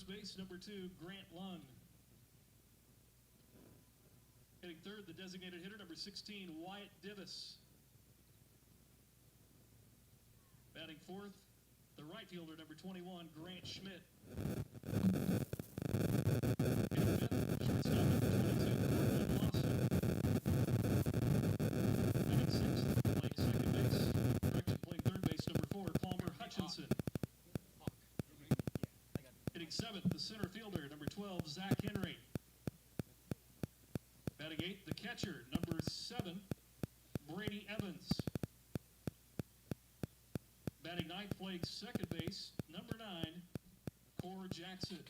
base, number 2, Grant Lund. Hitting third, the designated hitter, number 16, Wyatt Divis. Batting fourth, the right fielder, number 21, Grant Schmidt. Hitting fifth, shortstop, number 22, Corbin Lawson. Batting sixth, playing second base, playing third base, number 4, Palmer Hutchinson. Hitting seventh, the center fielder, number 12, Zach Henry. Batting eighth, the catcher, number 7, Brady Evans. Batting ninth, playing second base, number 9, Core Jackson.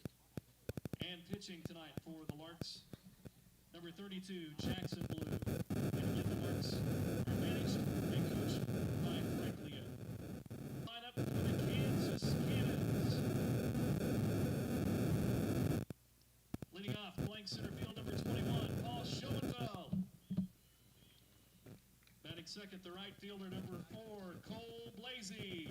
And pitching tonight for the Larks, number 32, Jackson Blue. And again, the Larks are managed and coached by Frank Leo. Line up for the Kansas Cannons. Leading off, playing center field, number 21, Paul Schoenfeld. Batting second, the right fielder, number 4, Cole Blasey.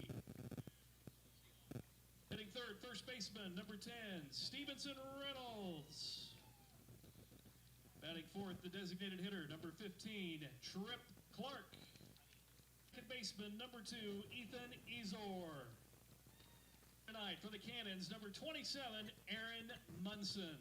Hitting third, first baseman, number 10, Stevenson Reynolds. Batting fourth, the designated hitter, number 15, Trip Clark. Second baseman, number 2, Ethan Ezor. Tonight for the Cannons, number 27, Aaron Munson.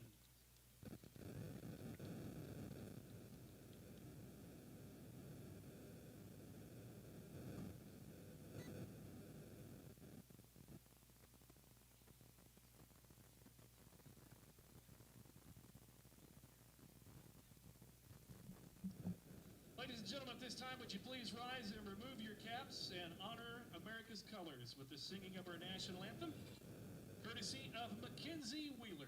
Ladies and gentlemen, at this time, would you please rise and remove your caps and honor America's colors with the singing of our national anthem, courtesy of Mackenzie Wheeler.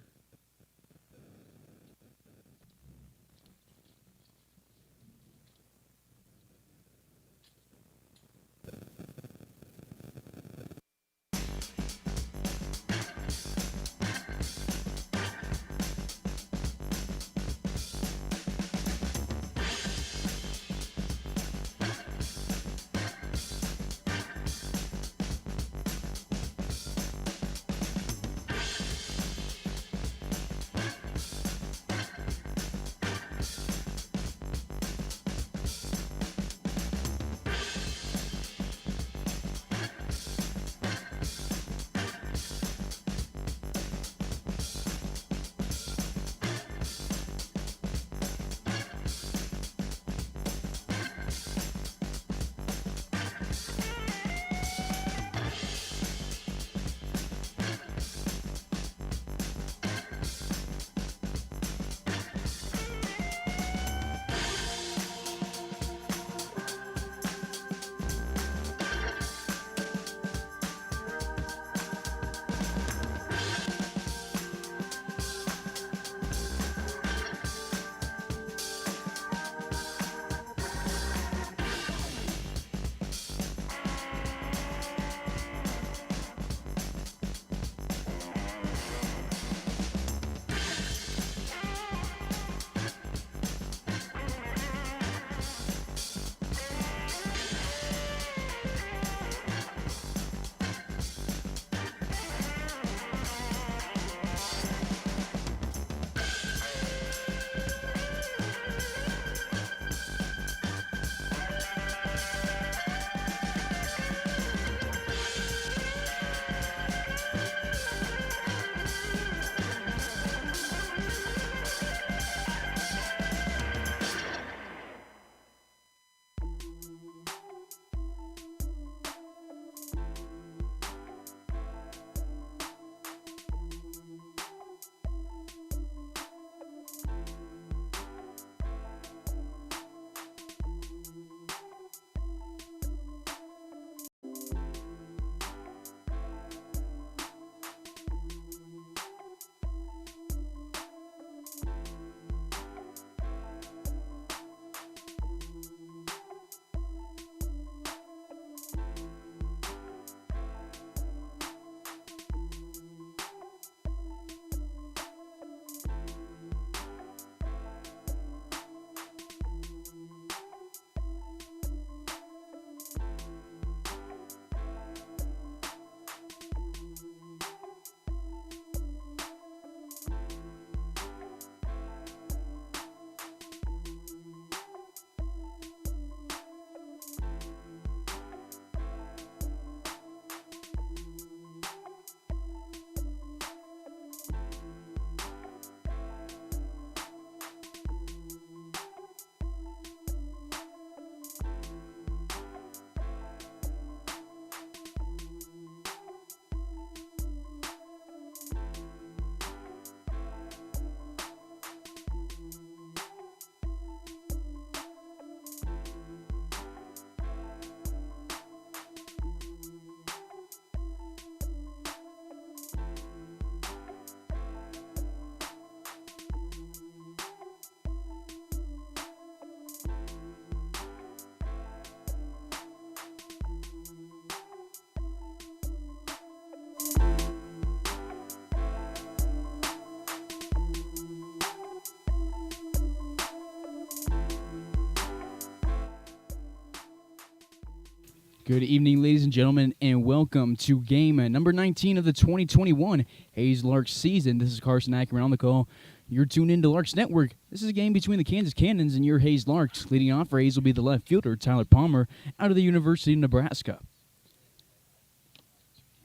Good evening, ladies and gentlemen, and welcome to game number 19 of the 2021 Hayes Larks season. This is Carson Ackerman on the call. You're tuned into Larks Network. This is a game between the Kansas Cannons and your Hayes Larks. Leading off for Hayes will be the left fielder, Tyler Palmer, out of the University of Nebraska.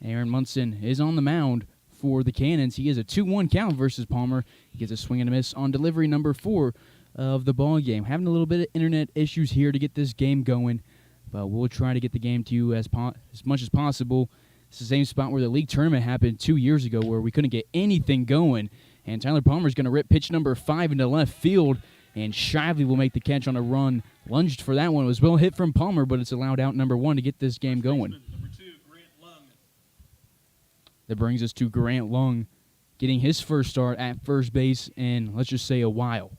Aaron Munson is on the mound for the Cannons. He has a 2-1 count versus Palmer. He gets a swing and a miss on delivery number 4 of the ball game. Having a little bit of internet issues here to get this game going, but we'll try to get the game to you as much as possible. It's the same spot where the league tournament happened 2 years ago where we couldn't get anything going. And Tyler Palmer's going to rip pitch number 5 into left field, and Shively will make the catch on a run. Lunged for that one. It was well hit from Palmer, but it's allowed out number 1 to get this game going. Number 2, Grant Lung. That brings us to Grant Lung getting his first start at first base in, let's just say, a while.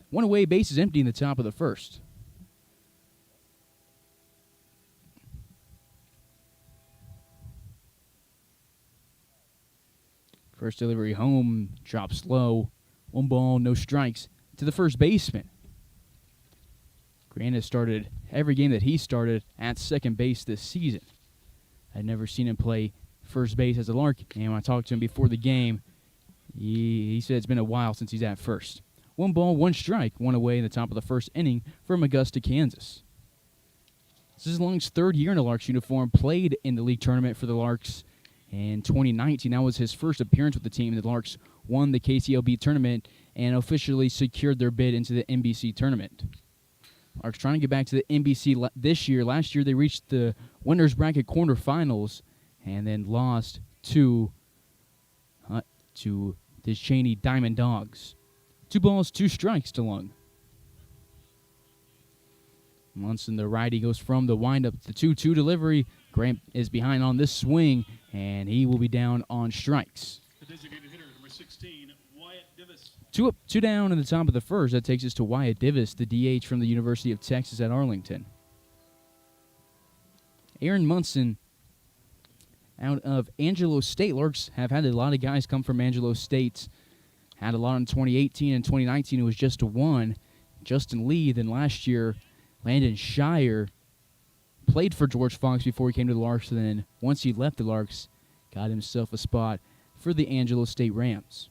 One away, base is empty in the top of the first. First delivery home, drops low. 1 ball, no strikes to the first baseman. Grant has started every game that he started at second base this season. I'd never seen him play first base as a Lark, and when I talked to him before the game, he said it's been a while since he's at first. 1 ball, 1 strike, 1 away in the top of the first inning from Augusta, Kansas. This is Lung's 3rd year in a Larks uniform, played in the league tournament for the Larks in 2019. That was his first appearance with the team. The Larks won the KCLB tournament and officially secured their bid into the NBC tournament. Larks trying to get back to the NBC this year. Last year they reached the winners bracket quarterfinals and then lost to the Cheney Diamond Dogs. 2 balls, 2 strikes to Lung. Munson, the righty, goes from the windup. The 2-2 delivery. Grant is behind on this swing, and he will be down on strikes. The designated hitter, number 16, Wyatt Divis. 2 up, 2 down in the top of the first. That takes us to Wyatt Divis, the DH from the University of Texas at Arlington. Aaron Munson out of Angelo State. Larks have had a lot of guys come from Angelo State. Had a lot in 2018 and 2019. It was just 1. Justin Lee. Then last year, Landon Shire played for George Fox before he came to the Larks, and then once he left the Larks, got himself a spot for the Angelo State Rams.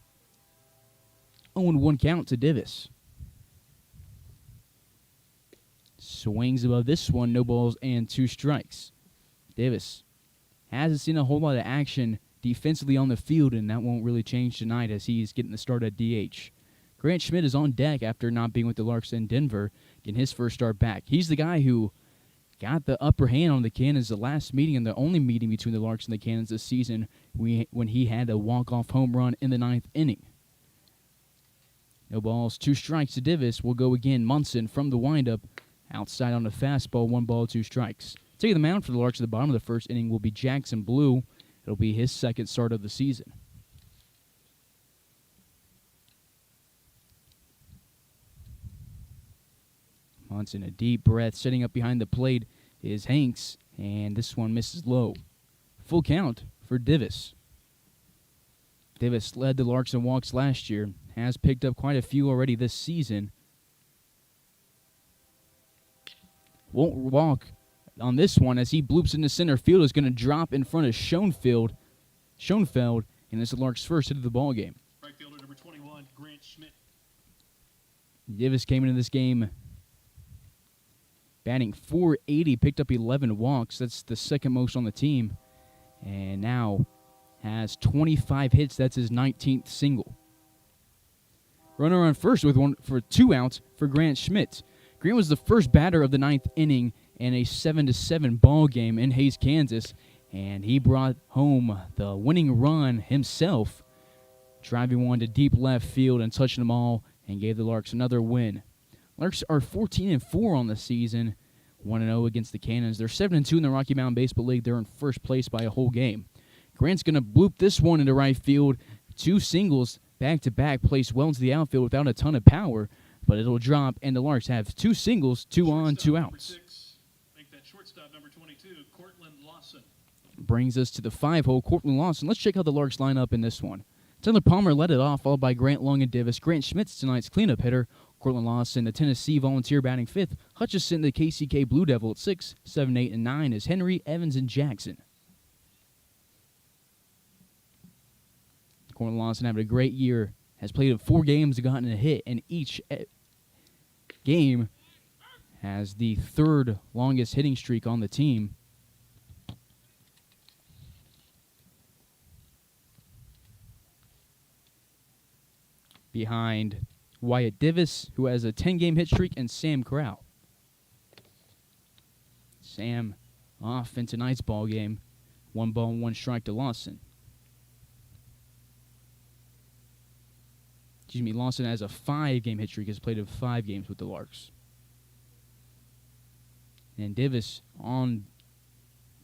0-1 count to Divis. Swings above this one, no balls and 2 strikes. Divis hasn't seen a whole lot of action defensively on the field, and that won't really change tonight as he's getting the start at DH. Grant Schmidt is on deck after not being with the Larks in Denver, getting his first start back. He's the guy who got the upper hand on the Cannons the last meeting and the only meeting between the Larks and the Cannons this season when he had a walk-off home run in the 9th inning. No balls, 2 strikes to Divis. Will go again. Munson from the windup. Outside on the fastball, 1 ball, 2 strikes. Taking the mound for the Larks at the bottom of the first inning will be Jackson Blue. It'll be his 2nd start of the season. Munson, a deep breath. Setting up behind the plate is Hanks, and this one misses low. Full count for Divis. Divis led the Larks in walks last year. Has picked up quite a few already this season. Won't walk on this one as he bloops into center field. Is going to drop in front of Schoenfeld, and it's the Larks' first hit of the ball game. Right fielder, number 21, Grant Schmidt. Divis came into this game batting .480, picked up 11 walks. That's the 2nd most on the team. And now has 25 hits. That's his 19th single. Runner on first with 2 outs for Grant Schmidt. Grant was the first batter of the 9th inning in a 7-7 ball game in Hayes, Kansas, and he brought home the winning run himself, driving one to deep left field and touching them all, and gave the Larks another win. Larks are 14-4 on the season, 1-0 against the Cannons. They're 7-2 in the Rocky Mountain Baseball League. They're in first place by a whole game. Grant's going to bloop this one into right field. 2 singles back-to-back, placed well into the outfield without a ton of power, but it'll drop, and the Larks have 2 singles, 2 on, 2 outs. Make that shortstop, number 22, Cortland Lawson. Brings us to the 5-hole, Cortland Lawson. Let's check out the Larks line up in this one. Tyler Palmer led it off, followed by Grant Lung and Divis. Grant Schmidt's tonight's cleanup hitter. Cortland Lawson, the Tennessee Volunteer, batting 5th. Hutchison, the KCK Blue Devil, at 6. 7, 8, and 9 is Henry, Evans, and Jackson. Cortland Lawson having a great year. Has played in 4 games and gotten a hit, and each game has the 3rd longest hitting streak on the team. Behind Wyatt Divis, who has a 10-game hit streak, and Sam Crow. Sam off in tonight's ball game. 1 ball, 1 strike to Lawson. Lawson has a 5-game hit streak, has played in 5 games with the Larks. And Divis on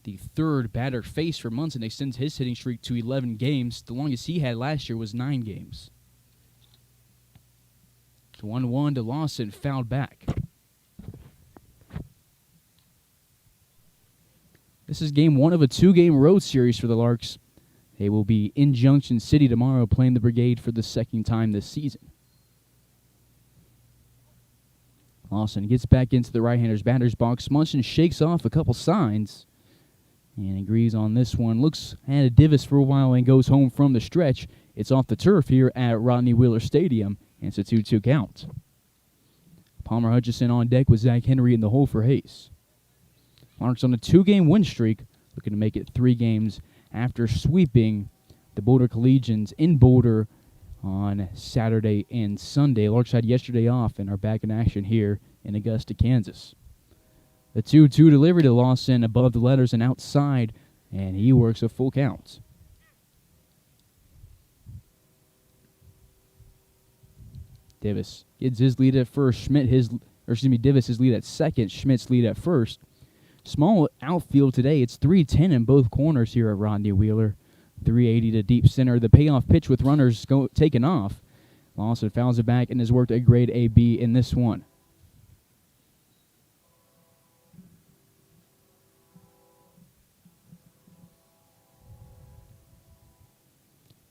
the 3rd batter face for Munson extends his hitting streak to 11 games. The longest he had last year was 9 games. 1-1 to Lawson, fouled back. This is game 1 of a 2-game road series for the Larks. They will be in Junction City tomorrow playing the Brigade for the 2nd time this season. Lawson gets back into the right-hander's batter's box. Munson shakes off a couple signs and agrees on this one. Looks at a Divis for a while and goes home from the stretch. It's off the turf here at Rodney Wheeler Stadium, and it's a 2-2 count. Palmer Hutchison on deck with Zach Henry in the hole for Hayes. Larks on a 2-game win streak, looking to make it 3 games after sweeping the Boulder Collegians in Boulder on Saturday and Sunday. Larks had yesterday off and are back in action here in Augusta, Kansas. The 2-2 delivery to Lawson above the letters and outside, and he works a full count. Divis gets his lead at first. Divis his lead at second. Schmidt's lead at first. Small outfield today. It's 3-10 in both corners here at Rodney Wheeler. 380 to deep center. The payoff pitch with runners taken off. Lawson fouls it back and has worked a grade A-B in this one.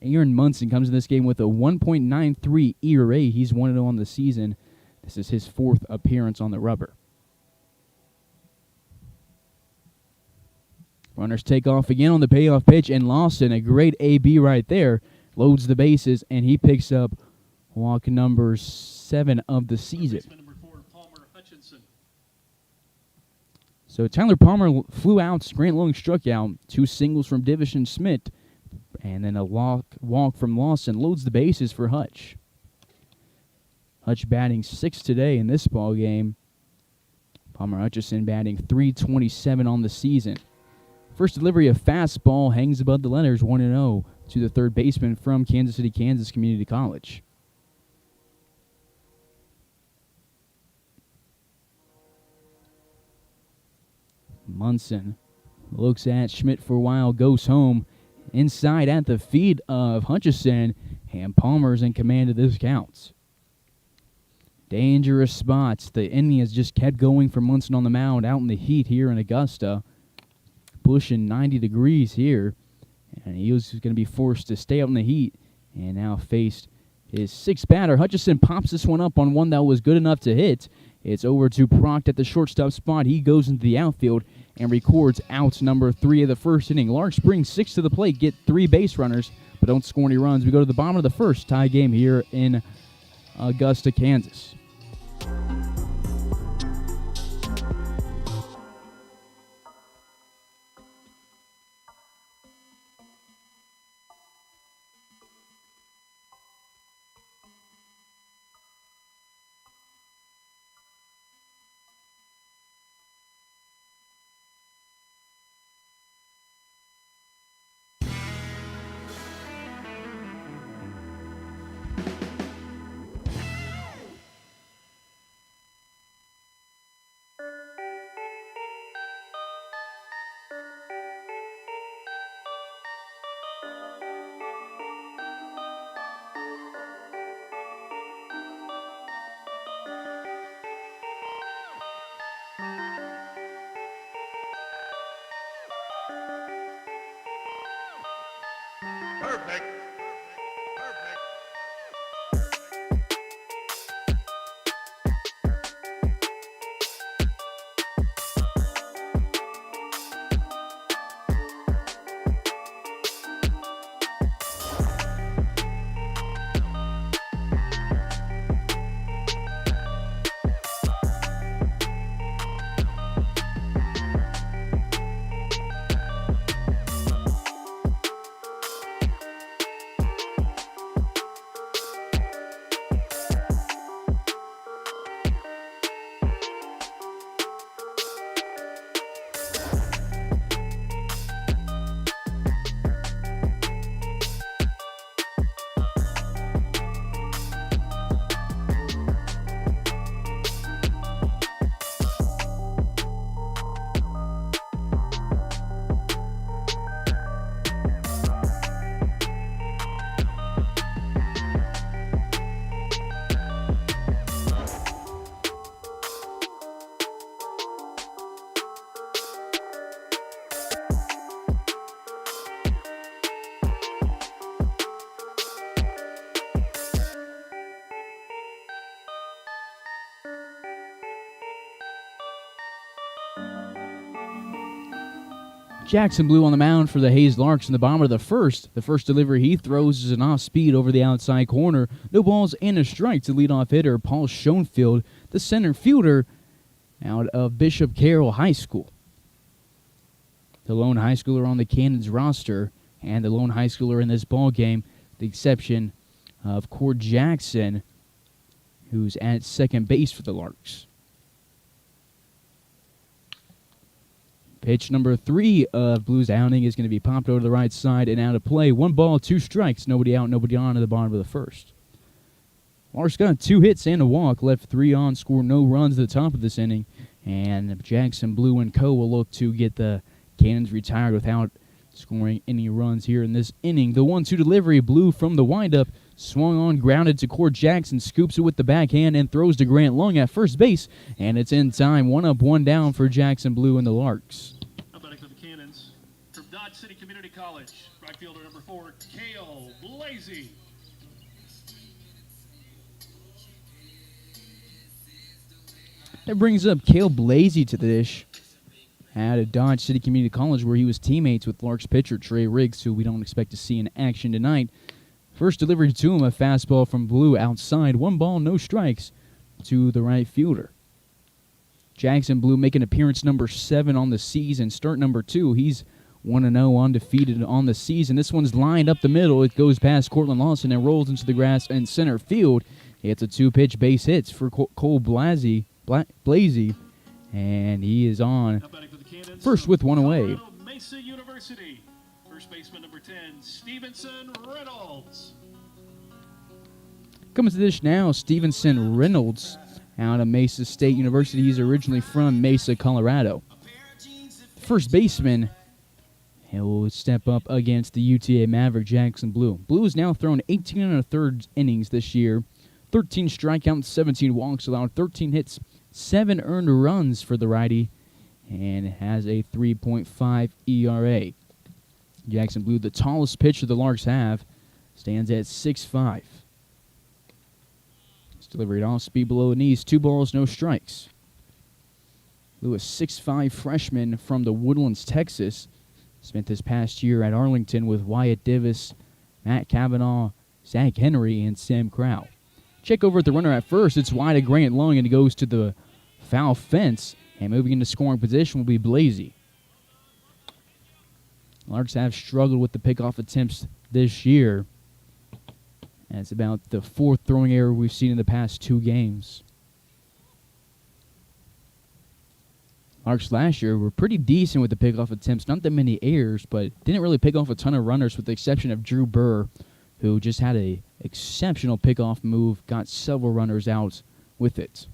Aaron Munson comes in this game with a 1.93 ERA. He's 1-0 on the season. This is his 4th appearance on the rubber. Runners take off again on the payoff pitch, and Lawson, a great A-B right there, loads the bases, and he picks up walk number 7 of the season. Number 4, Palmer Hutchinson. So Tyler Palmer flew out, Grant Long struck out, 2 singles from Divish and Schmidt, and then a walk from Lawson loads the bases for Hutch. Hutch batting 6 today in this ball game. Palmer Hutchison batting .327 on the season. First delivery of fastball hangs above the letters, 1-0 to the third baseman from Kansas City, Kansas Community College. Munson looks at Schmidt for a while, goes home. Inside at the feet of Hutchison, and Palmer's in command of this count. Dangerous spots. The inning has just kept going for Munson on the mound out in the heat here in Augusta. Pushing 90 degrees here, and he was going to be forced to stay out in the heat, and now faced his 6th batter. Hutchison pops this one up on one that was good enough to hit. It's over to Proct at the shortstop spot. He goes into the outfield and records out number 3 of the first inning. Larks bring 6 to the plate, get 3 base runners, but don't score any runs. We go to the bottom of the first, tie game here in Augusta, Kansas. Perfect. Jackson Blue on the mound for the Hayes Larks in the bottom of the first. The first delivery he throws is an off-speed over the outside corner. No balls and a strike to leadoff hitter Paul Schoenfield, the center fielder out of Bishop Carroll High School. The lone high schooler on the Cannons roster and the lone high schooler in this ball game, the exception of Cord Jackson, who's at second base for the Larks. Pitch number 3 of Blues outing is going to be popped over to the right side and out of play. 1 ball, 2 strikes, nobody out, nobody on at the bottom of the first. Larks got 2 hits and a walk, left 3 on, scored no runs at the top of this inning, and Jackson Blue and co. will look to get the Cannons retired without scoring any runs here in this inning. The 1-2 delivery, Blue from the windup, swung on, grounded to Cord Jackson, scoops it with the backhand and throws to Grant Lung at first base, and it's in time. 1 up, 1 down for Jackson Blue and the Larks. Now batting for the Cannons from Dodge City Community College, right fielder number 4, Cale Blasey. That brings up Cale Blasey to the dish at Dodge City Community College, where he was teammates with Larks pitcher Trey Riggs, who we don't expect to see in action tonight. First delivery to him, a fastball from Blue outside. 1 ball, no strikes to the right fielder. Jackson Blue making appearance number 7 on the season. Start number 2. He's 1-0 undefeated on the season. This one's lined up the middle. It goes past Cortland Lawson and rolls into the grass in center field. It's a 2-pitch base hits for Cole Blasey, and he is on first with 1 away. Mesa University. First baseman number 10, Stevenson Reynolds. Coming to the dish now, Stevenson Reynolds out of Mesa State University. He's originally from Mesa, Colorado. First baseman, he'll step up against the UTA Maverick Jackson Blue. Blue has now thrown 18 1/3 innings this year, 13 strikeouts, 17 walks, allowed 13 hits, 7 earned runs for the righty, and has a 3.5 ERA. Jackson Blue, the tallest pitcher the Larks have, stands at 6'5". It's delivered off speed below the knees, 2 balls, no strikes. Blue, a 6'5" freshman from the Woodlands, Texas, spent this past year at Arlington with Wyatt Divis, Matt Cavanaugh, Zach Henry, and Sam Crow. Check over at the runner at first. It's wide to Grant Lung, and it goes to the foul fence. And moving into scoring position will be Blasey. Larks have struggled with the pickoff attempts this year. And it's about the 4th throwing error we've seen in the past 2 games. Larks last year were pretty decent with the pickoff attempts. Not that many errors, but didn't really pick off a ton of runners with the exception of Drew Burr, who just had a exceptional pickoff move, got several runners out with it.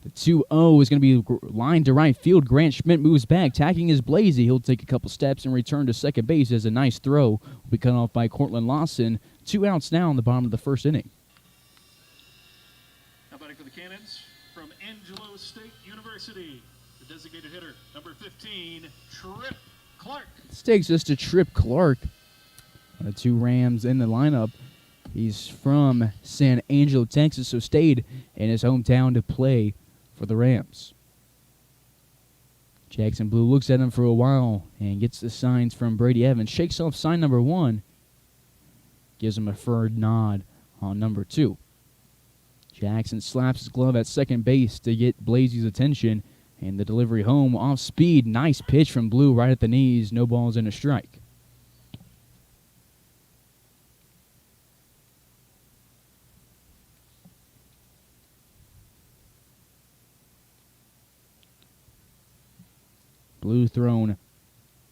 The 2-0 is going to be lined to right field. Grant Schmidt moves back, tacking his Blasey. He'll take a couple steps and return to second base as a nice throw will be cut off by Cortland Lawson. 2 outs now in the bottom of the first inning. Now batting for the Cannons from Angelo State University, the designated hitter, number 15, Trip Clark. This takes us to Trip Clark. The 2 Rams in the lineup. He's from San Angelo, Texas, so stayed in his hometown to play for the Rams. Jackson Blue looks at him for a while and gets the signs from Brady Evans. Shakes off sign number 1. Gives him a furred nod on number 2. Jackson slaps his glove at second base to get Blasey's attention. And the delivery home off speed. Nice pitch from Blue right at the knees. No balls and a strike. Blue thrown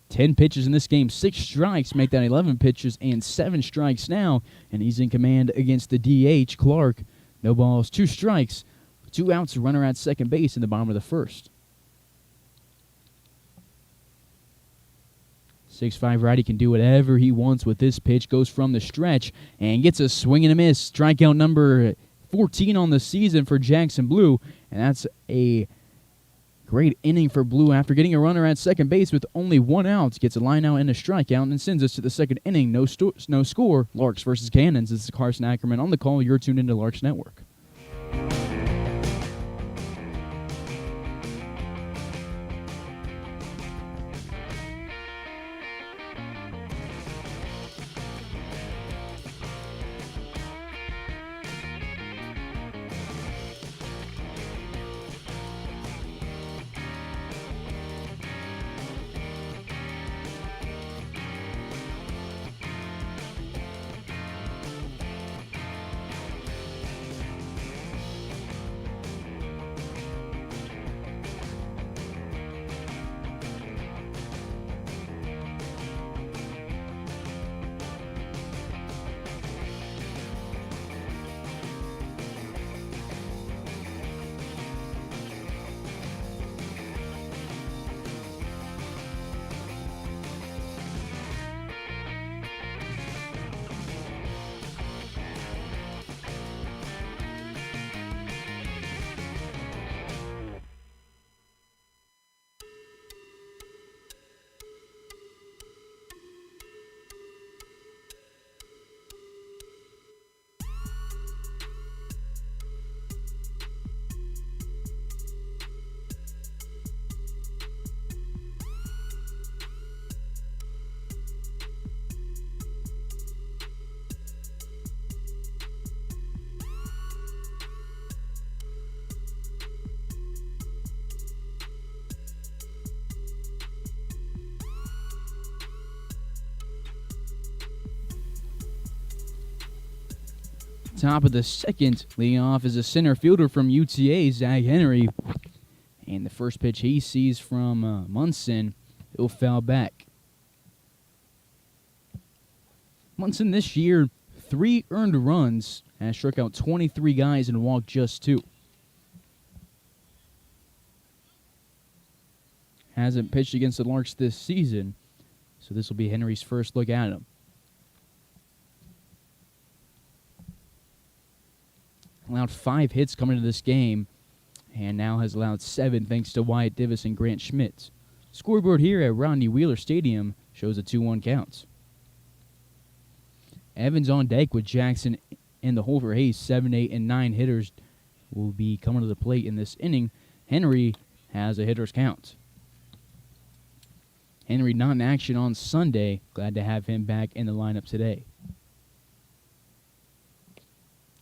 10 pitches in this game, 6 strikes, make that 11 pitches and 7 strikes now, and he's in command against the DH, Clark. No balls, 2 strikes, 2 outs, runner at second base in the bottom of the first. 6'5" righty can do whatever he wants with this pitch, goes from the stretch and gets a swing and a miss. Strikeout number 14 on the season for Jackson Blue, and that's a great inning for Blue after getting a runner at second base with only 1 out. Gets a line out and a strikeout and sends us to the second inning. No score. Larks versus Cannons. This is Carson Ackerman on the call. You're tuned into Larks Network. Top of the second, leading off is a center fielder from UTA, Zach Henry. And the first pitch he sees from Munson, he'll foul back. Munson this year, 3 earned runs, has struck out 23 guys and walked just 2. Hasn't pitched against the Larks this season, so this will be Henry's first look at him. Allowed 5 hits coming into this game, and now has allowed 7 thanks to Wyatt Divis and Grant Schmidt. Scoreboard here at Rodney Wheeler Stadium shows a 2-1 count. Evans on deck with Jackson in the hole for Hayes. 7, 8, and 9 hitters will be coming to the plate in this inning. Henry has a hitter's count. Henry not in action on Sunday. Glad to have him back in the lineup today.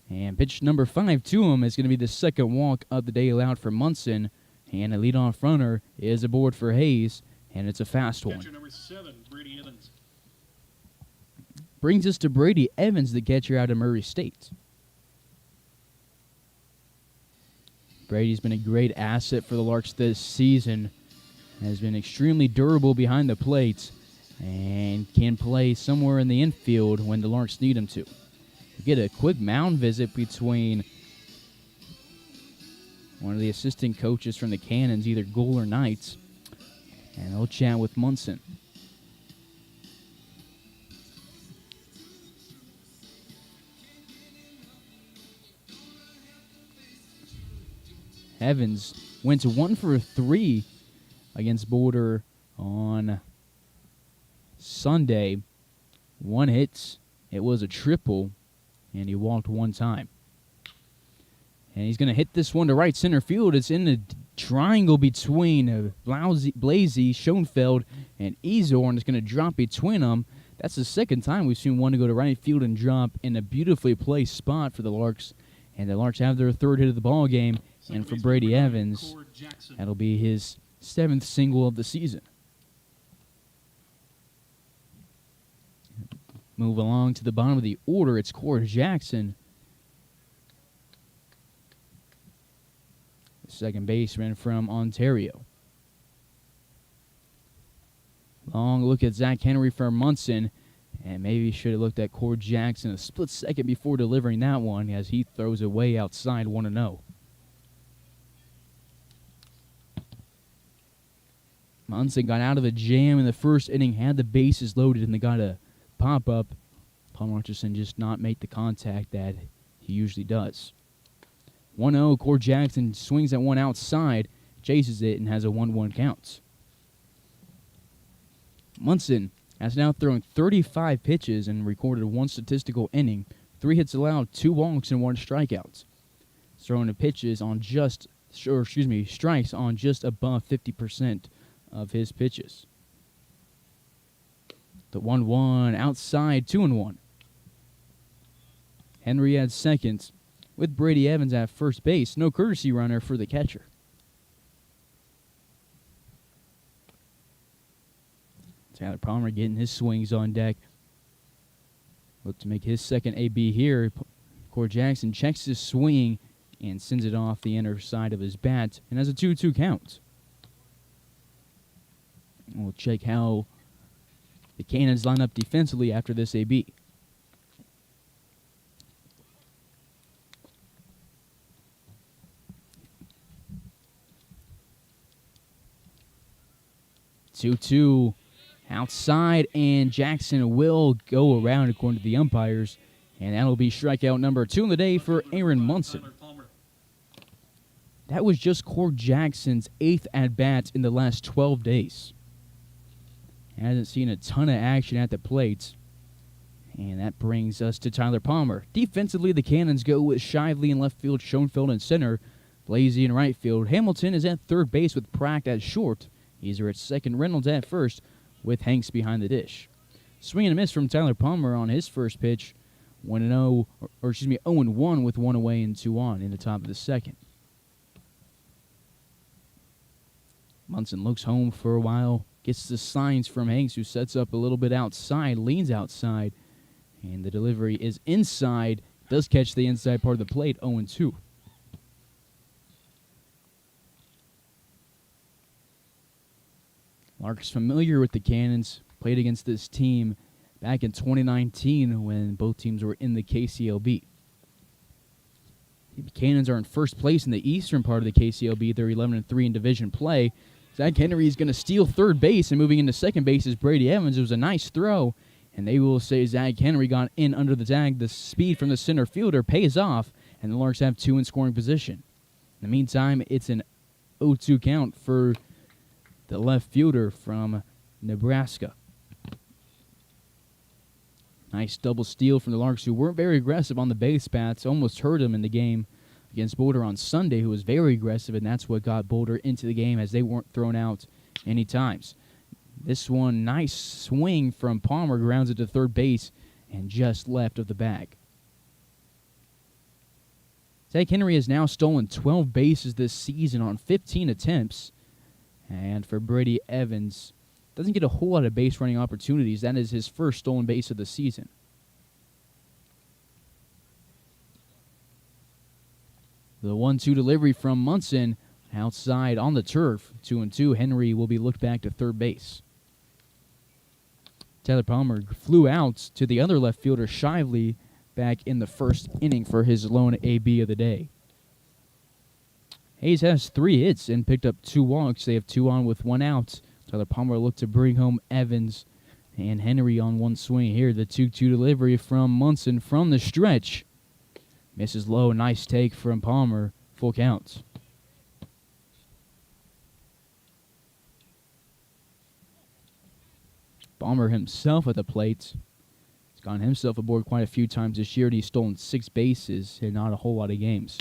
And pitch number 5 to him is going to be the second walk of the day allowed for Munson. And a leadoff runner is aboard for Hayes, and it's a fast one. Catcher number 7, Brady Evans. Brings us to Brady Evans, the catcher out of Murray State. Brady's been a great asset for the Larks this season. Has been extremely durable behind the plate and can play somewhere in the infield when the Larks need him to. We get a quick mound visit between one of the assistant coaches from the Cannons, either Goal or Knights, and they'll chat with Munson. Evans went 1 for 3 against Boulder on Sunday. 1 hit. It was a triple, and he walked 1 time. And he's going to hit this one to right center field. It's in the triangle between Blasey, Schoenfeld, and Ezor, it's going to drop between them. That's the second time we've seen one to go to right field and drop in a beautifully placed spot for the Larks. And the Larks have their 3rd hit of the ball game. And for Brady Evans, that'll be his 7th single of the season. Move along to the bottom of the order. It's Cord Jackson, the second baseman from Ontario. Long look at Zach Henry for Munson, and maybe should have looked at Cord Jackson a split second before delivering that one as he throws it way outside 1-0. Munson got out of a jam in the first inning, had the bases loaded, and they got a pop-up. Paul Marchison just not make the contact that he usually does. 1-0, Cord Jackson swings at one outside, chases it, and has a 1-1 count. Munson has now thrown 35 pitches and recorded 1 statistical inning, 3 hits allowed, 2 walks, and 1 strikeout. He's throwing the pitches on strikes on just above 50% of his pitches. The 1-1 outside, 2-1. Henry at second with Brady Evans at first base. No courtesy runner for the catcher. Tyler Palmer getting his swings on deck. Look to make his second AB here. Cord Jackson checks his swing and sends it off the inner side of his bat and has a 2-2 count. We'll check how the Cannons line up defensively after this AB. Two outside, and Jackson will go around according to the umpires, and that'll be strikeout number 2 in the day for Aaron Munson. That was just Cord Jackson's 8th at-bat in the last 12 days. Hasn't seen a ton of action at the plate. And that brings us to Tyler Palmer. Defensively, the Cannons go with Shively in left field, Schoenfeld in center, Blasey in right field. Hamilton is at third base with Pratt at short. Easer at second, Reynolds at first, with Hanks behind the dish. Swing and a miss from Tyler Palmer on his first pitch. 0-1 with 1 away and 2 on in the top of the second. Munson looks home for a while. Gets the signs from Hanks, who sets up a little bit outside, leans outside, and the delivery is inside, Does catch the inside part of the plate, 0-2. Larks familiar with the Cannons, played against this team back in 2019 when both teams were in the KCLB. The Cannons are in first place in the eastern part of the KCLB. They're 11-3 in division play. Zach Henry is going to steal third base, and moving into second base is Brady Evans. It was a nice throw, and they will say Zach Henry got in under the tag. The speed from the center fielder pays off, and the Larks have two in scoring position. In the meantime, it's an 0-2 count for the left fielder from Nebraska. Nice double steal from the Larks, who weren't very aggressive on the base paths. Almost hurt him in the game against Boulder on Sunday, who was very aggressive, and that's what got Boulder into the game as they weren't thrown out any times. This one, nice swing from Palmer, grounds it to third base and just left of the bag. Zach Henry has now stolen 12 bases this season on 15 attempts. And for Brady Evans, doesn't get a whole lot of base running opportunities. That is his first stolen base of the season. The 1-2 delivery from Munson outside on the turf. 2-2. Henry will be looked back to third base. Tyler Palmer flew out to the other left fielder, Shively, back in the first inning for his lone AB of the day. Hayes has 3 hits and picked up 2 walks. They have 2 on with 1 out. Tyler Palmer looked to bring home Evans and Henry on one swing here. The 2-2 delivery from Munson from the stretch. Misses low. Nice take from Palmer. Full count. Palmer himself at the plate. He's gotten himself aboard quite a few times this year, and he's stolen 6 bases in not a whole lot of games.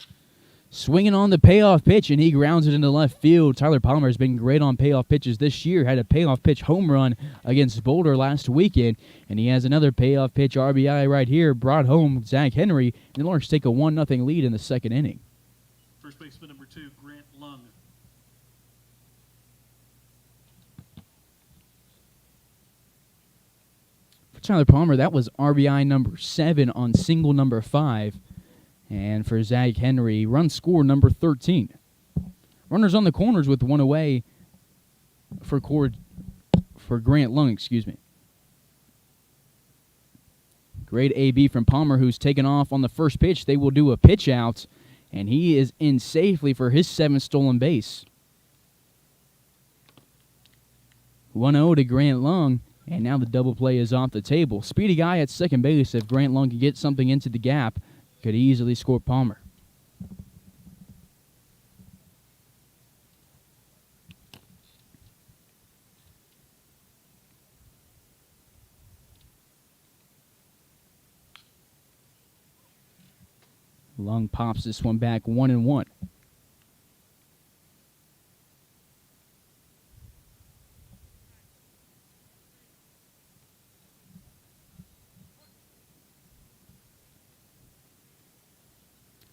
Swinging on the payoff pitch, and he grounds it into left field. Tyler Palmer has been great on payoff pitches this year. Had a payoff pitch home run against Boulder last weekend, and he has another payoff pitch RBI right here. Brought home Zach Henry, and the Larks take a 1-0 lead in the second inning. First baseman number 2, Grant Lung. For Tyler Palmer, that was RBI number 7 on single number 5. And for Zach Henry, run score number 13. Runners on the corners with 1 away for Grant Lung, excuse me. Great AB from Palmer, who's taken off on the first pitch. They will do a pitch out, and he is in safely for his 7th stolen base. 1-0 to Grant Lung, and now the double play is off the table. Speedy guy at second base. If Grant Lung can get something into the gap, could easily score Palmer. Lung pops this one back 1-1.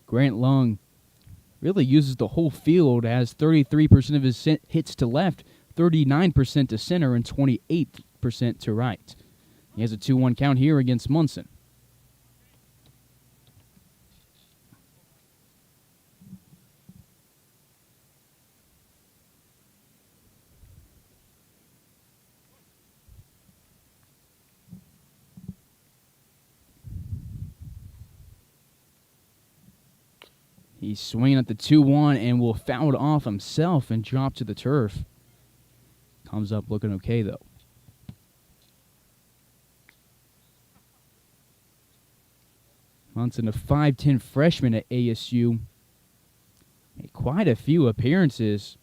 Grant Lung really uses the whole field, has 33% of his hits to left, 39% to center, and 28% to right. He has a 2-1 count here against Munson. He's swinging at the 2-1 and will foul it off himself and drop to the turf. Comes up looking okay, though. Munson, a 5'10 freshman at ASU. Made quite a few appearances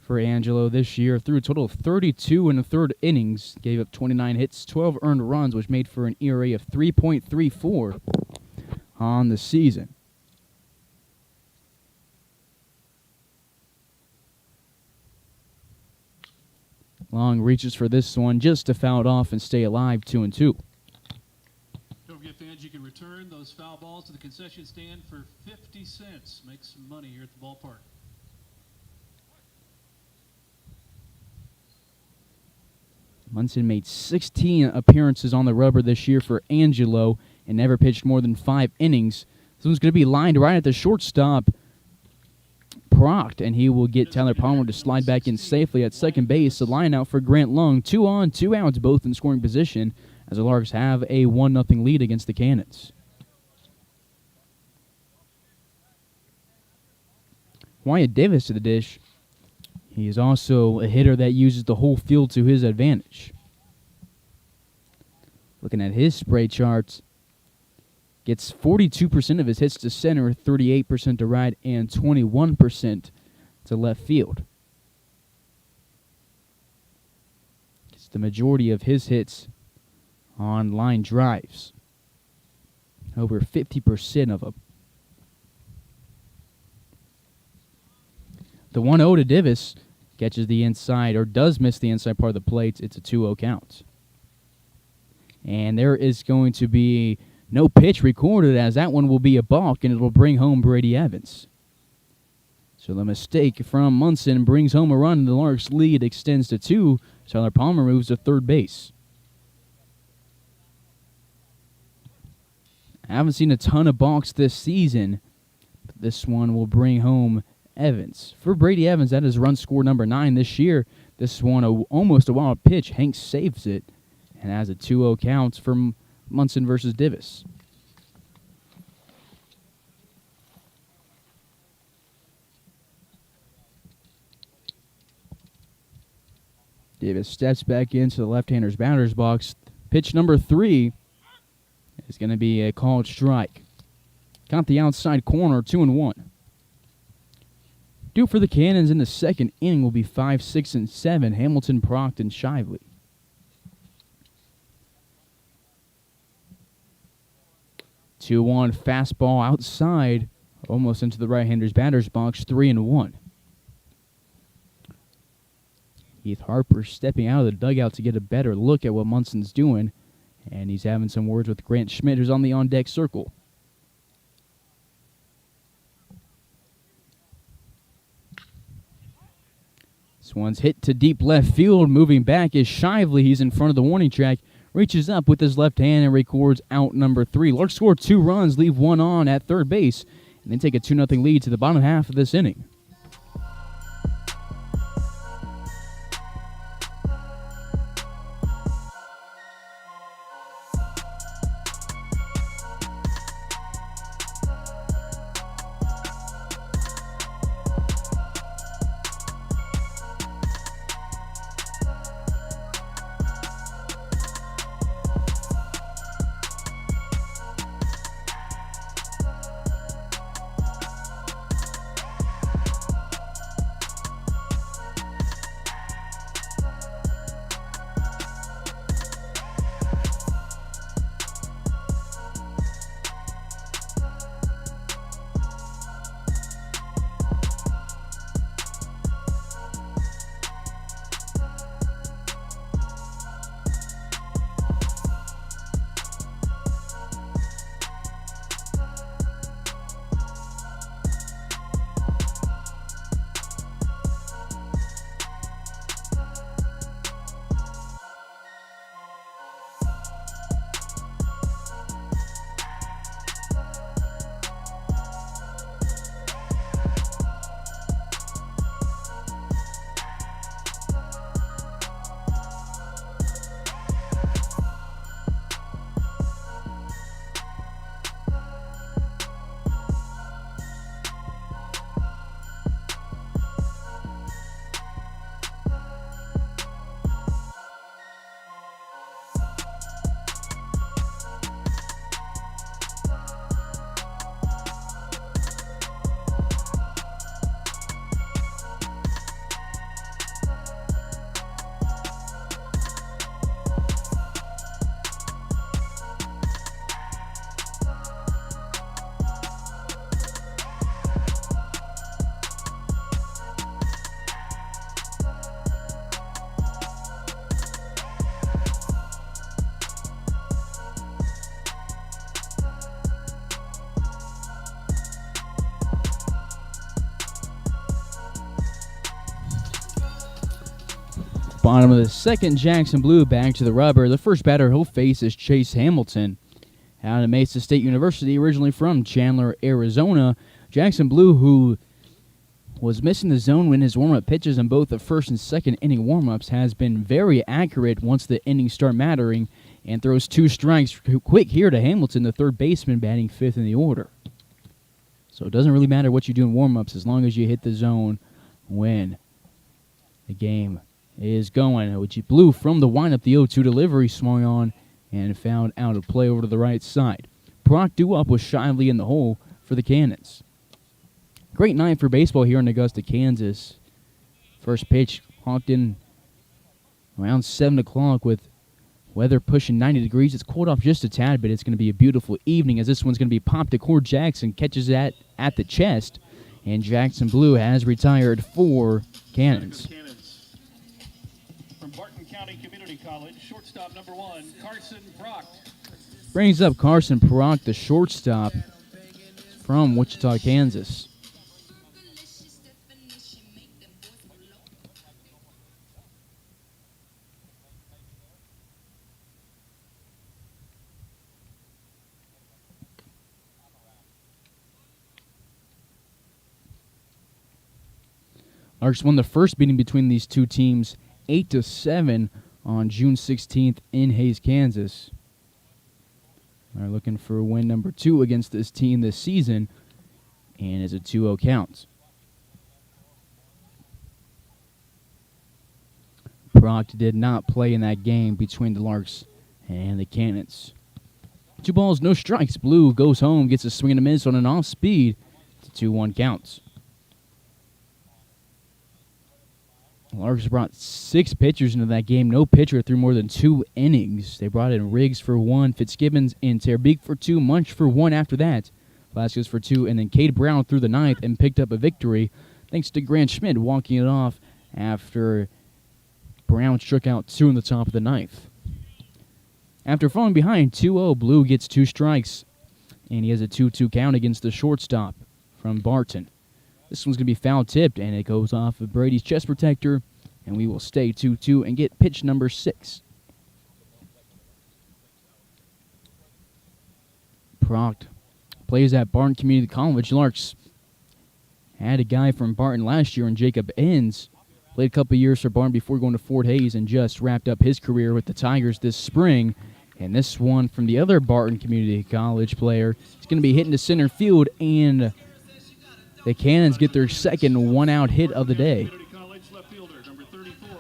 for Angelo this year. Threw a total of 32 in the third innings. Gave up 29 hits, 12 earned runs, which made for an ERA of 3.34 on the season. Long reaches for this one just to foul it off and stay alive, 2-2. Don't forget, fans, you can return those foul balls to the concession stand for 50 cents. Make some money here at the ballpark. Munson made 16 appearances on the rubber this year for Angelo. and never pitched more than 5 innings. This one's going to be lined right at the shortstop, Proct, and he will get Tyler Palmer to slide back in safely at second base. The line out for Grant Lung. 2 on, 2 outs, both in scoring position, as the Larks have a 1-0 lead against the Cannons. Wyatt Davis to the dish. He is also a hitter that uses the whole field to his advantage. Looking at his spray charts, gets 42% of his hits to center, 38% to right, and 21% to left field. Gets the majority of his hits on line drives. Over 50% of them. The 1-0 to Davis catches the inside, or does miss the inside part of the plate. It's a 2-0 count. And there is going to be no pitch recorded, as that one will be a balk, and it will bring home Brady Evans. So the mistake from Munson brings home a run, and the Larks' lead extends to 2. Tyler Palmer moves to third base. I haven't seen a ton of balks this season, but this one will bring home Evans. For Brady Evans, that is run score number 9 this year. This one, almost a wild pitch. Hanks saves it and has a 2-0 count from Munson versus Davis. Davis steps back into the left-hander's batter's box. Pitch number 3 is going to be a called strike. Count the outside corner, 2-1. Due for the Cannons in the second inning will be 5, 6, and 7. Hamilton, Proct, and Shively. Two on fastball outside, almost into the right-hander's batter's box, 3-1. Heath Harper stepping out of the dugout to get a better look at what Munson's doing, and he's having some words with Grant Schmidt, who's on the on-deck circle. This one's hit to deep left field. Moving back is Shively. He's in front of the warning track. Reaches up with his left hand and records out number 3. Larks score 2 runs, leave 1 on at third base, and then take a 2-0 lead to the bottom half of this inning. Bottom of the second, Jackson Blue back to the rubber. The first batter he'll face is Chase Hamilton. out of Mesa State University, originally from Chandler, Arizona. Jackson Blue, who was missing the zone when his warm-up pitches in both the first and second inning warm-ups, has been very accurate once the innings start mattering and throws 2 strikes quick here to Hamilton, the third baseman, batting 5th in the order. So it doesn't really matter what you do in warm-ups as long as you hit the zone when the game is going. Which Blue from the windup, the 0-2 delivery, swung on and found out of play over to the right side. Brock due up with Shively in the hole for the Cannons. Great night for baseball here in Augusta, Kansas. First pitch honked in around 7 o'clock with weather pushing 90 degrees. It's cooled off just a tad, but it's going to be a beautiful evening as this one's going to be popped to Cord Jackson, catches that at the chest, and Jackson Blue has retired for Cannons. From Barton County Community College, shortstop number 1, Carson Brock. Brings up Carson Brock, the shortstop from Wichita, Kansas. Larks won the first meeting between these two teams 8-7 on June 16th in Hays, Kansas. They're looking for win number 2 against this team this season, and it's a 2-0 count. Brock did not play in that game between the Larks and the Cannons. 2 balls, no strikes. Blue goes home, gets a swing and a miss on an off speed to 2-1 counts. Larks brought 6 pitchers into that game. No pitcher threw more than 2 innings. They brought in Riggs for 1, Fitzgibbons and Terbeek for 2, Munch for 1 after that, Vasquez for 2, and then Cade Brown threw the 9th and picked up a victory thanks to Grant Schmidt walking it off after Brown struck out 2 in the top of the 9th. After falling behind 2-0, Blue gets 2 strikes, and he has a 2-2 count against the shortstop from Barton. This one's going to be foul-tipped, and it goes off of Brady's chest protector, and we will stay 2-2 and get pitch number 6. Brock plays at Barton Community College. Larks had a guy from Barton last year in Jacob Enns. Played a couple years for Barton before going to Fort Hays and just wrapped up his career with the Tigers this spring. And this one from the other Barton Community College player is going to be hitting to center field, and the Cannons get their second 1-out hit of the day. College left fielder, number 34,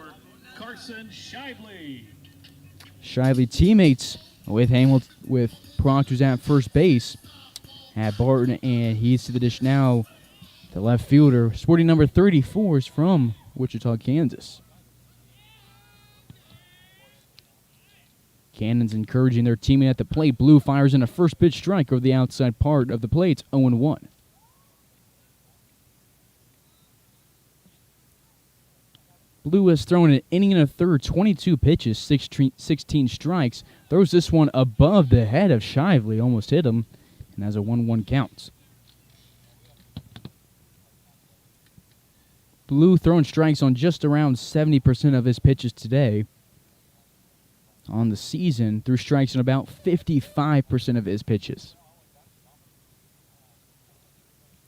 Carson Shively. Shively teammates with Hamilton, with Brock, who's at first base at Barton, and he's to the dish now. The left fielder, sporting number 34, is from Wichita, Kansas. Cannons encouraging their teammate at the plate. Blue fires in a first pitch strike over the outside part of the plate, 0-1. Blue has thrown an inning and a third, 22 pitches, 16 strikes. Throws this one above the head of Shively, almost hit him, and has a 1-1 count. Blue throwing strikes on just around 70% of his pitches today. On the season, threw strikes on about 55% of his pitches.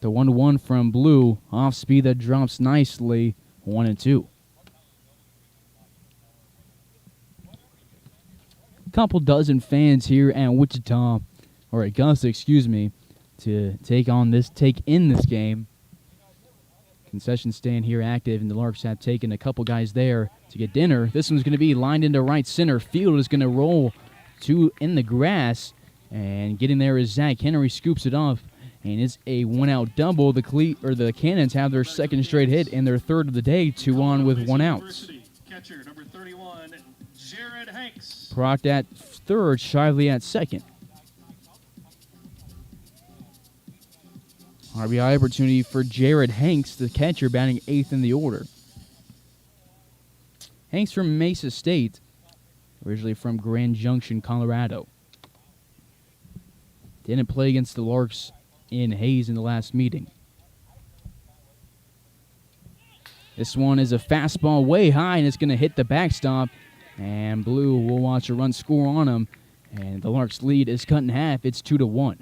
The 1-1 from Blue, off speed that drops nicely, 1-2. Couple dozen fans here at Wichita, or Augusta, to take in this game. Concession stand here active, and the Larks have taken a couple guys there to get dinner. This one's going to be lined into right center field. It's going to roll in the grass, and getting there is Zach Henry, scoops it off, and it's a 1-out double. The Cannons have their second straight hit and their third of the day, 2 on with 1 out. Catcher number 31, Jared Hanks. Brock at third, Shively at second. RBI opportunity for Jared Hanks, the catcher, batting 8th in the order. Hanks from Mesa State, originally from Grand Junction, Colorado. Didn't play against the Larks in Hays in the last meeting. This one is a fastball way high, and it's going to hit the backstop. And Blue will watch a run score on him And the Larks' lead is cut in half. It's 2-1.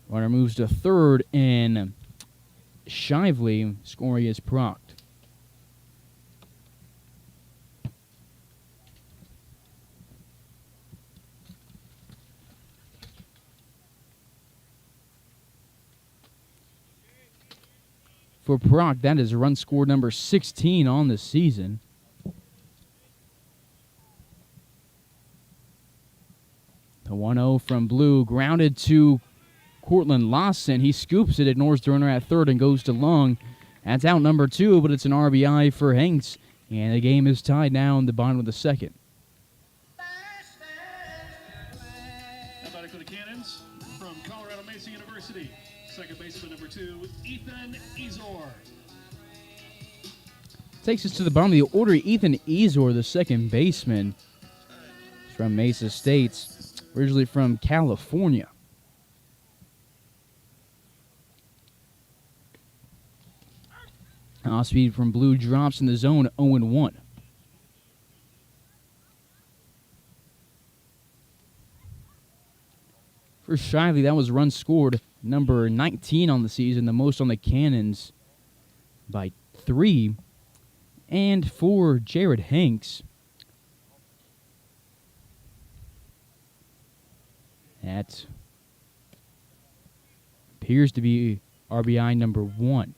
Runner moves to third, and Shively scoring is Proct. For Proct, that is run score number 16 on the season. The 1-0 from Blue, grounded to Cortland Lawson. He scoops it, ignores the runner at third, and goes to long. That's out number 2, but it's an RBI for Hanks, and the game is tied now in the bottom of the second. Athletic for the Cannons from Colorado Mesa University. Second baseman number 2, Ethan Ezor. Takes us to the bottom of the order. Ethan Ezor, the second baseman. He's from Mesa State, originally from California. Off speed from Blue drops in the zone, 0-1. For Shively, that was run scored number 19 on the season, the most on the Cannons by 3. And for Jared Hanks, that appears to be RBI number 1.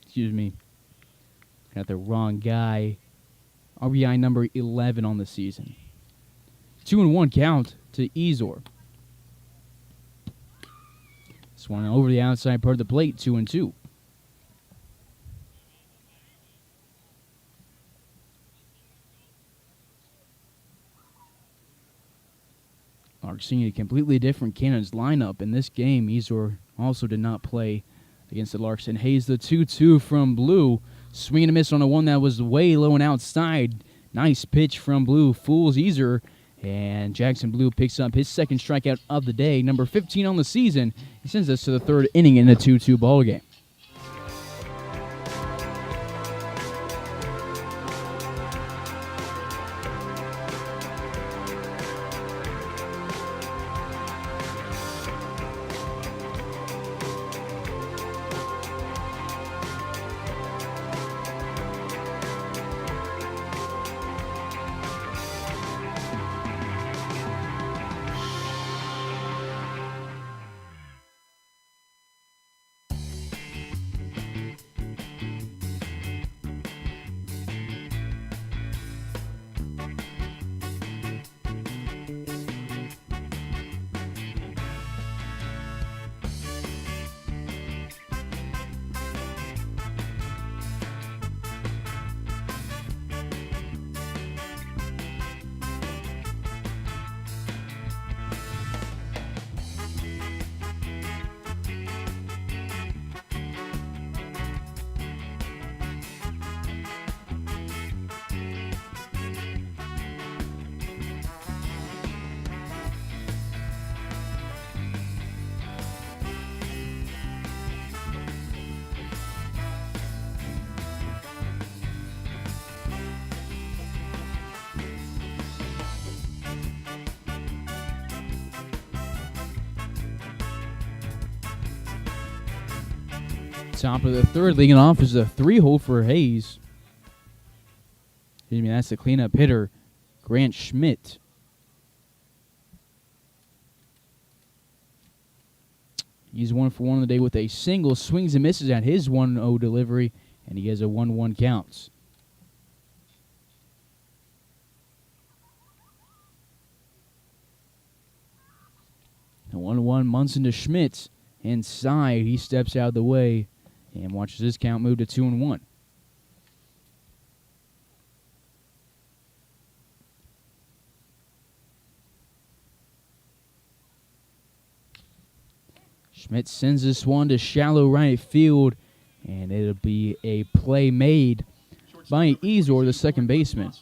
Excuse me. Got the wrong guy. RBI number 11 on the season. 2-1 count to Ezor. This one over the outside part of the plate, 2-2. Larks seeing a completely different Cannons lineup in this game. Ezor also did not play against the Larks. And Hayes, the 2-2 from Blue. Swing and a miss on a one that was way low and outside. Nice pitch from Blue. Fools Ezor. And Jackson Blue picks up his second strikeout of the day. Number 15 on the season. He sends us to the third inning in a 2-2 ball game. Top of the third, leading off is a 3-hole for Hayes. Excuse me, that's the cleanup hitter, Grant Schmidt. He's 1 for 1 on the day with a single, swings and misses at his 1-0 delivery, and he has a 1-1 counts. The 1-1 Munson to Schmidt. Inside, he steps out of the way and watches his count move to 2-1. Schmidt sends this one to shallow right field, and it'll be a play made by Ezor, the second baseman.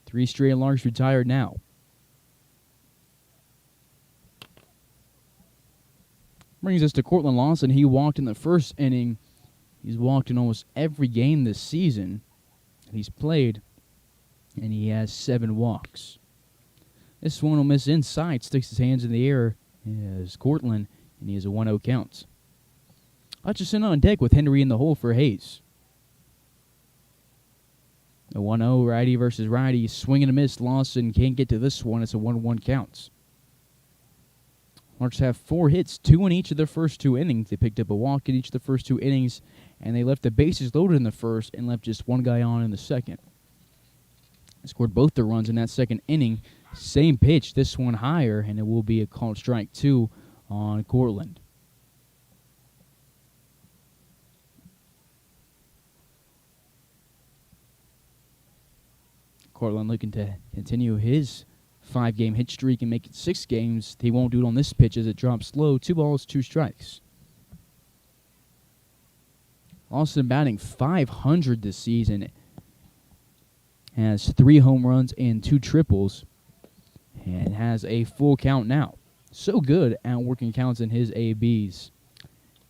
3 straight Larks retired now. Brings us to Cortland Lawson. He walked in the first inning. He's walked in almost every game this season that he's played. and he has 7 walks. This one will miss inside, sticks his hands in the air as Cortland, and he has a 1-0 count. Hutchison on deck with Henry in the hole for Hayes. A 1-0 righty versus righty, swing and a miss. Lawson can't get to this one. It's a 1-1 count. Larks have 4 hits, 2 in each of their first 2 innings. They picked up a walk in each of the first 2 innings, and they left the bases loaded in the first and left just 1 guy on in the second. They scored both their runs in that second inning. Same pitch, this one higher, and it will be a called strike 2 on Cortland. Cortland looking to continue his 5-game hit streak and make it 6 games. He won't do it on this pitch as it drops low. 2 balls, 2 strikes. Lawson batting .500 this season. Has 3 home runs and 2 triples. And has a full count now. So good at working counts in his ABs.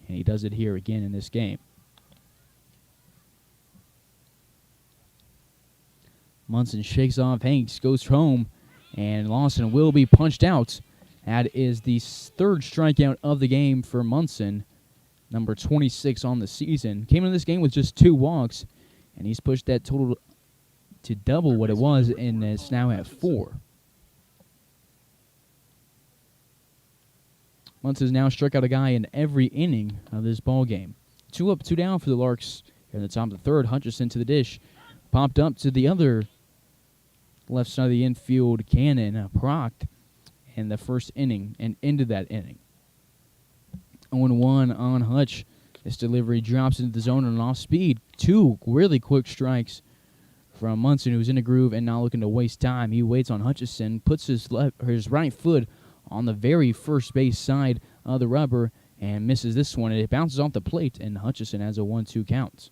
And he does it here again in this game. Munson shakes off Hanks, goes home, and Lawson will be punched out. That is the 3rd strikeout of the game for Munson, number 26 on the season. Came into this game with just 2 walks, and he's pushed that total to double what it was, and it's now at 4. Munson's now struck out a guy in every inning of this ball game. 2 up, 2 down for the Larks. Here in the top of the 3rd, Hutchison to the dish. Popped up to the other left side of the infield, Cannon, procced in the first inning and into that inning. 0-1 on Hutch. This delivery drops into the zone and off speed. 2 really quick strikes from Munson, who's in a groove and not looking to waste time. He waits on Hutchison, puts his right foot on the very first base side of the rubber and misses this one. It bounces off the plate, and Hutchison has a 1-2 count.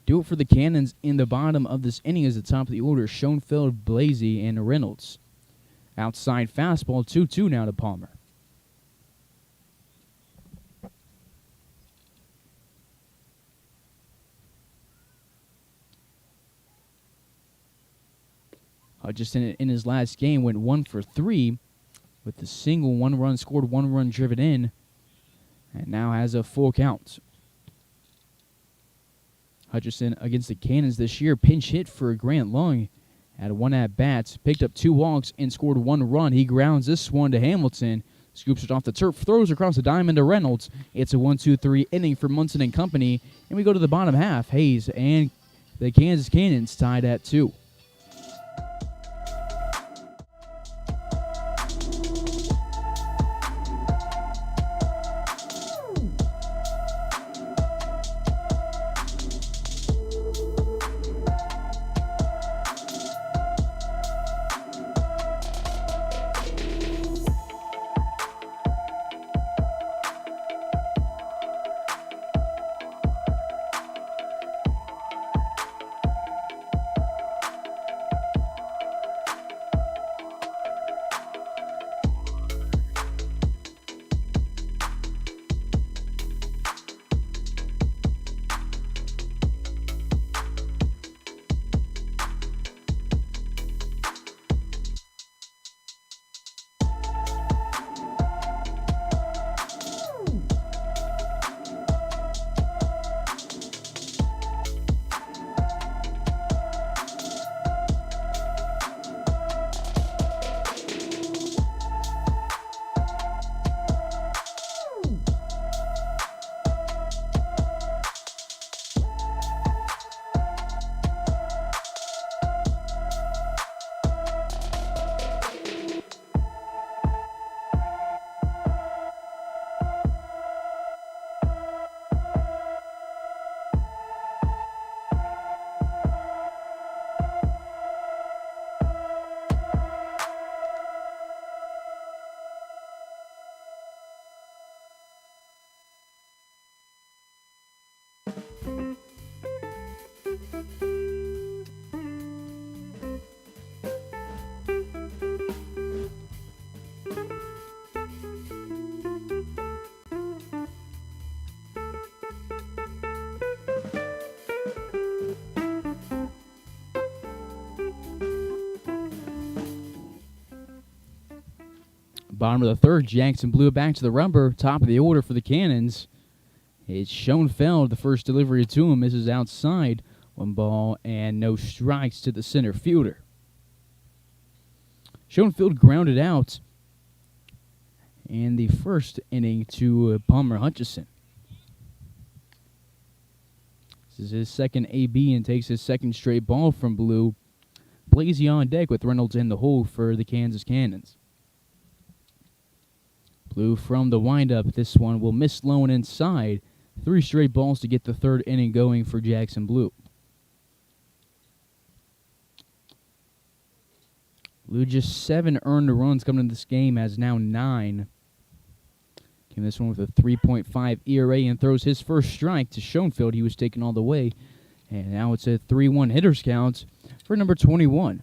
Do it for the Cannons in the bottom of this inning as the top of the order. Schoenfeld, Blasey, and Reynolds. Outside fastball, 2-2 now to Palmer. Hutchison in his last game went 1 for 3 with a single, 1 run scored, 1 run driven in, and now has a full count. Hutchison against the Cannons this year, pinch hit for Grant Lung. Had 1 at-bat, picked up 2 walks, and scored 1 run. He grounds this one to Hamilton, scoops it off the turf, throws across the diamond to Reynolds. It's a 1-2-3 inning for Munson and company, and we go to the bottom half. Hayes and the Kansas Cannons tied at 2. Bottom of the third, Jackson Blue back to the rubber. Top of the order for the Cannons. It's Schoenfeld. The first delivery to him misses outside. 1 ball and no strikes to the center fielder. Schoenfeld grounded out in the first inning to Palmer Hutchison. This is his second AB and takes his second straight ball from Blue. Blasey on deck with Reynolds in the hole for the Kansas Cannons. Blue from the windup. This one will miss low and inside. 3 straight balls to get the third inning going for Jackson Blue. Blue just 7 earned runs coming into this game, has now 9. Came this one with a 3.5 ERA and throws his first strike to Schoenfeld. He was taken all the way. And now it's a 3-1 hitters count for number 21.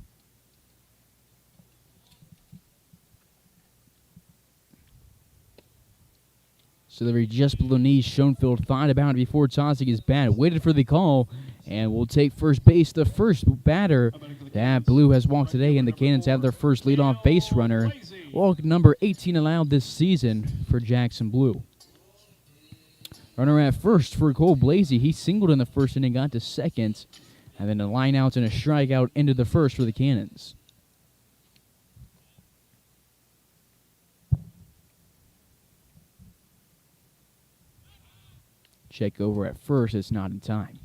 So they're just below knees. Schoenfeld thought about it before tossing his bat, waited for the call, and will take first base. The first batter that Blue has walked today, and the Cannons have their first leadoff base runner. Walk number 18 allowed this season for Jackson Blue. Runner at first for Cole Blasey. He singled in the first inning, got to second, and then a line out and a strikeout into the first for the Cannons. Check over at first. It's not in time.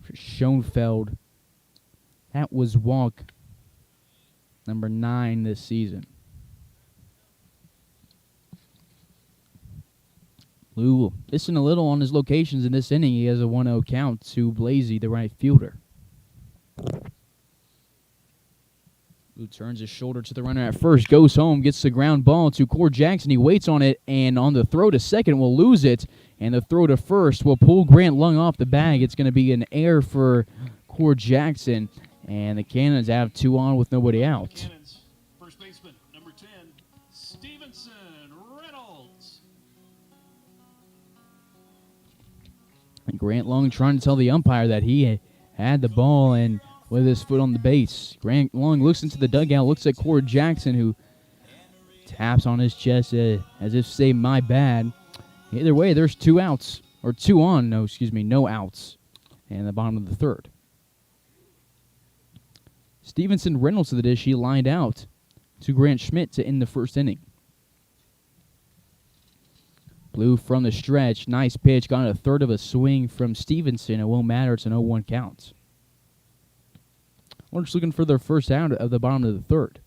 For Schoenfeld, that was walk number 9 this season. Blue missing a little on his locations in this inning. He has a 1-0 count to Blasey, the right fielder. Blue turns his shoulder to the runner at first, goes home, gets the ground ball to Cord Jackson. He waits on it, and on the throw to second will lose it, and the throw to first will pull Grant Lung off the bag. It's going to be an error for Cord Jackson, and the Cannons have 2 on with nobody out. Cannons, first baseman, number 10, Stevenson Reynolds. And Grant Lung trying to tell the umpire that he had the ball and with his foot on the base. Grant Lung looks into the dugout, looks at Cord Jackson, who taps on his chest as if to say, my bad. Either way, there's 2 outs, or 2 on, no outs, and the bottom of the third. Stevenson Reynolds to the dish. He lined out to Grant Schmidt to end the first inning. Blue from the stretch. Nice pitch. Got a third of a swing from Stevenson. It won't matter. It's an 0-1 count. We're just looking for their first out of the bottom of the third.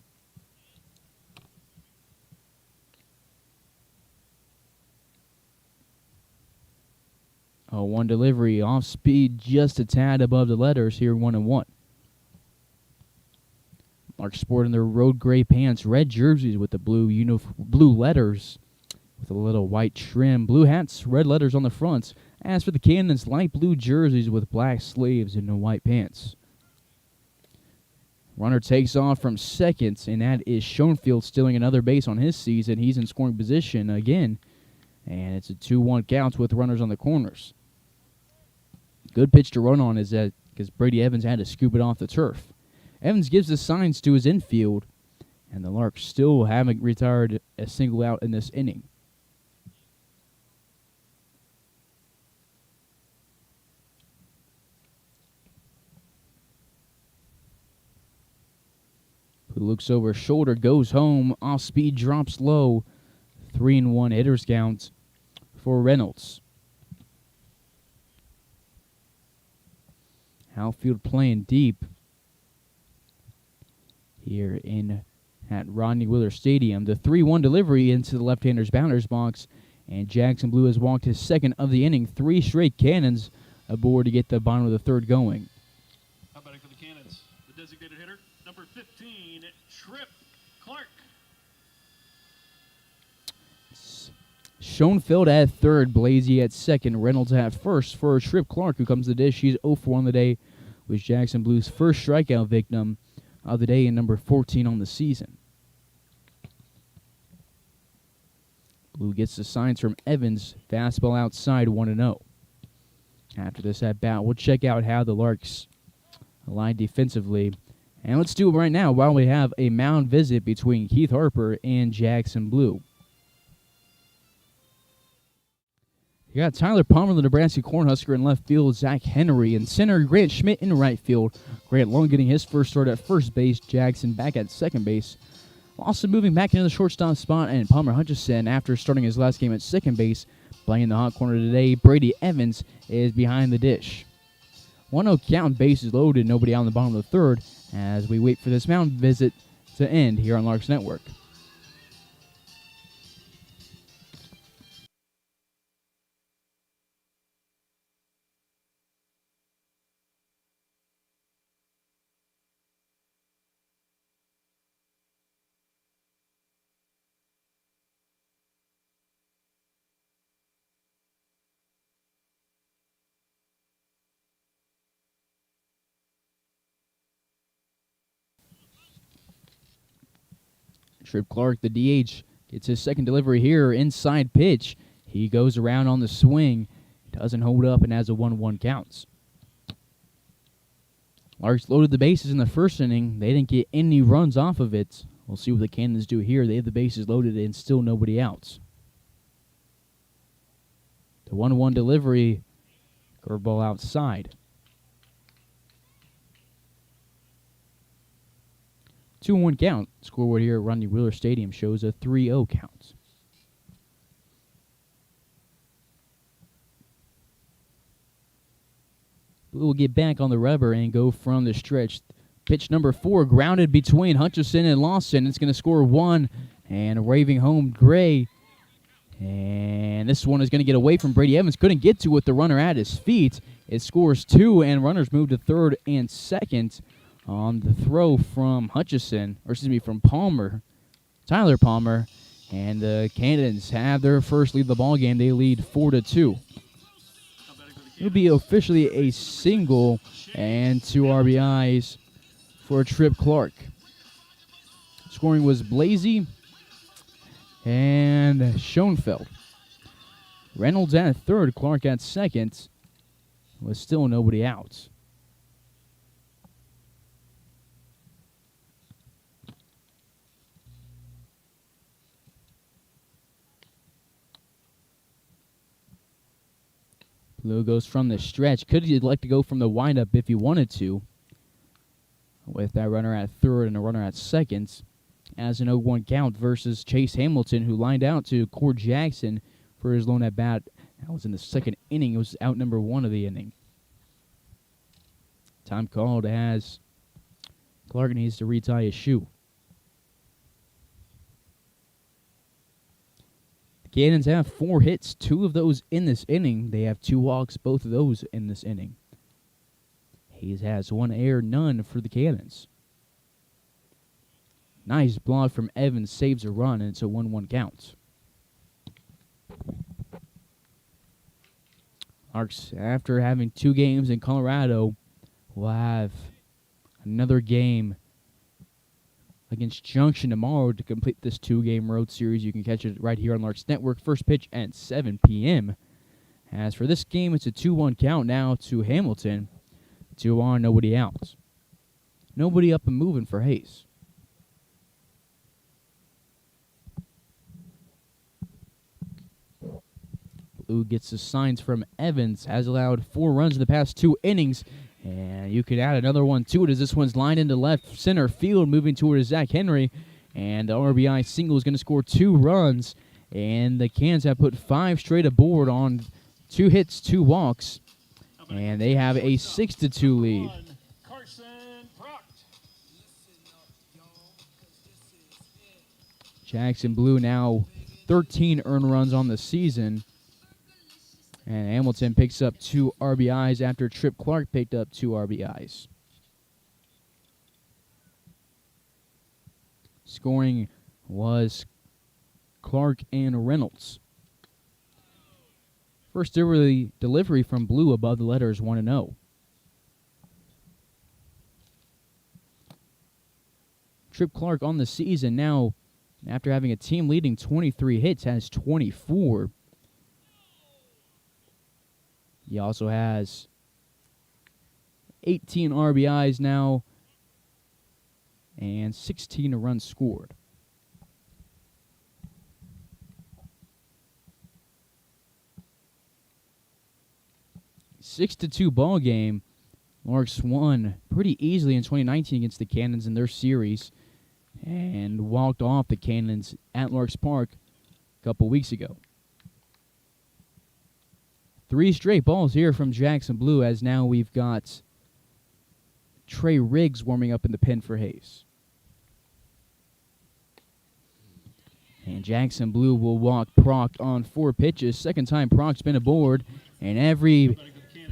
Oh, 1 delivery. Off speed just a tad above the letters here, 1-1. Larks sporting their road gray pants, red jerseys with the blue letters with a little white trim. Blue hats, red letters on the fronts. As for the Cannons, light blue jerseys with black sleeves and no white pants. Runner takes off from second, and that is Schoenfeld stealing another base on his season. He's in scoring position again, and it's a 2-1 count with runners on the corners. Good pitch to run on is that because Brady Evans had to scoop it off the turf. Evans gives the signs to his infield, and the Larks still haven't retired a single out in this inning. Who looks over his shoulder, goes home, off speed, drops low. 3-1 hitters count for Reynolds. Outfield playing deep here at Rodney Wheeler Stadium. The 3-1 delivery into the left-hander's batter's box, and Jackson Blue has walked his second of the inning. 3 straight Cannons aboard to get the bottom of the third going. How about it for the Cannons? The designated hitter, number 15, Trip Clark. Schoenfeld at third, Blasey at second, Reynolds at first for Trip Clark, who comes to the dish. He's 0-4 on the day, with Jackson Blue's first strikeout victim of the day and number 14 on the season. Blue gets the signs from Evans. Fastball outside, 1-0. After this at bat, we'll check out how the Larks align defensively. And let's do it right now while we have a mound visit between Keith Harper and Jackson Blue. You got Tyler Palmer, the Nebraska Cornhusker, in left field, Zach Henry in center, Grant Schmidt in right field. Grant Long getting his first start at first base, Jackson back at second base. Also moving back into the shortstop spot, and Palmer Hutchison, after starting his last game at second base, playing in the hot corner today, Brady Evans is behind the dish. 1-0 count, bases loaded, nobody out in the bottom of the third, as we wait for this mound visit to end here on Larks Network. Trip Clark, the DH, gets his second delivery here, inside pitch. He goes around on the swing, doesn't hold up, and has a 1-1 counts. Larks loaded the bases in the first inning. They didn't get any runs off of it. We'll see what the Cannons do here. They have the bases loaded and still nobody outs. The 1-1 delivery, curveball outside. 2-1 count. Scoreboard here at Rodney Wheeler Stadium shows a 3-0 count. Blue will get back on the rubber and go from the stretch. Pitch number 4, grounded between Hutchison and Lawson. It's going to score 1, and raving home Gray. And this one is going to get away from Brady Evans. Couldn't get to it with the runner at his feet. It scores 2, and runners move to third and second on the throw from from Palmer, Tyler Palmer, and the Cannons have their first lead of the ball game. They lead 4-2. It'll be officially a single and 2 RBIs for Trip Clark. Scoring was Blasey and Schoenfeld. Reynolds at third, Clark at second, with still nobody out. Blue goes from the stretch. Could he like to go from the windup if he wanted to, with that runner at third and a runner at second, as an 0-1 count versus Chase Hamilton, who lined out to Cord Jackson for his lone at bat. That was in the second inning. It was out number 1 of the inning. Time called as Clark needs to retie his shoe. The Cannons have 4 hits, 2 of those in this inning. They have 2 walks, both of those in this inning. Hayes has 1 error, none for the Cannons. Nice block from Evans, saves a run, and it's a 1-1 count. Larks, after having 2 games in Colorado, will have another game against Junction tomorrow to complete this 2-game road series. You can catch it right here on Larks Network. First pitch at 7 p.m. As for this game, it's a 2-1 count now to Hamilton. 2 on, nobody out. Nobody up and moving for Hayes. Blue gets the signs from Evans. Has allowed 4 runs in the past 2 innings. And you could add another one to it as this one's lined into left center field, moving towards Zach Henry. And the RBI single is going to score 2 runs. And the Cans have put 5 straight aboard on 2 hits, 2 walks. And they have a 6-2 lead. Jackson Blue now 13 earned runs on the season. And Hamilton picks up 2 RBIs after Trip Clark picked up 2 RBIs. Scoring was Clark and Reynolds. First delivery from Blue above the letters 1-0. Trip Clark on the season now, after having a team-leading 23 hits, has 24. He also has 18 RBIs now and 16 runs scored. A 6-2 ball game. Larks won pretty easily in 2019 against the Cannons in their series and walked off the Cannons at Larks Park a couple weeks ago. 3 straight balls here from Jackson Blue, as now we've got Trey Riggs warming up in the pen for Hayes. And Jackson Blue will walk Proc on 4 pitches. Second time Proc's been aboard, and every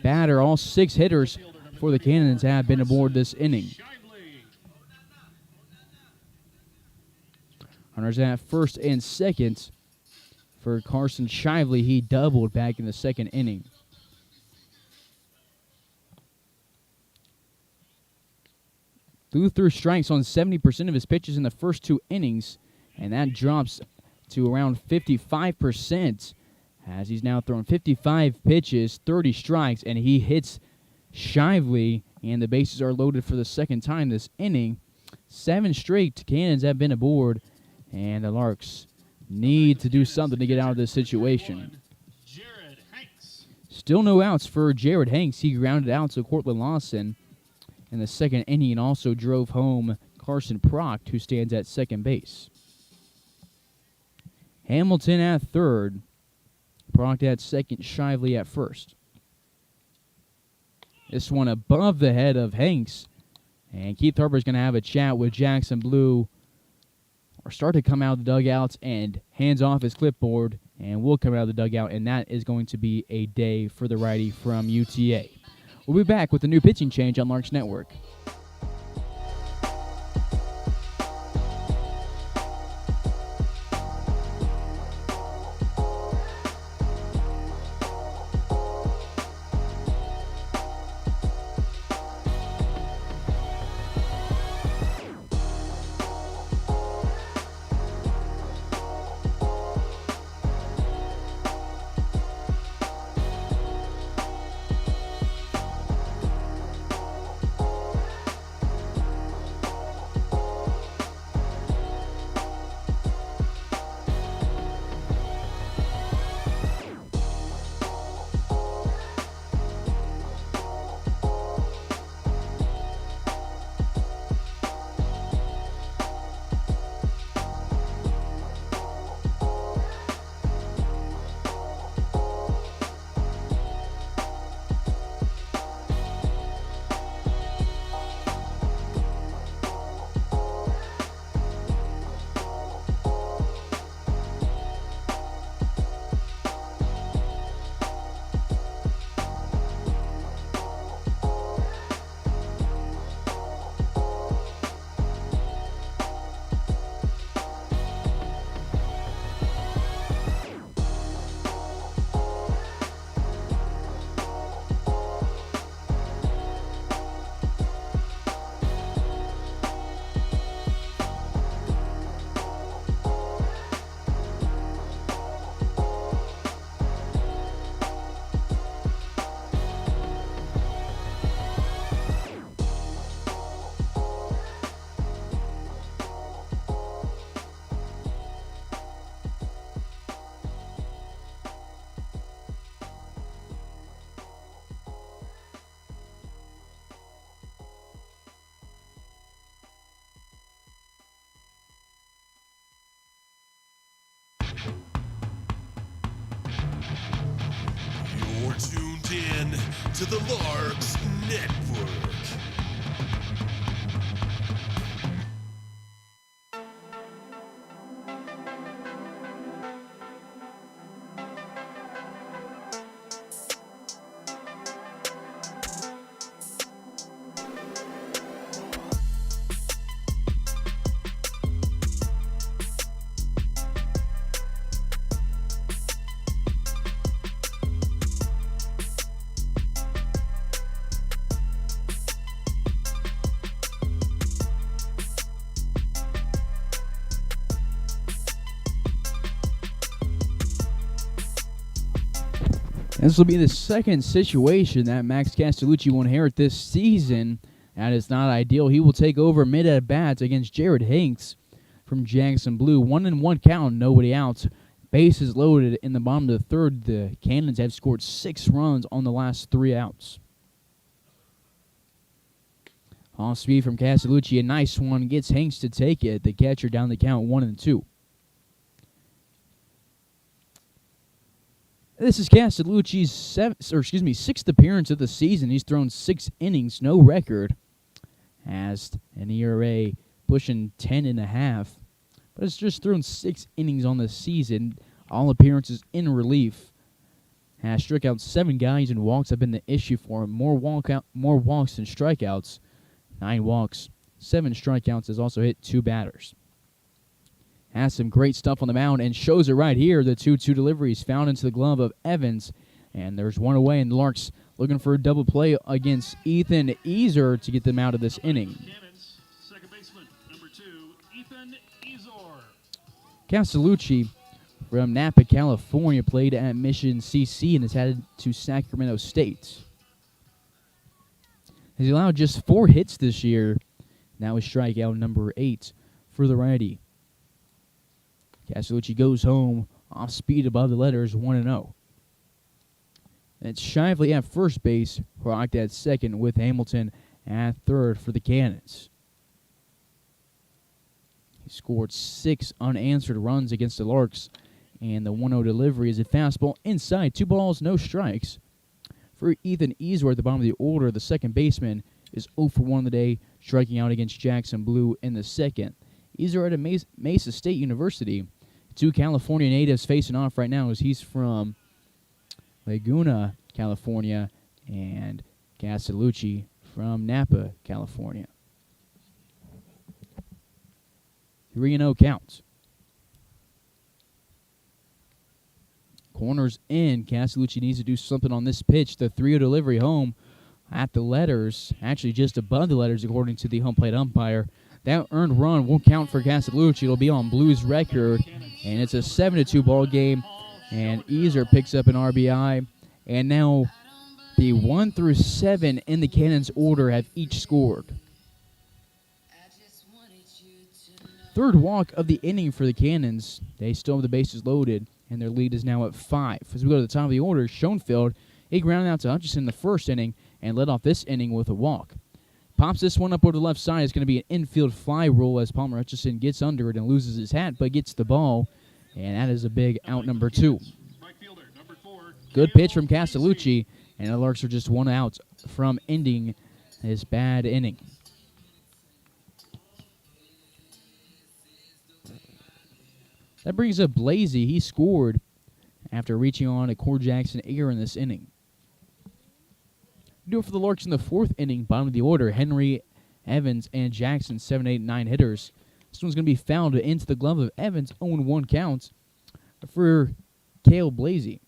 batter, all 6 hitters for the Cannons have been aboard this inning. Runners at first and second for Carson Shively. He doubled back in the second inning. Threw strikes on 70% of his pitches in the first 2 innings, and that drops to around 55%, as he's now thrown 55 pitches, 30 strikes, and he hits Shively, and the bases are loaded for the second time this inning. 7 straight Cannons have been aboard, and the Larks need to do something to get out of this situation. Still no outs for Jared Hanks. He grounded out to Cortland Lawson in the second inning and also drove home Carson Proc, who stands at second base. Hamilton at third, Proc at second, Shively at first. This one above the head of Hanks, and Keith Harper's going to have a chat with Jackson Blue, or start to come out of the dugouts, and hands off his clipboard, and will come out of the dugout, and that is going to be a day for the righty from UTA. We'll be back with the new pitching change on Larks Network. You're tuned in to the Larks Network. This will be the second situation that Max Castellucci will inherit this season. That is not ideal. He will take over mid at bats against Jared Hanks from Jackson Blue. 1-1 count, nobody out. Bases loaded in the bottom of the third. The Cannons have scored 6 runs on the last 3 outs. Off speed from Castellucci, a nice one, gets Hanks to take it. The catcher down the count 1-2. This is Castellucci's 6th appearance of the season. He's thrown 6 innings, no record. Has an ERA pushing 10.5, but it's just thrown 6 innings on the season. All appearances in relief. Has struck out 7 guys, and walks have been the issue for him. More walks than strikeouts. 9 walks, 7 strikeouts. Has also hit 2 batters. Has some great stuff on the mound and shows it right here. The 2-2 delivery is found into the glove of Evans, and there's one away, and the Larks looking for a double play against Ethan Ezer to get them out of this inning. Cannons, second baseman, number 2, Ethan Ezor. Castellucci from Napa, California, played at Mission CC and is headed to Sacramento State. He's allowed just 4 hits this year. Now is strikeout number 8 for the righty. Castellucci goes home off speed above the letters, 1-0. It's Shively at first base, Rock at second with Hamilton at third for the Cannons. He scored 6 unanswered runs against the Larks, and the 1-0 delivery is a fastball inside, 2 balls, no strikes. For Ethan Ezer at the bottom of the order, the second baseman is 0 for 1 on the day, striking out against Jackson Blue in the second. Ezer at a Mesa State University. 2 California natives facing off right now as he's from Laguna, California, and Castellucci from Napa, California. 3-0 count. Corners in. Castellucci needs to do something on this pitch. The 3-0 delivery home at the letters, actually just above the letters according to the home plate umpire. That earned run won't count for Castellucci. It'll be on Blues record, and it's a 7-2 ball game. And Ezer picks up an RBI, and now the 1 through 7 in the Cannons order have each scored. Third walk of the inning for the Cannons. They still have the bases loaded, and their lead is now at 5. As we go to the top of the order, Schoenfeld, he grounded out to Hutchison in the first inning and led off this inning with a walk. Pops this one up over the left side. It's going to be an infield fly rule as Palmer Hutchison gets under it and loses his hat, but gets the ball, and that is a big out number 2. Good pitch from Castellucci, and the Larks are just 1 out from ending his bad inning. That brings up Blasey. He scored after reaching on a Core Jackson error in this inning. Do it for the Larks in the 4th inning, bottom of the order. Henry, Evans, and Jackson, 7, 8, 9 hitters. This one's going to be fouled into the glove of Evans, 0-1 count for Cale Blasey.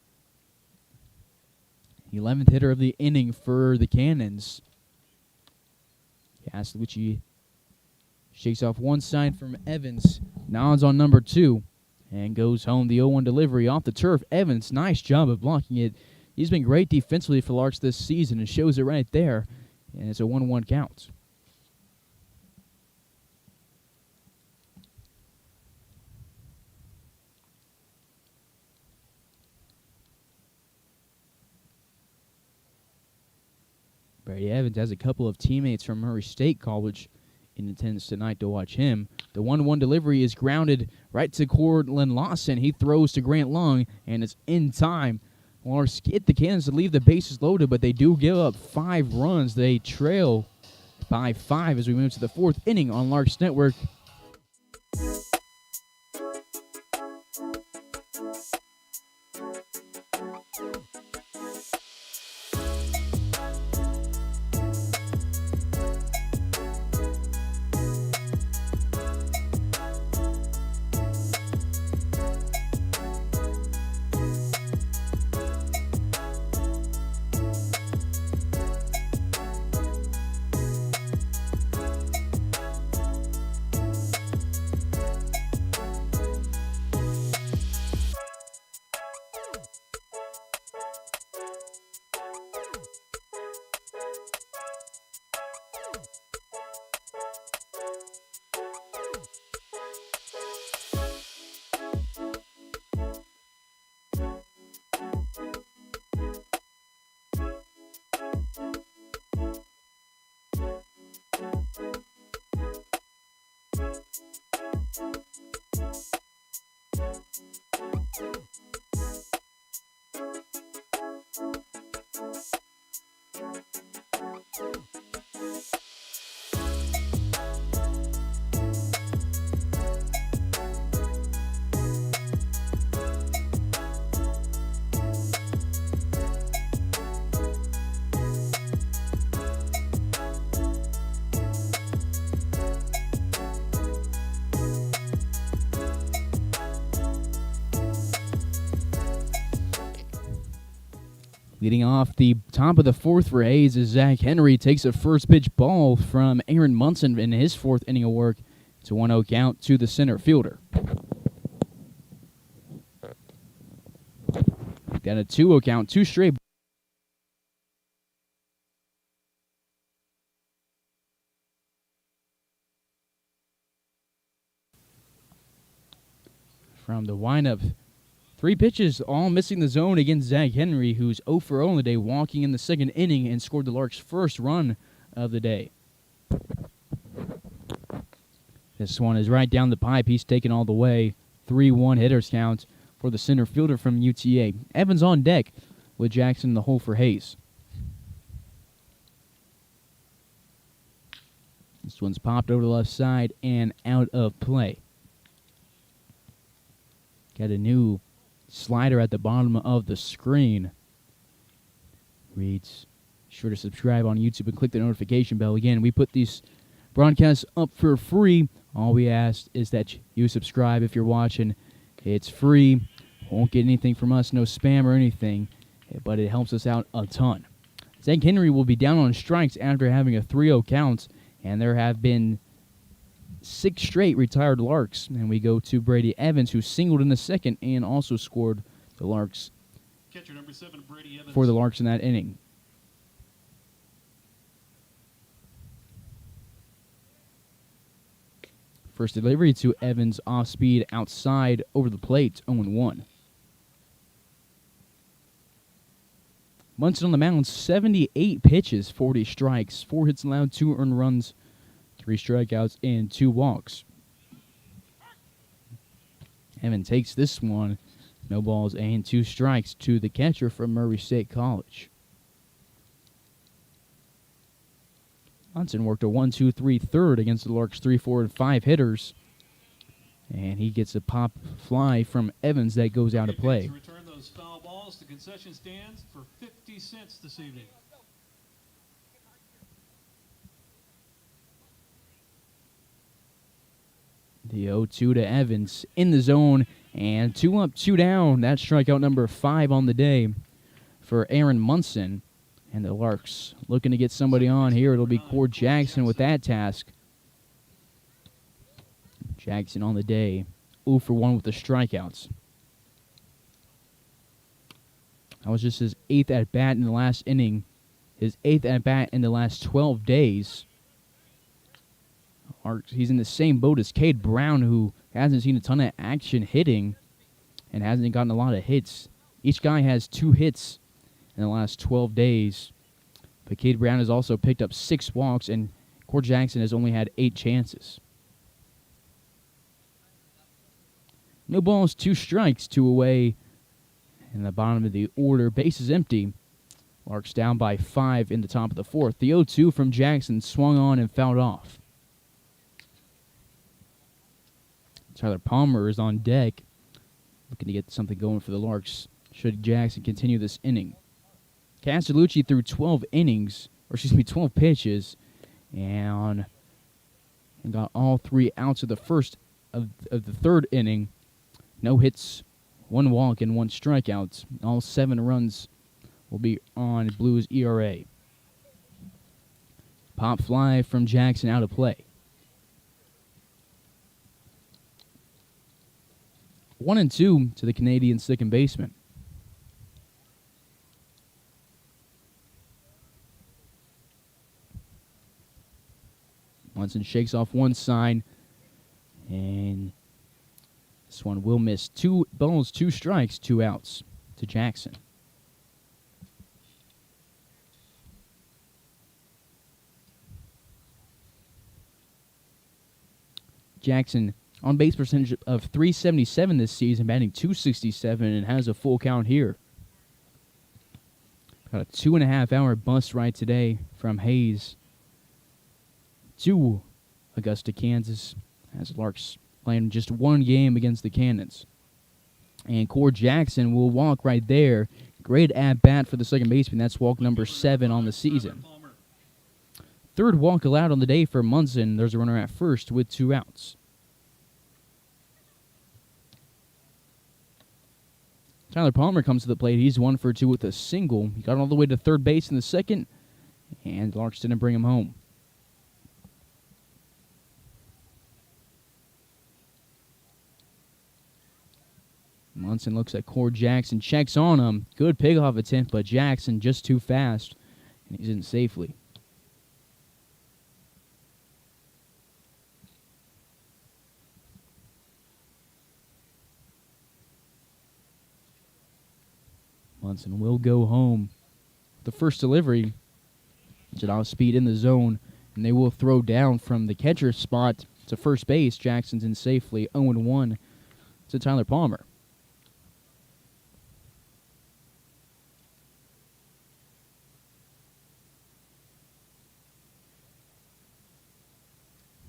11th hitter of the inning for the Cannons. Castellucci shakes off one side from Evans, nods on number 2, and goes home. The 0-1 delivery off the turf. Evans, nice job of blocking it. He's been great defensively for Larks this season and shows it right there. And it's a 1-1 count. Brady Evans has a couple of teammates from Murray State College in attendance tonight to watch him. The 1-1 delivery is grounded right to Cortland Lawson. He throws to Grant Lung, and it's in time. Larks get the Cannons to leave the bases loaded, but they do give up 5 runs. They trail by 5 as we move to the 4th inning on Larks Network. Leading off the top of the fourth for Hayes is Zach Henry. Takes a first pitch ball from Aaron Munson in his fourth inning of work. It's a 1-0 count to the center fielder. Got a 2-0 count, two straight. From the windup, 3 pitches, all missing the zone against Zach Henry, who's 0 for 0 on the day, walking in the second inning and scored the Larks' first run of the day. This one is right down the pipe. He's taken all the way. 3-1 hitters count for the center fielder from UTA. Evans on deck with Jackson in the hole for Hayes. This one's popped over the left side and out of play. Got a new slider at the bottom of the screen. Reads, sure to subscribe on YouTube and click the notification bell. Again, we put these broadcasts up for free. All we ask is that you subscribe if you're watching. It's free. Won't get anything from us, no spam or anything, but it helps us out a ton. Zach Henry will be down on strikes after having a 3-0 count, and there have been 6 straight retired Larks. And we go to Brady Evans, who singled in the second and also scored the Larks Catcher number 7, Brady Evans. for the Larks in that inning. First delivery to Evans, off speed, outside, over the plate, 0-1. Munson on the mound, 78 pitches, 40 strikes, 4 hits allowed, 2 earned runs, 3 strikeouts, and 2 walks. Evans takes this one, no balls and 2 strikes to the catcher from Murray State College. Munson worked a 1-2-3 third against the Larks' 3, 4, and 5 hitters. And he gets a pop fly from Evans that goes out of play. Return those foul balls to concession stands for 50 cents this evening. The 0-2 to Evans in the zone, and 2 up, 2 down. That's strikeout number 5 on the day for Aaron Munson. And the Larks looking to get somebody on here. It'll be Cord Jackson with that task. Jackson on the day, 0 for 1 with the strikeouts. That was just his 8th at-bat in the last inning. His 8th at-bat in the last 12 days. He's in the same boat as Cade Brown, who hasn't seen a ton of action hitting and hasn't gotten a lot of hits. Each guy has 2 hits in the last 12 days. But Cade Brown has also picked up 6 walks, and Cord Jackson has only had 8 chances. No balls, 2 strikes, 2 away. In the bottom of the order, bases empty. Larks down by 5 in the top of the 4th. The 0-2 from Jackson swung on and fouled off. Tyler Palmer is on deck, looking to get something going for the Larks should Jackson continue this inning. Castellucci threw 12 pitches, and got all 3 outs of the first of the 3rd inning. No hits, 1 walk, and 1 strikeout. All 7 runs will be on Blues ERA. Pop fly from Jackson out of play. 1-2 to the Canadian second baseman. Munson shakes off one sign, and this one will miss. 2 balls, 2 strikes, 2 outs to Jackson. Jackson On base percentage of .377 this season, batting .267, and has a full count here. Got a 2.5 hour bus ride today from Hayes to Augusta, Kansas, as Larks playing just one game against the Cannons. And Core Jackson will walk right there. Great at-bat for the second baseman. That's walk number 7 on the season. Third walk allowed on the day for Munson. There's a runner at first with 2 outs. Tyler Palmer comes to the plate. He's 1 for 2 with a single. He got all the way to third base in the second, and Larks didn't bring him home. Munson looks at Core Jackson, checks on him. Good pickoff attempt, but Jackson just too fast, and he's in safely. Munson will go home. The first delivery, it's off speed in the zone, and they will throw down from the catcher spot to first base. Jackson's in safely, 0-1 to Tyler Palmer.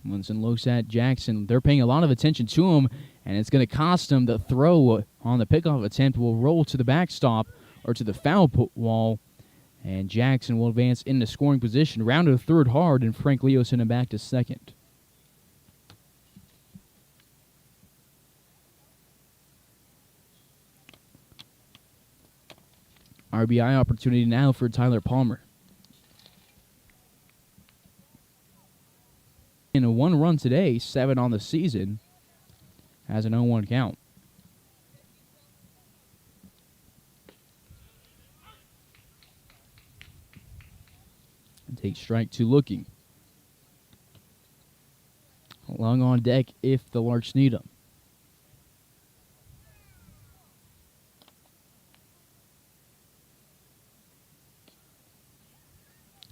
Munson looks at Jackson. They're paying a lot of attention to him, and it's going to cost him. The throw on the pickoff attempt will roll to the backstop or to the foul wall, and Jackson will advance into scoring position. Rounded to third hard, and Frank Leo sent him back to second. RBI opportunity now for Tyler Palmer. In a 1 run today, 7 on the season, has an 0-1 count. And takes strike 2 looking. Long on deck if the Larks need him.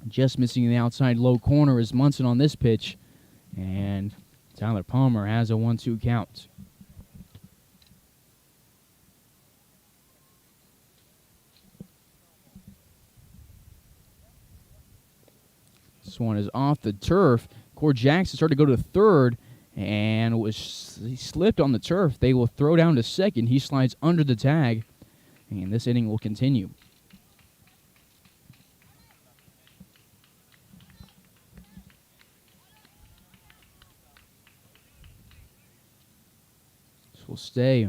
Just missing the outside low corner is Munson on this pitch. And Tyler Palmer has a 1-2 count. This one is off the turf. Core Jackson started to go to third and he slipped on the turf. They will throw down to second. He slides under the tag, and this inning will continue. Will stay.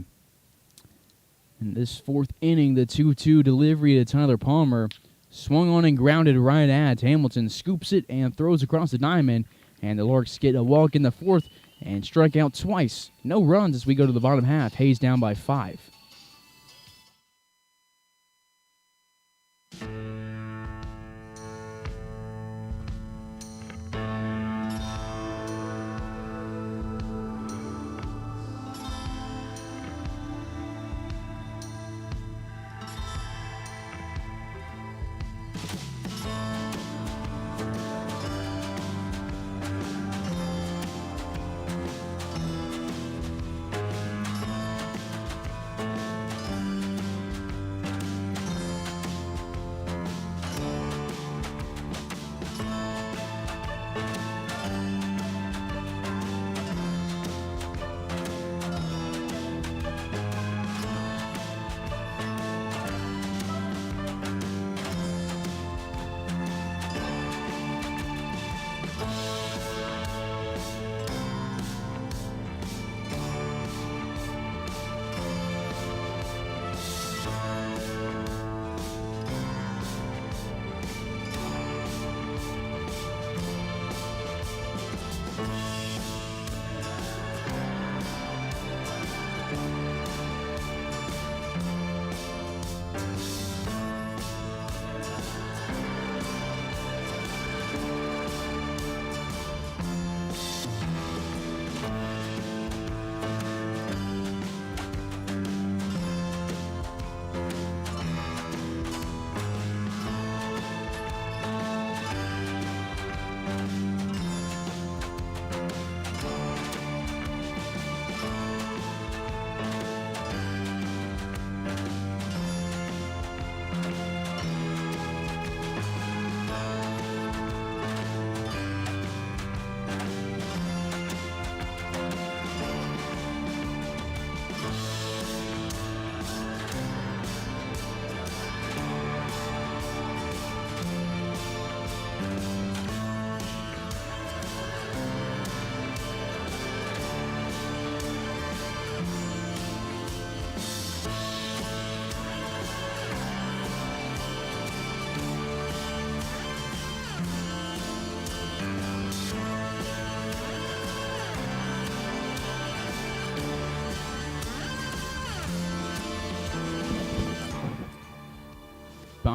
In this 4th inning, the 2-2 delivery to Tyler Palmer. Swung on and grounded right at Hamilton. Scoops it and throws across the diamond. And the Larks get a walk in the 4th and strike out twice. No runs as we go to the bottom half. Hayes down by 5.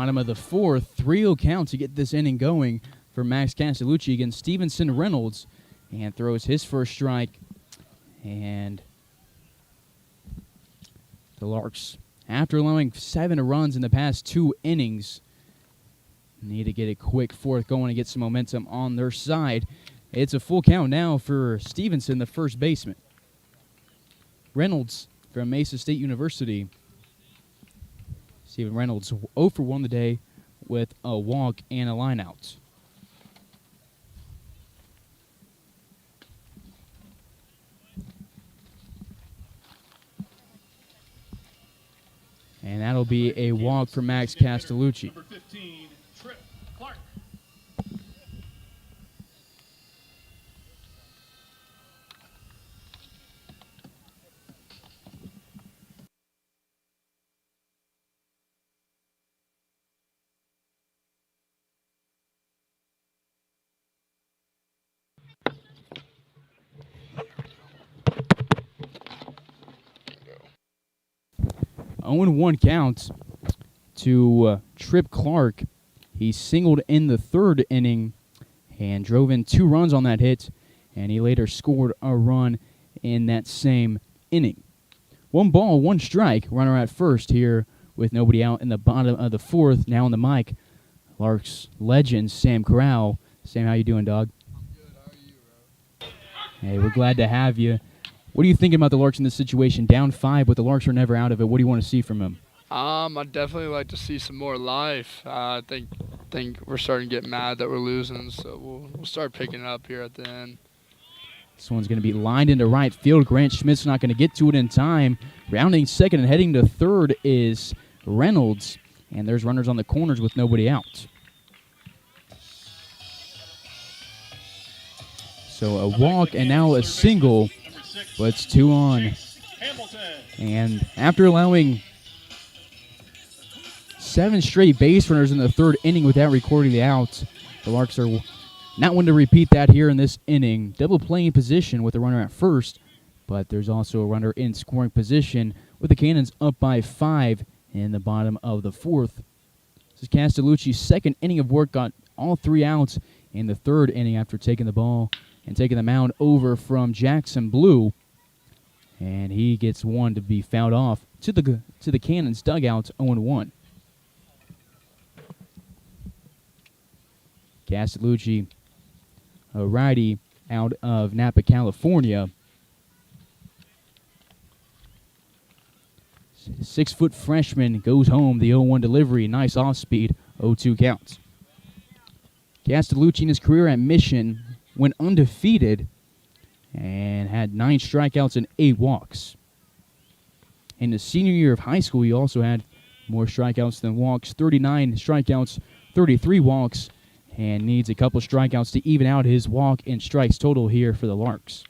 Bottom of the fourth, 3-0 count to get this inning going for Max Castellucci against Stevenson Reynolds, and throws his first strike. And the Larks, after allowing 7 runs in the past 2 innings, need to get a quick fourth going and get some momentum on their side. It's a full count now for Stevenson, the first baseman. Reynolds from Mesa State University. Steven Reynolds 0 for 1 today with a walk and a line out. And that'll be a walk for Max Castellucci. Number 15, Trip Clark. 0-1 count to Trip Clark. He singled in the 3rd inning and drove in 2 runs on that hit, and he later scored a run in that same inning. 1 ball, 1 strike, runner at first here with nobody out in the bottom of the 4th. Now on the mic, Larks legend Sam Corral. Sam, how you doing, dog? I'm good. How are you, bro? Hey, we're glad to have you. What are you thinking about the Larks in this situation? Down 5, but the Larks are never out of it. What do you want to see from them? I'd definitely like to see some more life. I think we're starting to get mad that we're losing, so we'll start picking it up here at the end. This one's going to be lined into right field. Grant Schmidt's not going to get to it in time. Rounding second and heading to third is Reynolds, and there's runners on the corners with nobody out. So a walk and now a single, but it's 2 on. And after allowing 7 straight base runners in the 3rd inning without recording the outs, the Larks are not one to repeat that here in this inning. Double playing position with a runner at first, but there's also a runner in scoring position with the Cannons up by 5 in the bottom of the 4th. This is Castellucci's 2nd inning of work, got all 3 outs in the 3rd inning after taking the ball and taking the mound over from Jackson Blue. And he gets one to be fouled off to the Cannons dugout, 0-1. Castellucci, a righty out of Napa, California. 6-foot freshman goes home, the 0-1 delivery, nice off-speed, 0-2 count. Castellucci in his career at Mission went undefeated and had 9 strikeouts and 8 walks. In his senior year of high school, he also had more strikeouts than walks, 39 strikeouts, 33 walks, and needs a couple strikeouts to even out his walk and strikes total here for the Larks.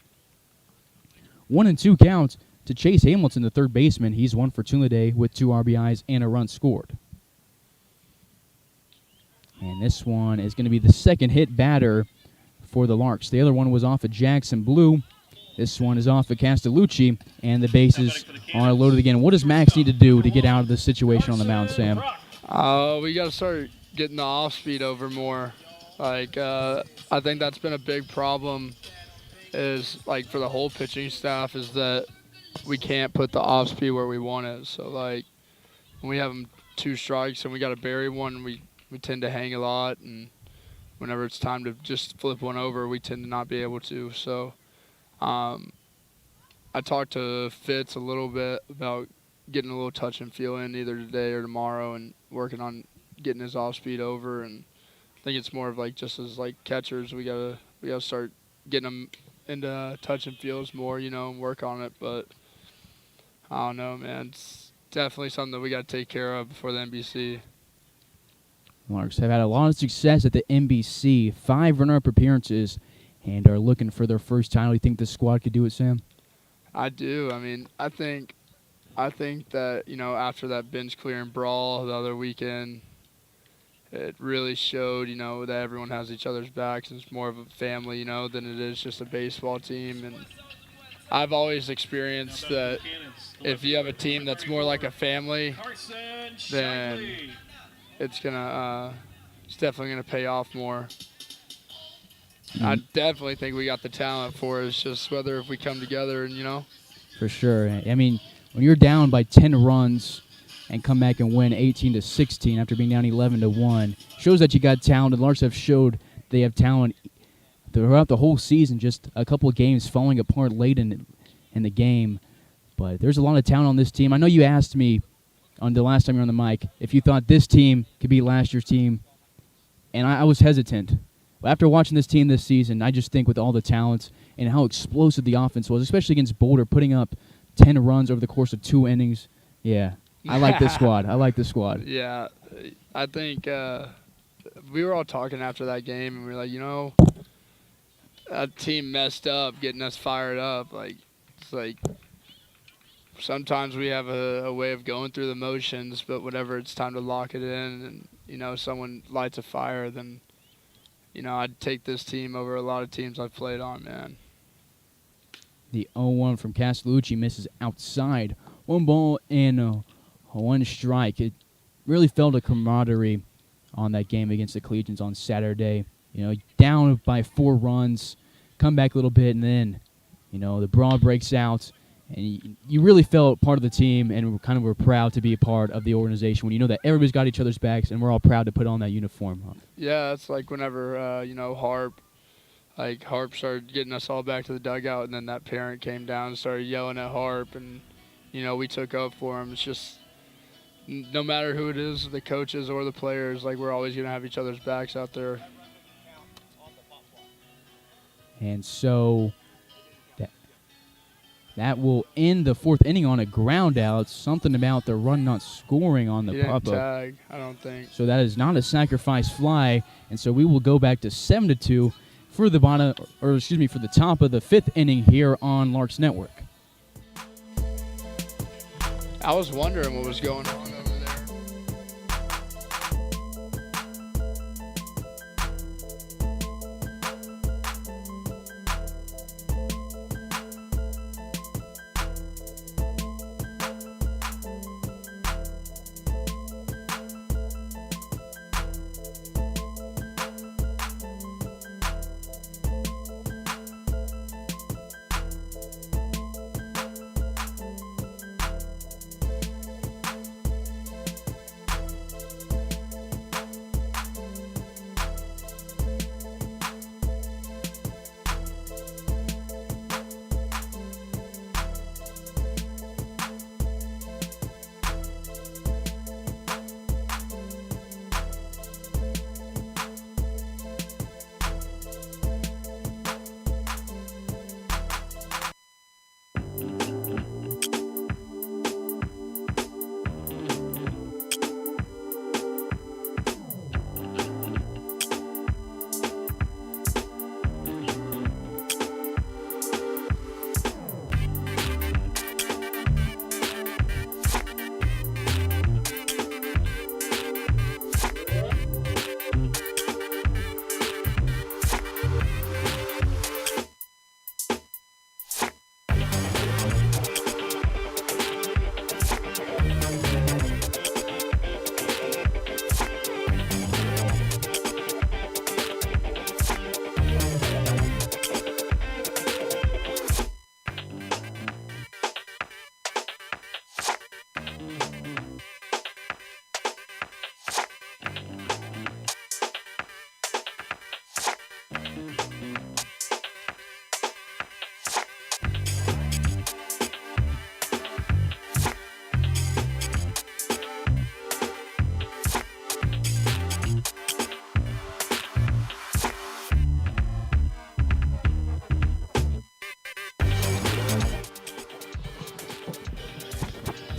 1-2 count to Chase Hamilton, the 3rd baseman. He's 1 for 2 today with 2 RBIs and a run scored. And this one is going to be the 2nd hit batter for the Larks. The other one was off of Jackson Blue. This one is off of Castellucci, and the bases are loaded again. What does Max need to do to get out of this situation on the mound, Sam? We got to start getting the off-speed over more. I think that's been a big problem is, for the whole pitching staff is that we can't put the off-speed where we want it. So, when we have them 2 strikes and we got to bury one, we tend to hang a lot, and whenever it's time to just flip one over, we tend to not be able to. So I talked to Fitz a little bit about getting a little touch and feel in either today or tomorrow and working on getting his off-speed over. And I think it's more of just as catchers, we gotta start getting them into touch and feels more, and work on it. But I don't know, man. It's definitely something that we got to take care of before the NBC. Larks have had a lot of success at the NBC, 5 runner-up appearances, and are looking for their first title. You think this squad could do it, Sam? I do. I mean, I think that, after that bench clearing brawl the other weekend, it really showed, that everyone has each other's backs. And it's more of a family, than it is just a baseball team. And I've always experienced that if you have a team that's more like a family, then it's definitely gonna pay off more. I definitely think we got the talent for it. It's just whether if we come together and For sure. I mean, when you're down by 10 runs and come back and win 18-16 after being down 11-1, shows that you got talent. And Larks have showed they have talent throughout the whole season. Just a couple of games falling apart late in the game, but there's a lot of talent on this team. I know you asked me on the last time you were on the mic if you thought this team could be last year's team, and I was hesitant. But after watching this team this season, I just think with all the talent and how explosive the offense was, especially against Boulder, putting up 10 runs over the course of 2 innings. Yeah, I like this squad. I like this squad. Yeah, I think we were all talking after that game, and we were like, that team messed up getting us fired up. Like, it's like sometimes we have a way of going through the motions, but whenever it's time to lock it in and, someone lights a fire, then, I'd take this team over a lot of teams I've played on, man. The 0-1 from Castellucci misses outside. 1 ball and 1 strike. It really felt a camaraderie on that game against the Collegians on Saturday. Down by 4 runs, come back a little bit, and then, the brawl breaks out. And you really felt part of the team and were proud to be a part of the organization when you know that everybody's got each other's backs and we're all proud to put on that uniform. Yeah, it's like whenever, Harp started getting us all back to the dugout, and then that parent came down and started yelling at Harp, and, we took up for him. It's just no matter who it is, the coaches or the players, we're always going to have each other's backs out there. And so that will end the 4th inning on a ground out. Something about the run not scoring on the pop-up. Tag, I don't think. So that is not a sacrifice fly, and so we will go back to 7-2 for the for the top of the 5th inning here on Larks Network. I was wondering what was going on over there.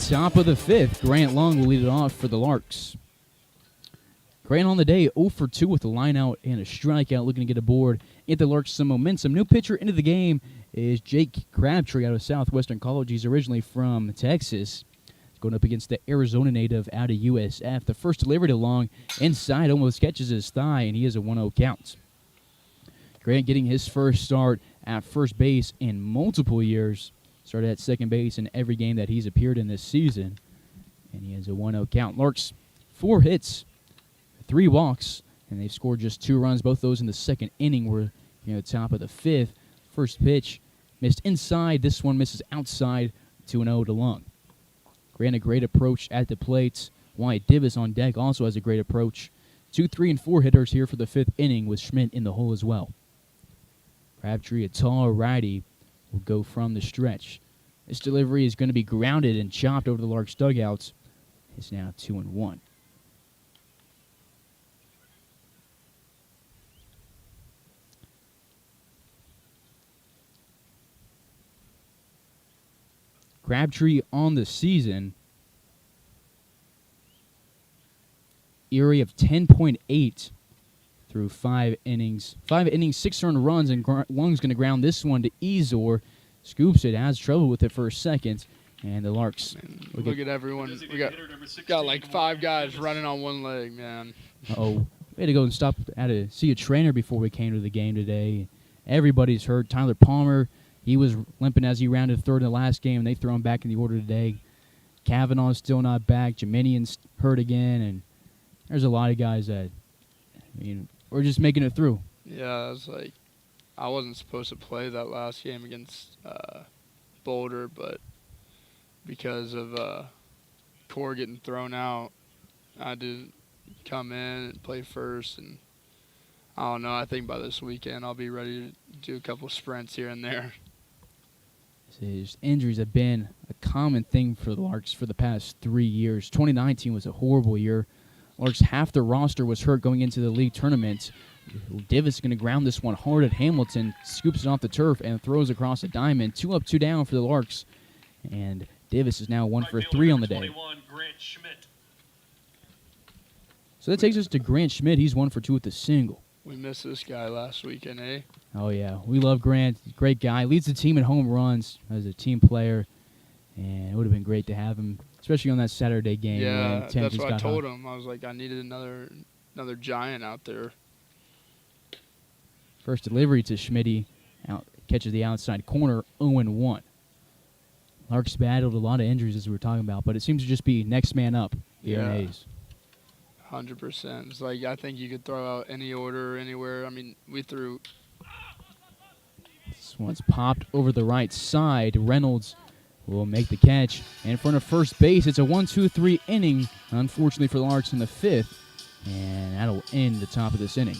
Top of the 5th, Grant Long will lead it off for the Larks. Grant on the day, 0 for 2 with a line out and a strikeout, looking to get aboard. Get the Larks some momentum. New pitcher into the game is Jake Crabtree out of Southwestern College. He's originally from Texas. He's going up against the Arizona native out of USF. The first delivery to Long inside almost catches his thigh, and he has a 1-0 count. Grant getting his first start at first base in multiple years. Started at second base in every game that he's appeared in this season. And he has a 1-0 count. Larks, 4 hits 3 walks, and they've scored just 2 runs. Both those in the second inning. We're near the top of the 5th. First pitch missed inside. This one misses outside. 2-0 to Lung. Grant a great approach at the plate. Wyatt Divis on deck also has a great approach. 2, 3, and 4 hitters here for the 5th inning with Schmidt in the hole as well. Crabtree, a tall righty, will go from the stretch. This delivery is going to be grounded and chopped over the Larks dugouts. It's now 2-1. Crabtree on the season, ERA of 10.8 through 5 innings. 5 innings, 6 earned runs, and Lung's going to ground this one to Ezor. Scoops it, has trouble with it for a second, and the Larks. Look at everyone. We got like 5 guys running on one leg, man. We had to go and stop at see a trainer before we came to the game today. Everybody's hurt. Tyler Palmer, he was limping as he rounded third in the last game, and they throw him back in the order today. Kavanaugh's still not back. Jeminian's hurt again, and there's a lot of guys that, we're just making it through. Yeah, it's like I wasn't supposed to play that last game against Boulder, but because of Core getting thrown out, I didn't come in and play first, and I don't know. I think by this weekend I'll be ready to do a couple sprints here and there. His injuries have been a common thing for the Larks for the past 3 years. 2019 was a horrible year. Larks, half the roster was hurt going into the league tournament. Divis is going to ground this one hard at Hamilton, scoops it off the turf, and throws across the diamond. 2 up, 2 down for the Larks. And Divis is now 1 for 3 on the day. So that takes us to Grant Schmidt. He's 1 for 2 with the single. We missed this guy last weekend, eh? Oh, yeah. We love Grant. Great guy. Leads the team in home runs as a team player. And it would have been great to have him, especially on that Saturday game. Yeah, that's what I told him. I was like, I needed another giant out there. First delivery to Schmitty. Catches the outside corner, 0-1. Larks battled a lot of injuries, as we were talking about, but it seems to just be next man up here in A's. 100%. It's like I think you could throw out any order anywhere. I mean, we threw. This one's popped over the right side. Reynolds will make the catch. And in front of first base, it's a 1-2-3 inning, unfortunately for the Larks in the 5th. And that'll end the top of this inning.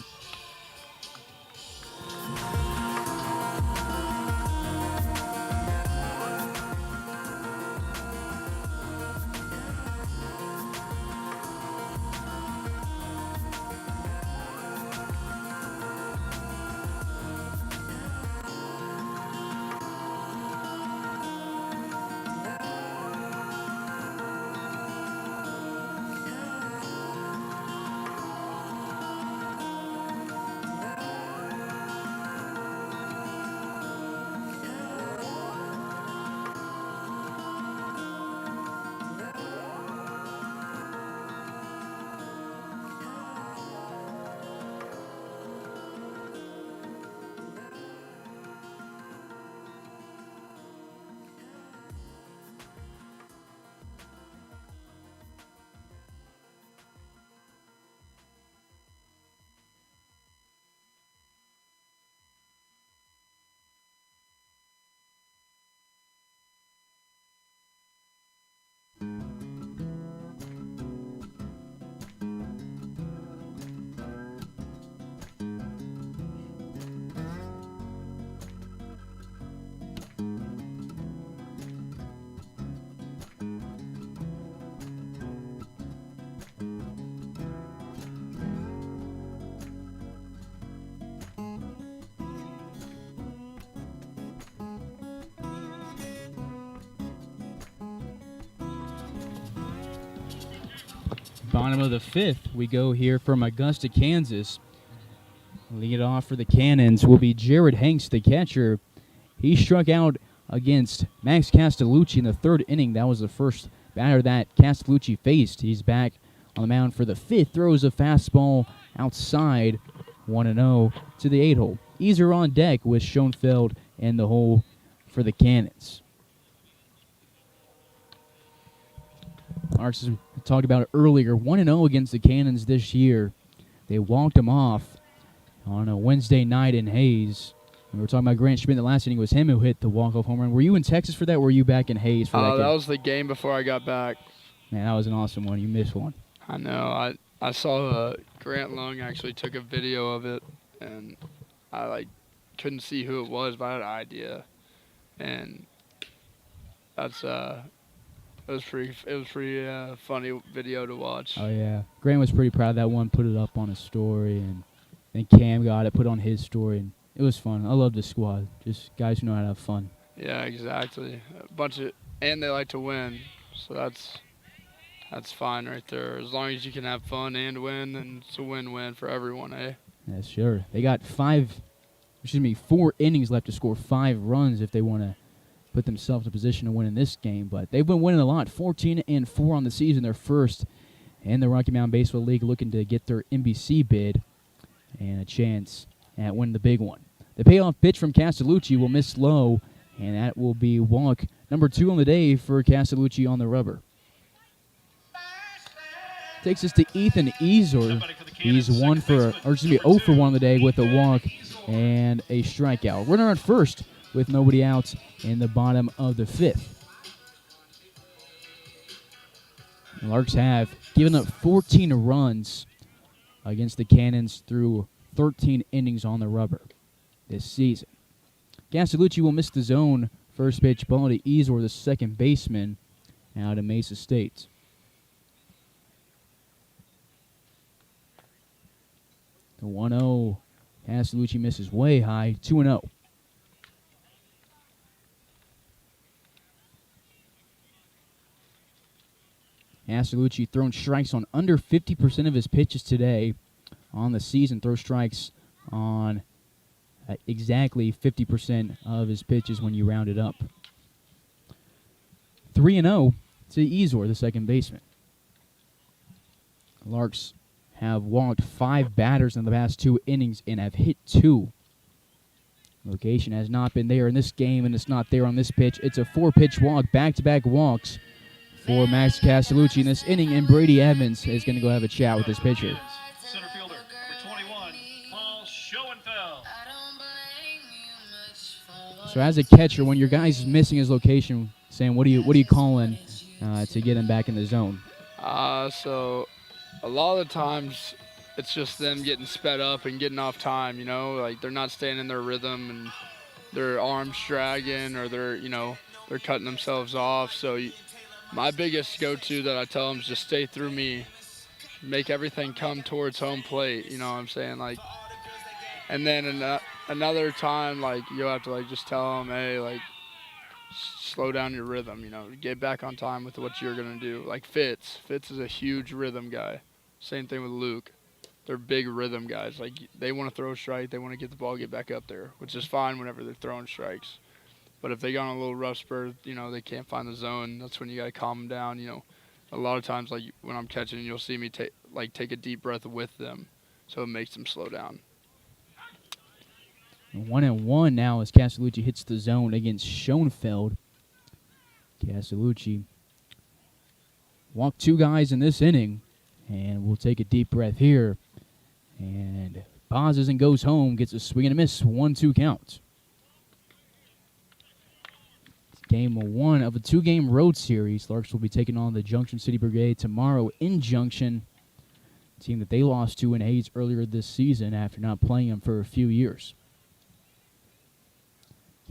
Bottom of the 5th, we go here from Augusta, Kansas. Lead off for the Cannons will be Jared Hanks, the catcher. He struck out against Max Castellucci in the 3rd inning. That was the first batter that Castellucci faced. He's back on the mound for the 5th. Throws a fastball outside, 1-0 to the 8-hole. Easer on deck with Schoenfeld in the hole for the Cannons. Larks talked about it earlier. 1-0 against the Cannons this year. They walked them off on a Wednesday night in Hayes. We were talking about Grant Schmidt. The last inning was him who hit the walk-off home run. Were you in Texas for that, or were you back in Hayes for that game? That was the game before I got back. Man, that was an awesome one. You missed one. I know. I saw Grant Lung actually took a video of it, and I couldn't see who it was, but I had an idea, and that's it was pretty funny video to watch. Oh yeah, Grant was pretty proud of that one. Put it up on his story, and then Cam got it, put it on his story, and it was fun. I love this squad. Just guys who know how to have fun. Yeah, exactly. And they like to win, so that's fine right there. As long as you can have fun and win, then it's a win-win for everyone, eh? Yeah, sure. They got 4 innings left to score 5 runs if they want to put themselves in a position to win in this game. But they've been winning a lot, 14-4 on the season. They're first in the Rocky Mountain Baseball League, looking to get their NBC bid and a chance at winning the big one. The payoff pitch from Castellucci will miss low, and that will be walk number 2 on the day for Castellucci on the rubber. Takes us to Ethan Ezor. He's 0 for 1 on the day with a walk and a strikeout. Runner on first with nobody out in the bottom of the 5th. The Larks have given up 14 runs against the Cannons through 13 innings on the rubber this season. Castellucci will miss the zone. First pitch ball to Ezor, the second baseman out of Mesa State. The 1-0. Castellucci misses way high. 2-0. Castellucci thrown strikes on under 50% of his pitches today on the season. Throws strikes on exactly 50% of his pitches when you round it up. 3-0 to Ezor, the second baseman. Larks have walked 5 batters in the past 2 innings and have hit 2. Location has not been there in this game, and it's not there on this pitch. It's a 4-pitch walk, back-to-back walks for Max Castellucci in this inning, and Brady Evans is going to go have a chat with his pitcher. Center fielder, number 21, Paul Schoenfeld. So as a catcher, when your guy's missing his location, Sam, what are you calling to get him back in the zone? So a lot of the times it's just them getting sped up and getting off time, like they're not staying in their rhythm and their arms dragging or they're cutting themselves off. So my biggest go-to that I tell them is just stay through me, make everything come towards home plate, you know what I'm saying? And then another time, you'll have to just tell them, hey, slow down your rhythm, get back on time with what you're going to do. Like Fitz is a huge rhythm guy. Same thing with Luke. They're big rhythm guys. They want to throw a strike, they want to get the ball, get back up there, which is fine whenever they're throwing strikes. But if they got on a little rough spur, they can't find the zone, that's when you got to calm them down, A lot of times, when I'm catching, you'll see me take a deep breath with them, so it makes them slow down. 1-1 now as Castellucci hits the zone against Schoenfeld. Castellucci walked 2 guys in this inning, and we'll take a deep breath here. And pauses and goes home, gets a swing and a miss, 1-2 count. Game 1 of a 2-game road series. Larks will be taking on the Junction City Brigade tomorrow in Junction, a team that they lost to in Hayes earlier this season after not playing them for a few years.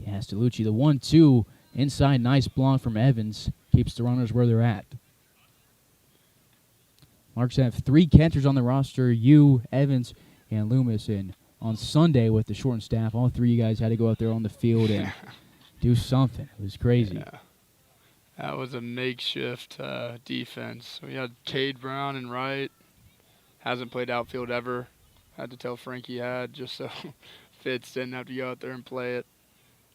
Castellucci, the 1-2, inside, nice block from Evans, keeps the runners where they're at. Larks have 3 catchers on the roster, Evans, and Loomis, and on Sunday with the shortened staff, all 3 guys had to go out there on the field and do something. It was crazy. Yeah. That was a makeshift defense. We had Cade Brown in right. Hasn't played outfield ever. Had to tell Frank he had just so Fitz didn't have to go out there and play it.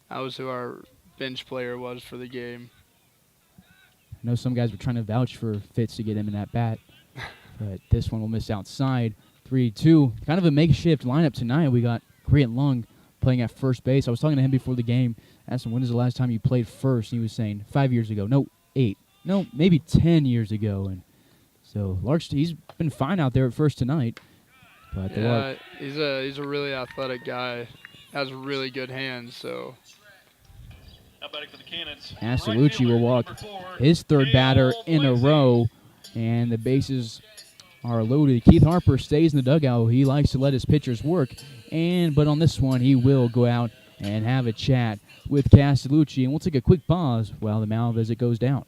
That was who our bench player was for the game. I know some guys were trying to vouch for Fitz to get him in that bat, but this one will miss outside. 3-2. Kind of a makeshift lineup tonight. We got Grant Lung playing at first base. I was talking to him before the game. Asked him, when is the last time you played first? And he was saying, 5 years ago. No, 8. no, maybe 10 years ago. And so Larks, he's been fine out there at first tonight. But the Yeah, he's a really athletic guy. Has really good hands, so Now batting for the Cannons. Castellucci will Right walk fielder, number 4, his third batter Cale in a Blazy. row, and the bases are loaded. Keith Harper stays in the dugout. He likes to let his pitchers work, but on this one, he will go out and have a chat with Castellucci, and we'll take a quick pause while the mound visit goes down.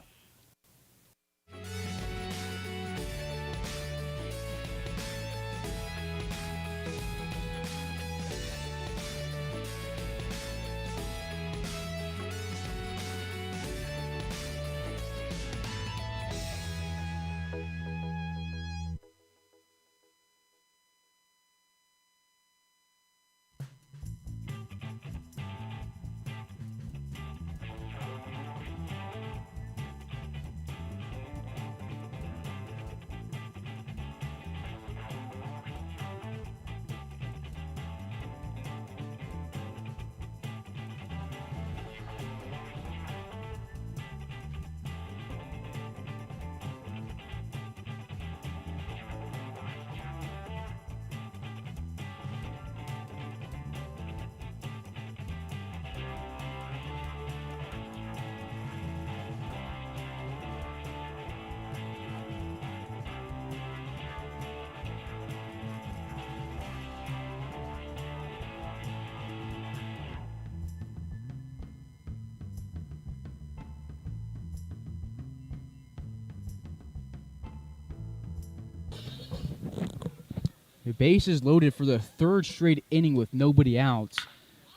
The bases loaded for the third straight inning with nobody out.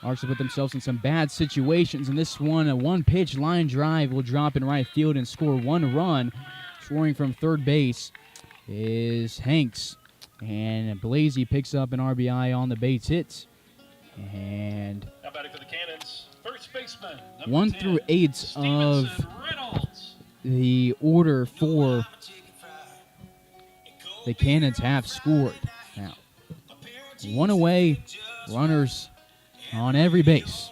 Larks have put themselves in some bad situations, and this one, a one-pitch line drive will drop in right field and score 1 run. Scoring from third base is Hanks, and Blazy picks up an RBI on the base hit. And Now batting for the Cannons. First baseman, number 1 10, through 8 of Stevenson Reynolds. the order for the Cannons have scored. Now, 1 away, runners on every base.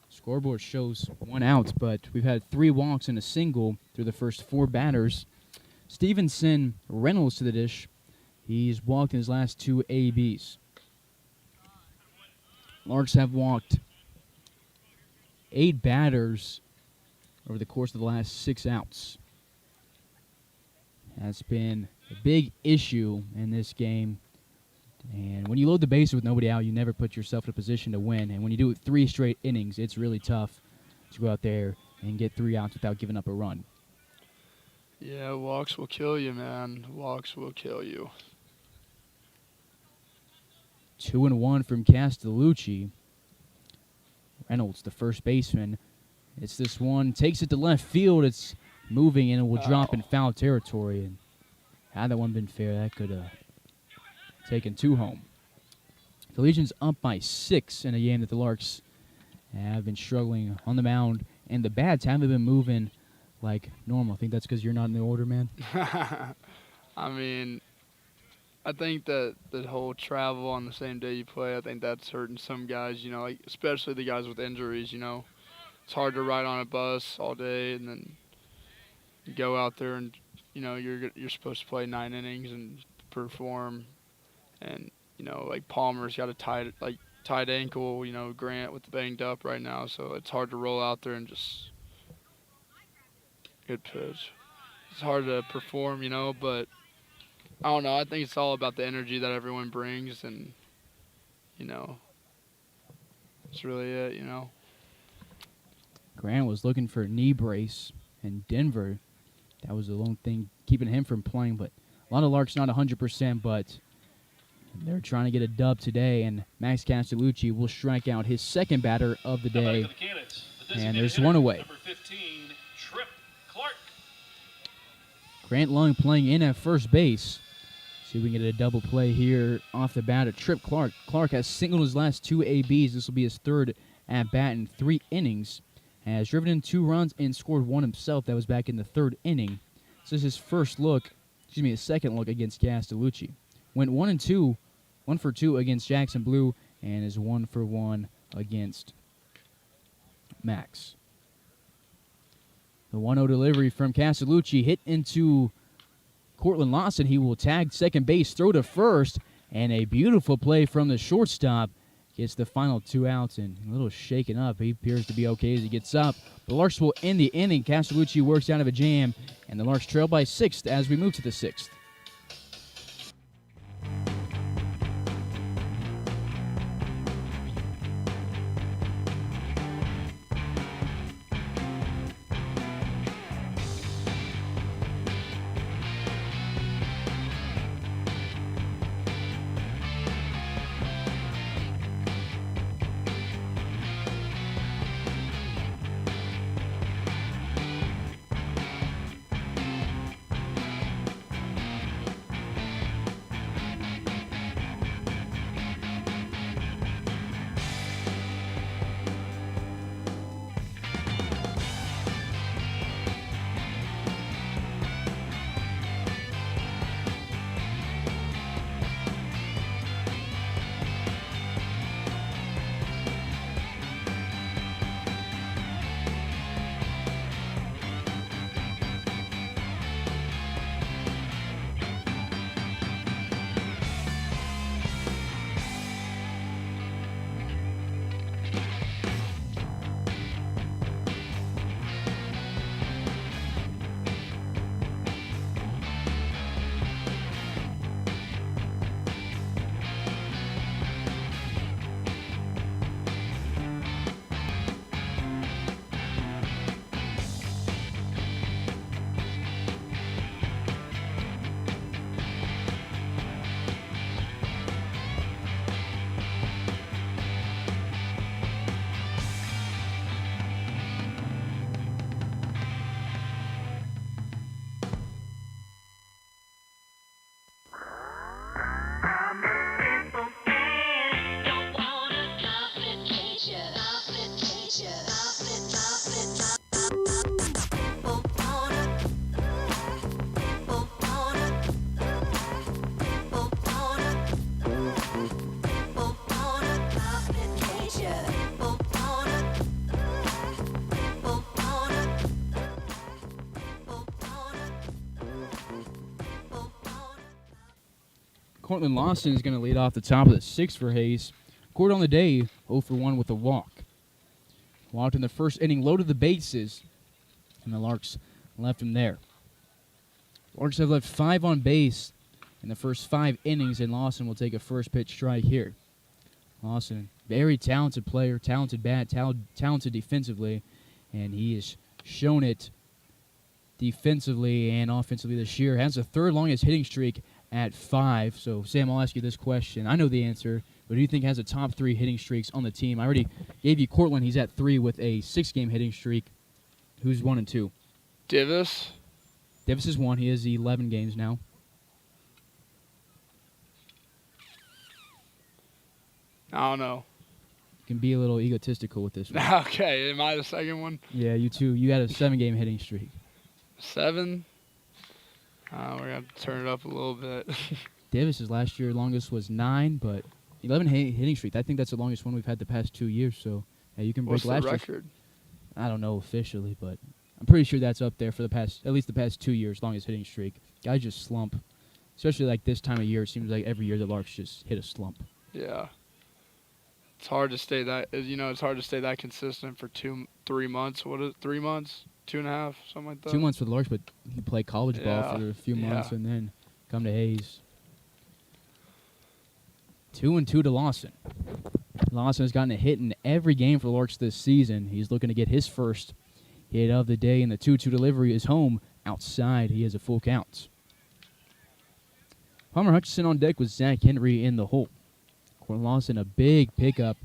Scoreboard shows 1 out, but we've had 3 walks and a single through the first 4 batters. Stevenson Reynolds to the dish. He's walked in his last 2 ABs. Larks have walked 8 batters over the course of the last 6 outs. That's been a big issue in this game. And when you load the bases with nobody out, you never put yourself in a position to win. And when you do it 3 straight innings, it's really tough to go out there and get 3 outs without giving up a run. yeah, walks will kill you, man. Walks will kill you. 2-1 from Castellucci. Reynolds, the first baseman. It's this one, takes it to left field. It's moving and it will drop in foul territory. And had that one been fair, that could have taken 2 home. The Legion's up by 6 in a game that the Larks have been struggling on the mound, and the bats haven't been moving like normal. I think that's because you're not in the order, man. I mean, I think that the whole travel on the same day you play, I think that's hurting some guys, you know, like especially the guys with injuries, you know. It's hard to ride on a bus all day and then go out there and, you know, you're supposed to play 9 innings and perform. And, you know, like Palmer's got a tight ankle, you know, Grant with the banged up right now, so it's hard to roll out there and just good pitch. It's hard to perform, you know, but I don't know. I think it's all about the energy that everyone brings, and, you know, that's really it, you know. Grant was looking for a knee brace in Denver. That was the lone thing keeping him from playing, but a lot of Larks not 100%, but they're trying to get a dub today, and Max Castellucci will strike out his second batter of the day. And there's 1 away. Number 15, Trip Clark. Grant Lung playing in at first base. See if we can get a double play here off the bat of Trip Clark. Clark has singled his last 2 ABs. This will be his 3rd at bat in 3 innings. has driven in 2 runs and scored 1 himself. That was back in the 3rd inning. This is his his second look against Castellucci. Went 1 for 2 against Jackson Blue, and is 1 for 1 against Max. The 1-0 delivery from Castellucci hit into Cortland Lawson. He will tag second base, throw to first, and a beautiful play from the shortstop gets the final 2 outs and a little shaken up. He appears to be okay as he gets up. The Larks will end the inning. Castellucci works out of a jam, and the Larks trail by 6 as we move to the 6th. Cortland Lawson is going to lead off the top of the 6th for Hayes. Scored on the day, 0 for 1 with a walk. Walked in the first inning, loaded the bases, and the Larks left him there. Larks have left 5 on base in the first 5 innings, and Lawson will take a first pitch strike here. Lawson, very talented player, talented bat, talented defensively, and he has shown it defensively and offensively this year. Has the 3rd longest hitting streak at 5. So, Sam, I'll ask you this question. I know the answer, but who do you think has the top 3 hitting streaks on the team? I already gave you Cortland. He's at 3 with a 6-game hitting streak. Who's 1 and 2? Divis. Davis is 1. He has 11 games now. I don't know. You can be a little egotistical with this one. Okay, am I the second one? Yeah, you too. You had a 7-game hitting streak. 7? We're going to have to turn it up a little bit. Davis's last year longest was 9, but 11 hitting streak. I think that's the longest one we've had the past 2 years. So you can break What's last the year's. record? I don't know officially, but I'm pretty sure that's up there for at least the past 2 years, longest hitting streak. Guys just slump, especially like this time of year. It seems like every year the Larks just hit a slump. Yeah. It's hard to stay that. It's hard to stay that consistent for 3 months. What is it, 3 months? 2.5, something like that. 2 months for the Larks, but he played college ball for a few months and then come to Hayes. 2-2 to Lawson. Lawson has gotten a hit in every game for the Larks this season. He's looking to get his first hit of the day, and the 2-2 delivery is home outside. He has a full count. Palmer Hutchison on deck with Zach Henry in the hole. Cortland Lawson, a big pickup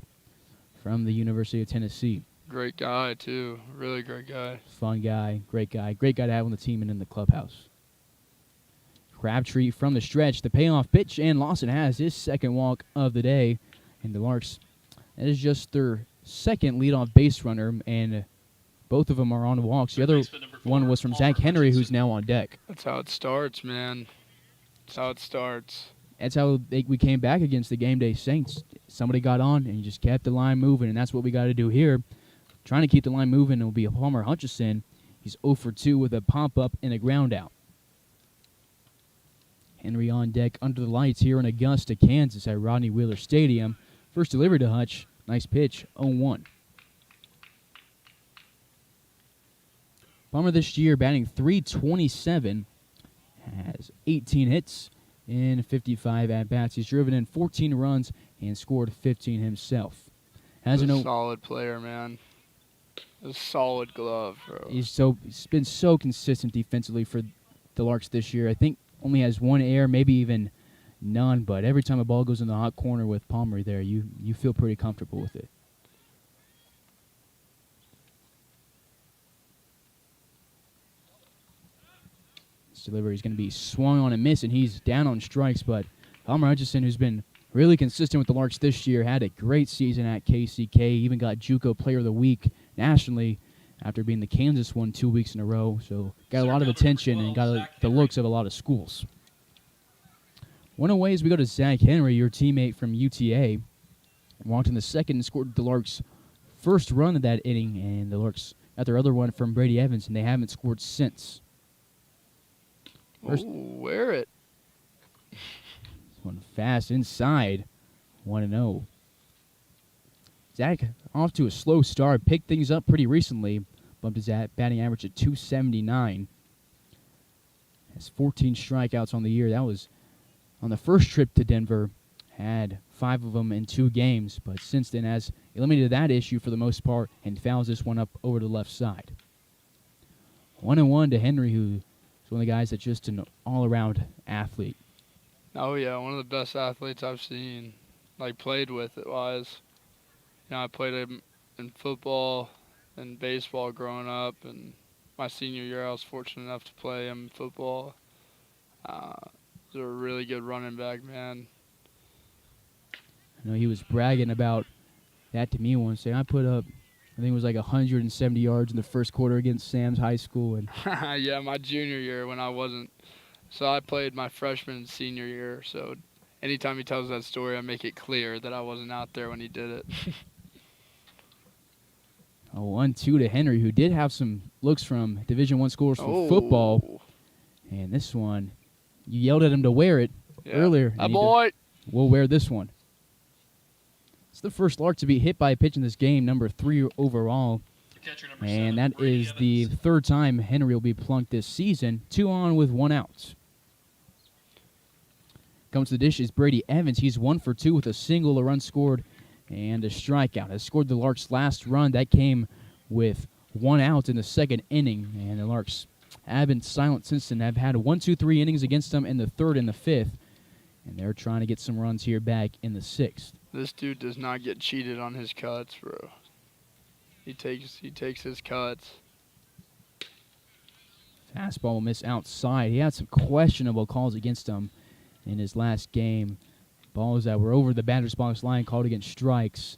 from the University of Tennessee. Great guy, too. Really great guy. Fun guy, great guy. Great guy to have on the team and in the clubhouse. Crabtree from the stretch, the payoff pitch, and Lawson has his 2nd walk of the day. And the Larks, that is just their 2nd leadoff base runner, and Both of them are on walks. The other one was from Zach Henry, who's now on deck. That's how it starts, man. That's how it starts. That's how we came back against the game day Saints. Somebody got on and just kept the line moving, and that's what we got to do here. Trying to keep the line moving will be Palmer Hutchison. He's 0 for 2 with a pop-up and a ground out. Henry on deck under the lights here in Augusta, Kansas at Rodney Wheeler Stadium. First delivery to Hutch. Nice pitch, 0-1. Palmer this year batting .327, has 18 hits in 55 at-bats. He's driven in 14 runs and scored 15 himself. He's a solid player, man. A solid glove, bro. He's been so consistent defensively for the Larks this year. I think only has one error, maybe even none, but every time a ball goes in the hot corner with Palmer there, you feel pretty comfortable with it. This delivery is going to be swung on and miss, and he's down on strikes, but Palmer Hutchison, who's been really consistent with the Larks this year, had a great season at KCK, even got JUCO Player of the Week nationally after being the Kansas one 2 weeks in a row. So got a lot of attention and got the looks of a lot of schools. One away as we go to Zach Henry, your teammate from UTA. Walked in the second and scored the Larks' first run of that inning, and the Larks got their other one from Brady Evans, and they haven't scored since. Wear it. One fast inside, 1-0. Zach off to a slow start, picked things up pretty recently, bumped his batting average at .279. Has 14 strikeouts on the year. That was on the first trip to Denver, had 5 of them in 2 games, but since then has eliminated that issue for the most part and fouls this one up over the left side. 1-1 to Henry, who is one of the guys that's just an all-around athlete. Oh, yeah, one of the best athletes I've seen, played with it wise. I played him in football and baseball growing up, and my senior year I was fortunate enough to play him in football. He's a really good running back, man. I know he was bragging about that to me once, saying I put up, I think it was 170 yards in the first quarter against Sam's High School. And yeah, my junior year when I wasn't. So I played my freshman and senior year, so anytime he tells that story, I make it clear that I wasn't out there when he did it. 1-2 to Henry, who did have some looks from Division I schools for football. And this one, you yelled at him to wear it earlier. Boy. We'll wear this one. It's the first Lark to be hit by a pitch in this game, number 3 overall. And that is the third time Henry will be plunked this season. 2 on with 1 out. Comes to the dish is Brady Evans. He's 1 for 2 with a single, a run scored, and a strikeout. Has scored the Larks' last run. That came with 1 out in the second inning. And the Larks have been silent since then. Have had 1, 2, 3 innings against them in the third and the fifth. And they're trying to get some runs here back in the 6th. This dude does not get cheated on his cuts, bro. He takes his cuts. Fastball will miss outside. He had some questionable calls against him in his last game. Balls that were over the batter's box line called against strikes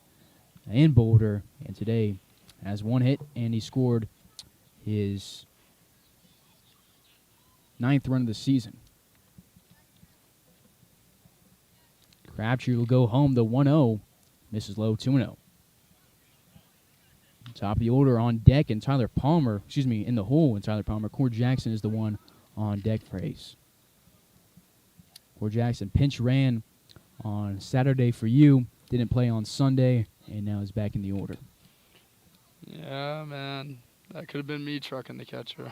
in Boulder. And today has 1 hit, and he scored his 9th run of the season. Crabtree will go home the 1-0. Misses low, 2-0. Top of the order on deck, and in the hole, and Tyler Palmer. Cord Jackson is the one on deck for Ace. Cord Jackson pinch ran on Saturday for you, didn't play on Sunday, and now is back in the order. Yeah, man. That could have been me trucking the catcher.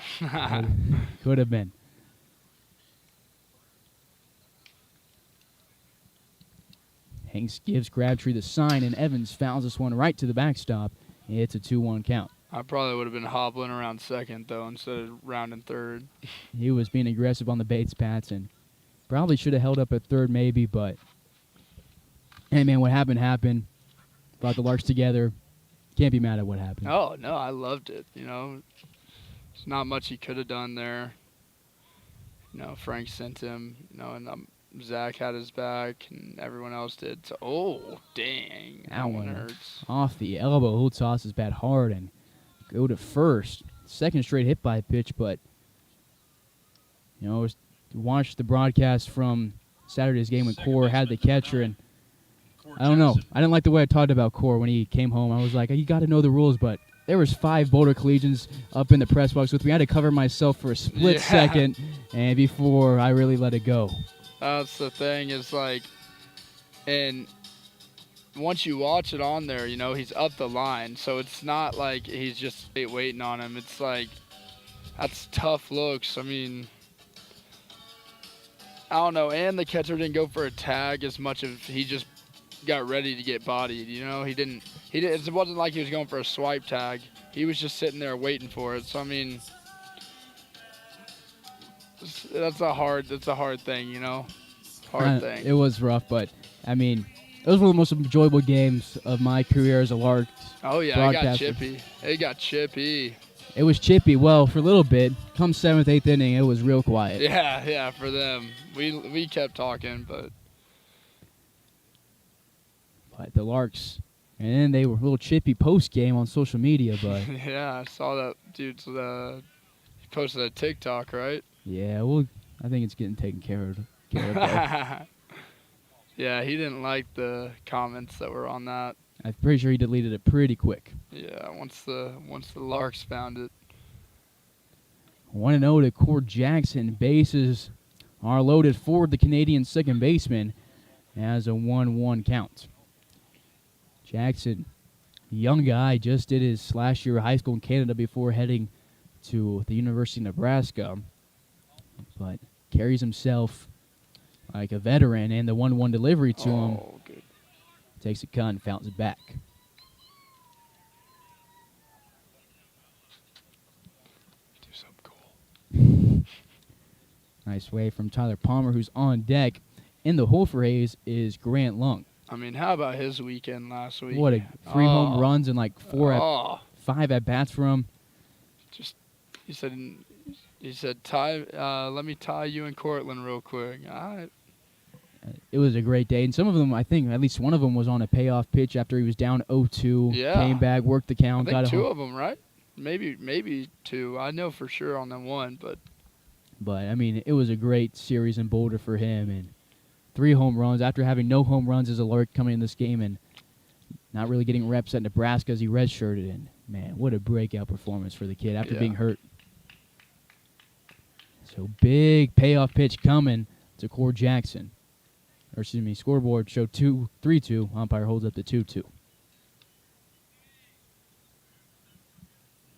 Could have been. Hanks gives Crabtree the sign, and Evans fouls this one right to the backstop. It's a 2-1 count. I probably would have been hobbling around second, though, instead of rounding third. He was being aggressive on the Bates Pats, and probably should have held up at third maybe, but hey, man, what happened. Brought the Larks together. Can't be mad at what happened. Oh, no, I loved it. There's not much he could have done there. Frank sent him, and Zach had his back, and everyone else did. So, dang. That one hurts. Off the elbow. He'll toss his bat hard and go to first. Second straight hit by pitch, but watched the broadcast from Saturday's game when Core had the catcher, and I don't know. I didn't like the way I talked about Core when he came home. I was like, you got to know the rules, but there was 5 Boulder Collegians up in the press box with me. I had to cover myself for a split second, and before I really let it go. That's the thing is like, and once you watch it on there, he's up the line, so it's not like he's just waiting on him. It's like, that's tough looks. I mean, I don't know, and the catcher didn't go for a tag as much as he just got ready to get bodied. He didn't. It wasn't like he was going for a swipe tag. He was just sitting there waiting for it. So I mean, that's a hard thing, hard thing. It was rough, but I mean, it was one of the most enjoyable games of my career as a Larks. Oh yeah, it got chippy. It got chippy. It was chippy. Well, for a little bit. Come 7th, 8th inning, it was real quiet. Yeah, for them. We kept talking, but the Larks, and then they were a little chippy post game on social media, but yeah, I saw that dude's he posted a TikTok, right? Yeah, well, I think it's getting taken care of. Yeah, he didn't like the comments that were on that. I'm pretty sure he deleted it pretty quick. Yeah, once the Larks found it. 1-0 to Cord Jackson. Bases are loaded for the Canadian second baseman as a 1-1 count. Jackson, young guy, just did his last year of high school in Canada before heading to the University of Nebraska, but carries himself like a veteran, and the 1-1 delivery to him. Good. Takes a cut and fouls it back. Do something cool. Nice way from Tyler Palmer, who's on deck. In the hole for Hayes is Grant Lung. I mean, how about his weekend last week? What a 3 home runs and like 5 at bats for him. Just he said, Ty, let me tie you and Cortland real quick. All right. It was a great day, and some of them, I think, at least one of them was on a payoff pitch after he was down 0-2. Yeah. Came back, worked the count. I think got two of them, right? Maybe 2. I know for sure on the one, but I mean, it was a great series in Boulder for him, and 3 home runs after having no home runs as a Lark coming in this game and not really getting reps at Nebraska as he redshirted. And man, what a breakout performance for the kid after being hurt. So big payoff pitch coming to Cord Jackson. Or excuse me, scoreboard showed 3-2. Umpire holds up the 2-2.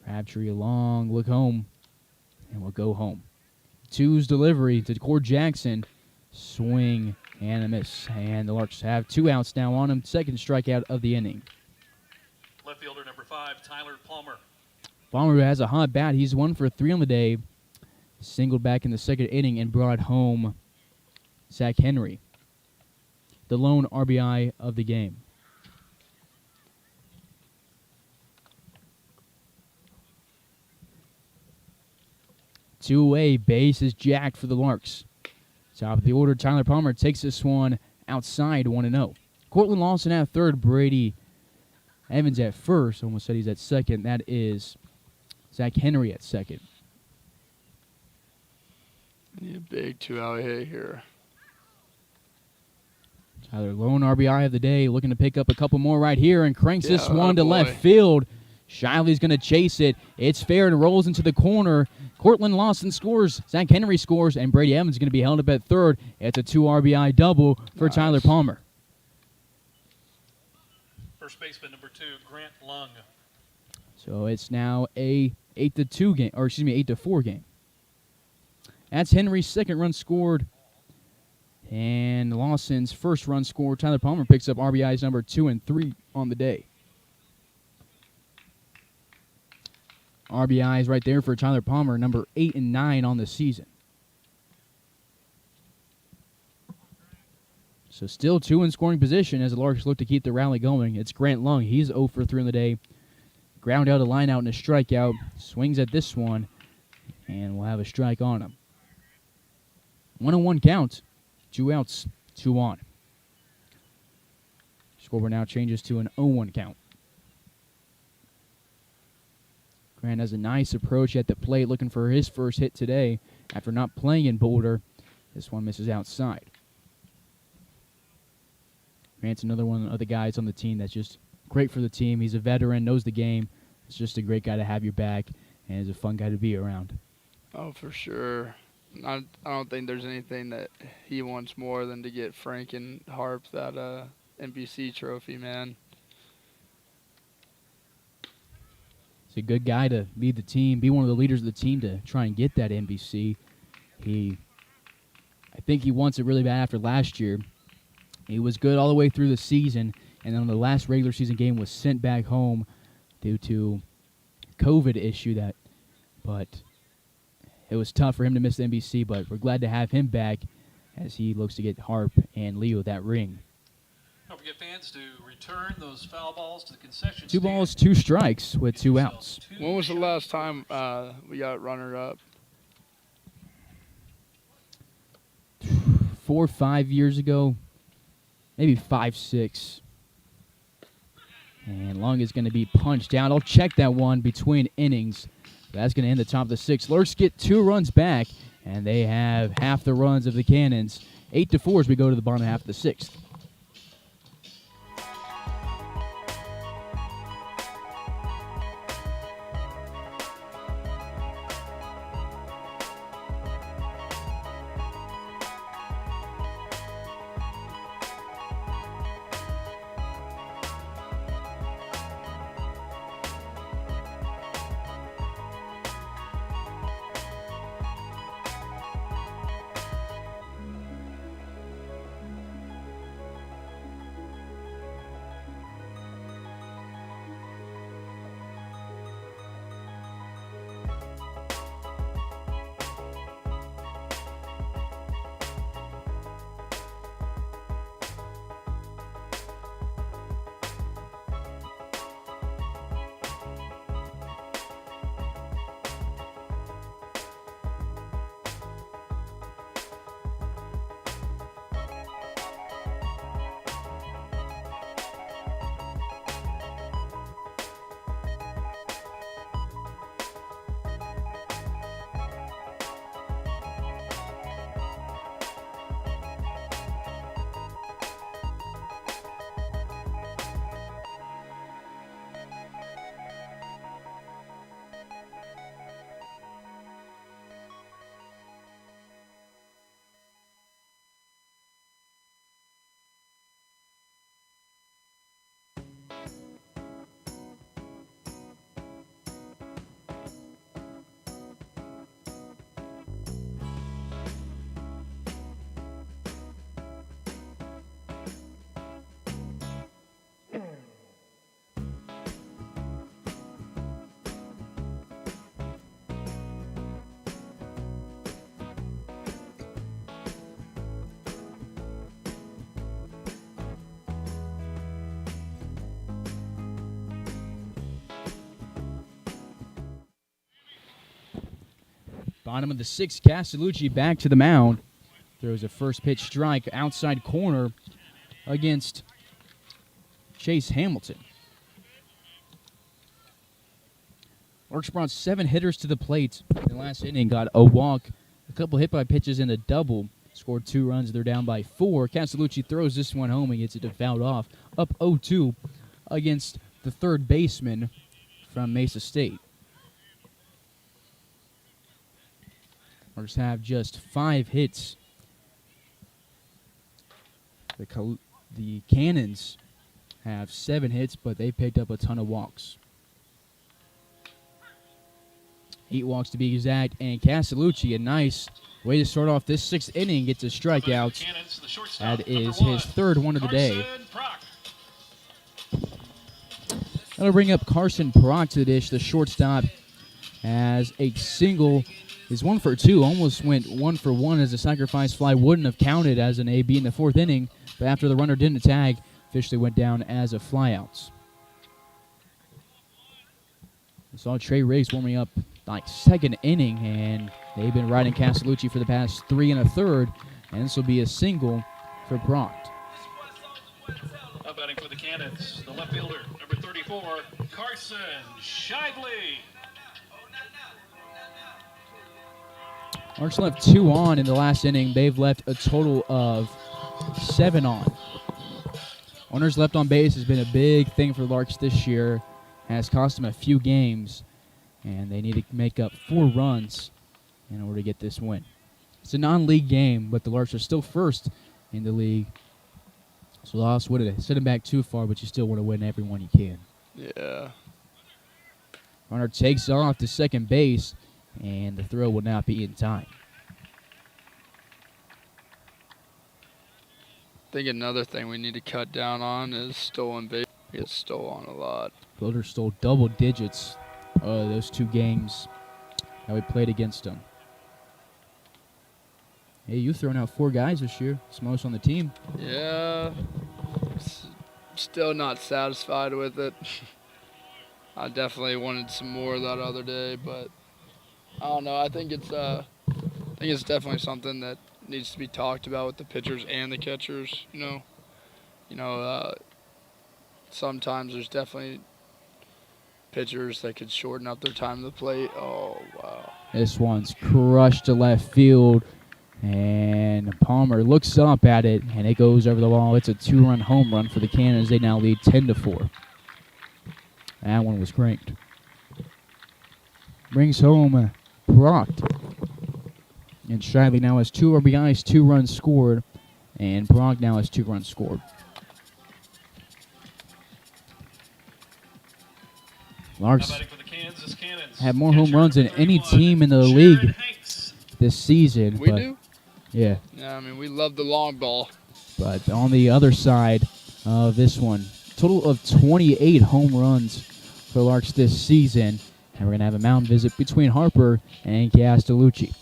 Crabtree a long look home, and we'll go home. 2's delivery to Cord Jackson. Swing and a miss. And the Larks have 2 outs now on him. Second strikeout of the inning. Left fielder number 5, Tyler Palmer. Palmer, who has a hot bat. He's 1 for 3 on the day. Singled back in the second inning and brought home Zach Henry, the lone RBI of the game. Two-way base is jacked for the Larks. Top of the order, Tyler Palmer takes this one outside 1-0. Cortland Lawson at third, Brady Evans at first. Almost said he's at second. That is Zach Henry at second. Need a big 2-out hit here. Tyler, lone RBI of the day, looking to pick up a couple more right here and cranks this one to left field. Shiley's going to chase it. It's fair and rolls into the corner. Cortland Lawson scores. Zach Henry scores, and Brady Evans is going to be held up at third. It's a 2 RBI double for Tyler Palmer. First baseman number 2, Grant Lung. So it's now a 8-2 game, or excuse me, 8-4 game. That's Henry's second run scored. And Lawson's first run scored. Tyler Palmer picks up RBIs number 2 and 3 on the day. RBIs right there for Tyler Palmer, number 8 and 9 on the season. So still 2 in scoring position as the Larks look to keep the rally going. It's Grant Lung. He's 0 for 3 on the day. Ground out, a line out, and a strikeout. Swings at this one, and we'll have a strike on him. 1-1 count. 2 outs, 2 on. Scoreboard now changes to an 0-1 count. Grant has a nice approach at the plate, looking for his first hit today after not playing in Boulder. This one misses outside. Grant's another one of the guys on the team that's just great for the team. He's a veteran, knows the game. He's just a great guy to have your back, and is a fun guy to be around. Oh, for sure. I don't think there's anything that he wants more than to get Frank and Harp that NBC trophy, man. He's a good guy to lead the team, be one of the leaders of the team to try and get that NBC. I think he wants it really bad after last year. He was good all the way through the season, and then on the last regular season game was sent back home due to COVID issue. But it was tough for him to miss the NBC, but we're glad to have him back as he looks to get Harp and Leo that ring. Don't forget, fans, to return those foul balls to the concession 2 stand. balls, 2 strikes with 2 outs. When was the last time we got runner-up? 4 or 5 years ago, maybe 5, 6. And Long is going to be punched out. I'll check that one between innings. That's going to end the top of the 6th. Larks get 2 runs back, and they have half the runs of the Cannons. 8-4 as we go to the bottom half of the 6th. Bottom of the 6th, Castellucci back to the mound. Throws a first pitch strike outside corner against Chase Hamilton. Larks brought 7 hitters to the plate in the last inning. Got a walk, a couple hit by pitches, and a double. Scored 2 runs. They're down by 4. Castellucci throws this one home and gets it fouled off. Up 0-2 against the third baseman from Mesa State. Larks have just 5 hits. The Cannons have 7 hits, but they picked up a ton of walks. 8 walks to be exact, and Castellucci, a nice way to start off this 6th inning, gets a strikeout. That is his 3rd one of the day. That'll bring up Carson Prock to the dish. The shortstop has a single. Is 1 for 2, almost went 1 for 1 as a sacrifice fly wouldn't have counted as an AB in the 4th inning, but after the runner didn't tag, officially went down as a flyout. We saw Trey Riggs warming up like 2nd inning, and they've been riding Castellucci for the past 3 1/3, and this will be a single for Proct. Now batting for the Cannons, the left fielder, number 34, Carson Shively. Larks left 2 on in the last inning. They've left a total of 7 on. Runners left on base has been a big thing for the Larks this year. Has cost them a few games, and they need to make up 4 runs in order to get this win. It's a non-league game, but the Larks are still first in the league. So the loss would have set them back too far, but you still want to win every one you can. Yeah. Runner takes off to second base, and the throw will not be in time. I think another thing we need to cut down on is stolen base. We get stolen a lot. Builder stole double digits those 2 games that we played against them. Hey, you've thrown out 4 guys this year. It's most on the team. Yeah. Still not satisfied with it. I definitely wanted some more that other day, but I don't know. I think it's definitely something that needs to be talked about with the pitchers and the catchers. Sometimes there's definitely pitchers that could shorten up their time to the plate. Oh wow! This one's crushed to left field, and Palmer looks up at it, and it goes over the wall. It's a 2-run home run for the Cannons. They now lead 10-4. That one was cranked. Brings home Brock. And Shively now has 2 RBIs, 2 runs scored. And Brock now has 2 runs scored. Larks have more home runs than any team in the league this season. We do? Yeah. Yeah, I mean, we love the long ball. But on the other side of this one, total of 28 home runs for Larks this season. And we're going to have a mound visit between Harper and Castellucci.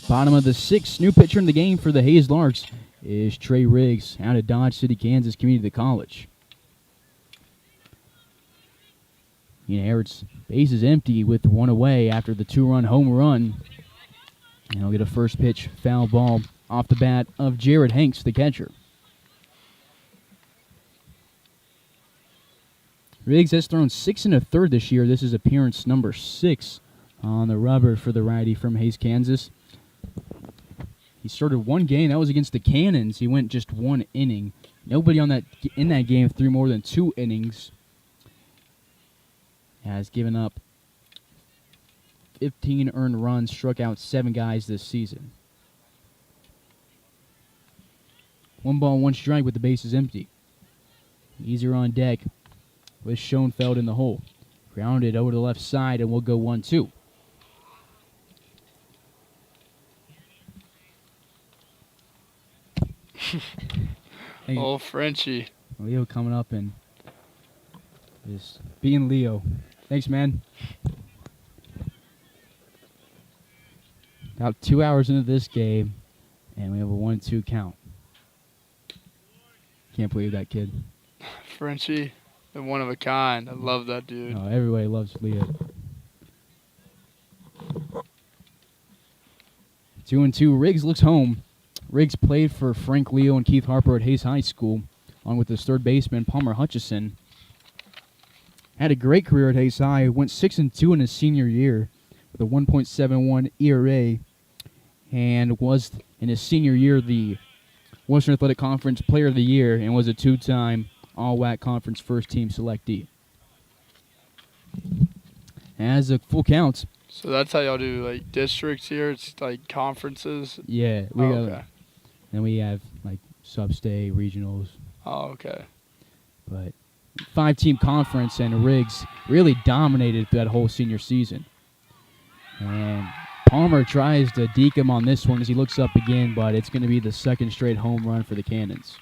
Bottom of the 6th, new pitcher in the game for the Hayes Larks is Trey Riggs out of Dodge City, Kansas Community College. Harrod's base is empty with 1 away after the 2-run home run. And he'll get a first pitch foul ball off the bat of Jared Hanks, the catcher. Riggs has thrown 6 1/3 this year. This is appearance number 6 on the rubber for the righty from Hayes, Kansas. He started one game. That was against the Cannons. He went just 1 inning. Nobody in that game threw more than 2 innings. Has given up 15 earned runs, struck out 7 guys this season. 1 ball, 1 strike with the bases empty. Easier on deck with Schoenfeld in the hole. Grounded over the left side, and we'll go 1-2. Hey, Oh, Frenchie. Leo coming up and just being Leo. Thanks, man. About 2 hours into this game, and we have a 1-2 count. Can't believe that kid. Frenchie, the one of a kind. I love that dude. No, everybody loves Leo. 2-2. Riggs looks home. Riggs played for Frank Leo and Keith Harper at Hayes High School, along with his third baseman, Palmer Hutchison. Had a great career at Hayes High. Went 6-2 in his senior year with a 1.71 ERA, and was in his senior year the Western Athletic Conference Player of the Year, and was a 2-time All-WAC Conference first-team selectee. As a full count. So that's how y'all do like districts here. It's like conferences. Yeah, we Oh, got. okay. Then we have like sub-state regionals, Oh, okay. but 5-team conference, and Riggs really dominated that whole senior season. And Palmer tries to deke him on this one as he looks up again, but it's going to be the second straight home run for the Cannons.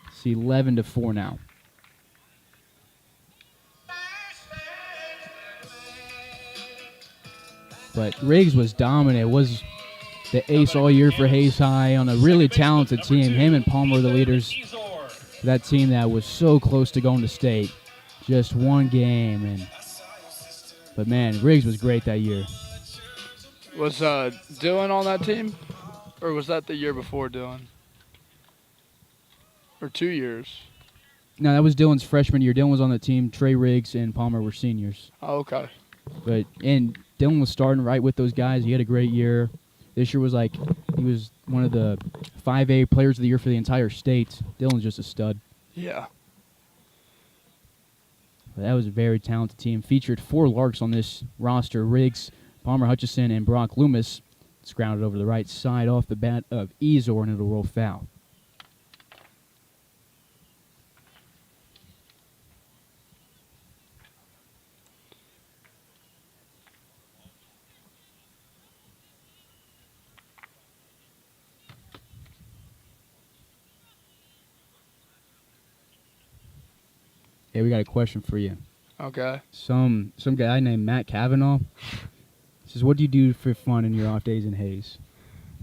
It's 11-4 now. But Riggs was dominant, was the ace all year for Hayes High on a really talented team. Him and Palmer were the leaders for that team that was so close to going to state. Just one game, but man, Riggs was great that year. Was Dylan on that team? Or was that the year before Dylan? Or 2 years? No, that was Dylan's freshman year. Dylan was on the team. Trey Riggs and Palmer were seniors. Oh, okay. And Dylan was starting right with those guys. He had a great year. This year was he was one of the 5A players of the year for the entire state. Dylan's just a stud. Yeah. But that was a very talented team. Featured 4 Larks on this roster: Riggs, Palmer Hutchison, and Brock Loomis. It's grounded over the right side off the bat of Ezor, and it'll roll foul. Hey, we got a question for you. Okay. Some guy named Matt Kavanaugh says, "What do you do for fun in your off days in Hayes?"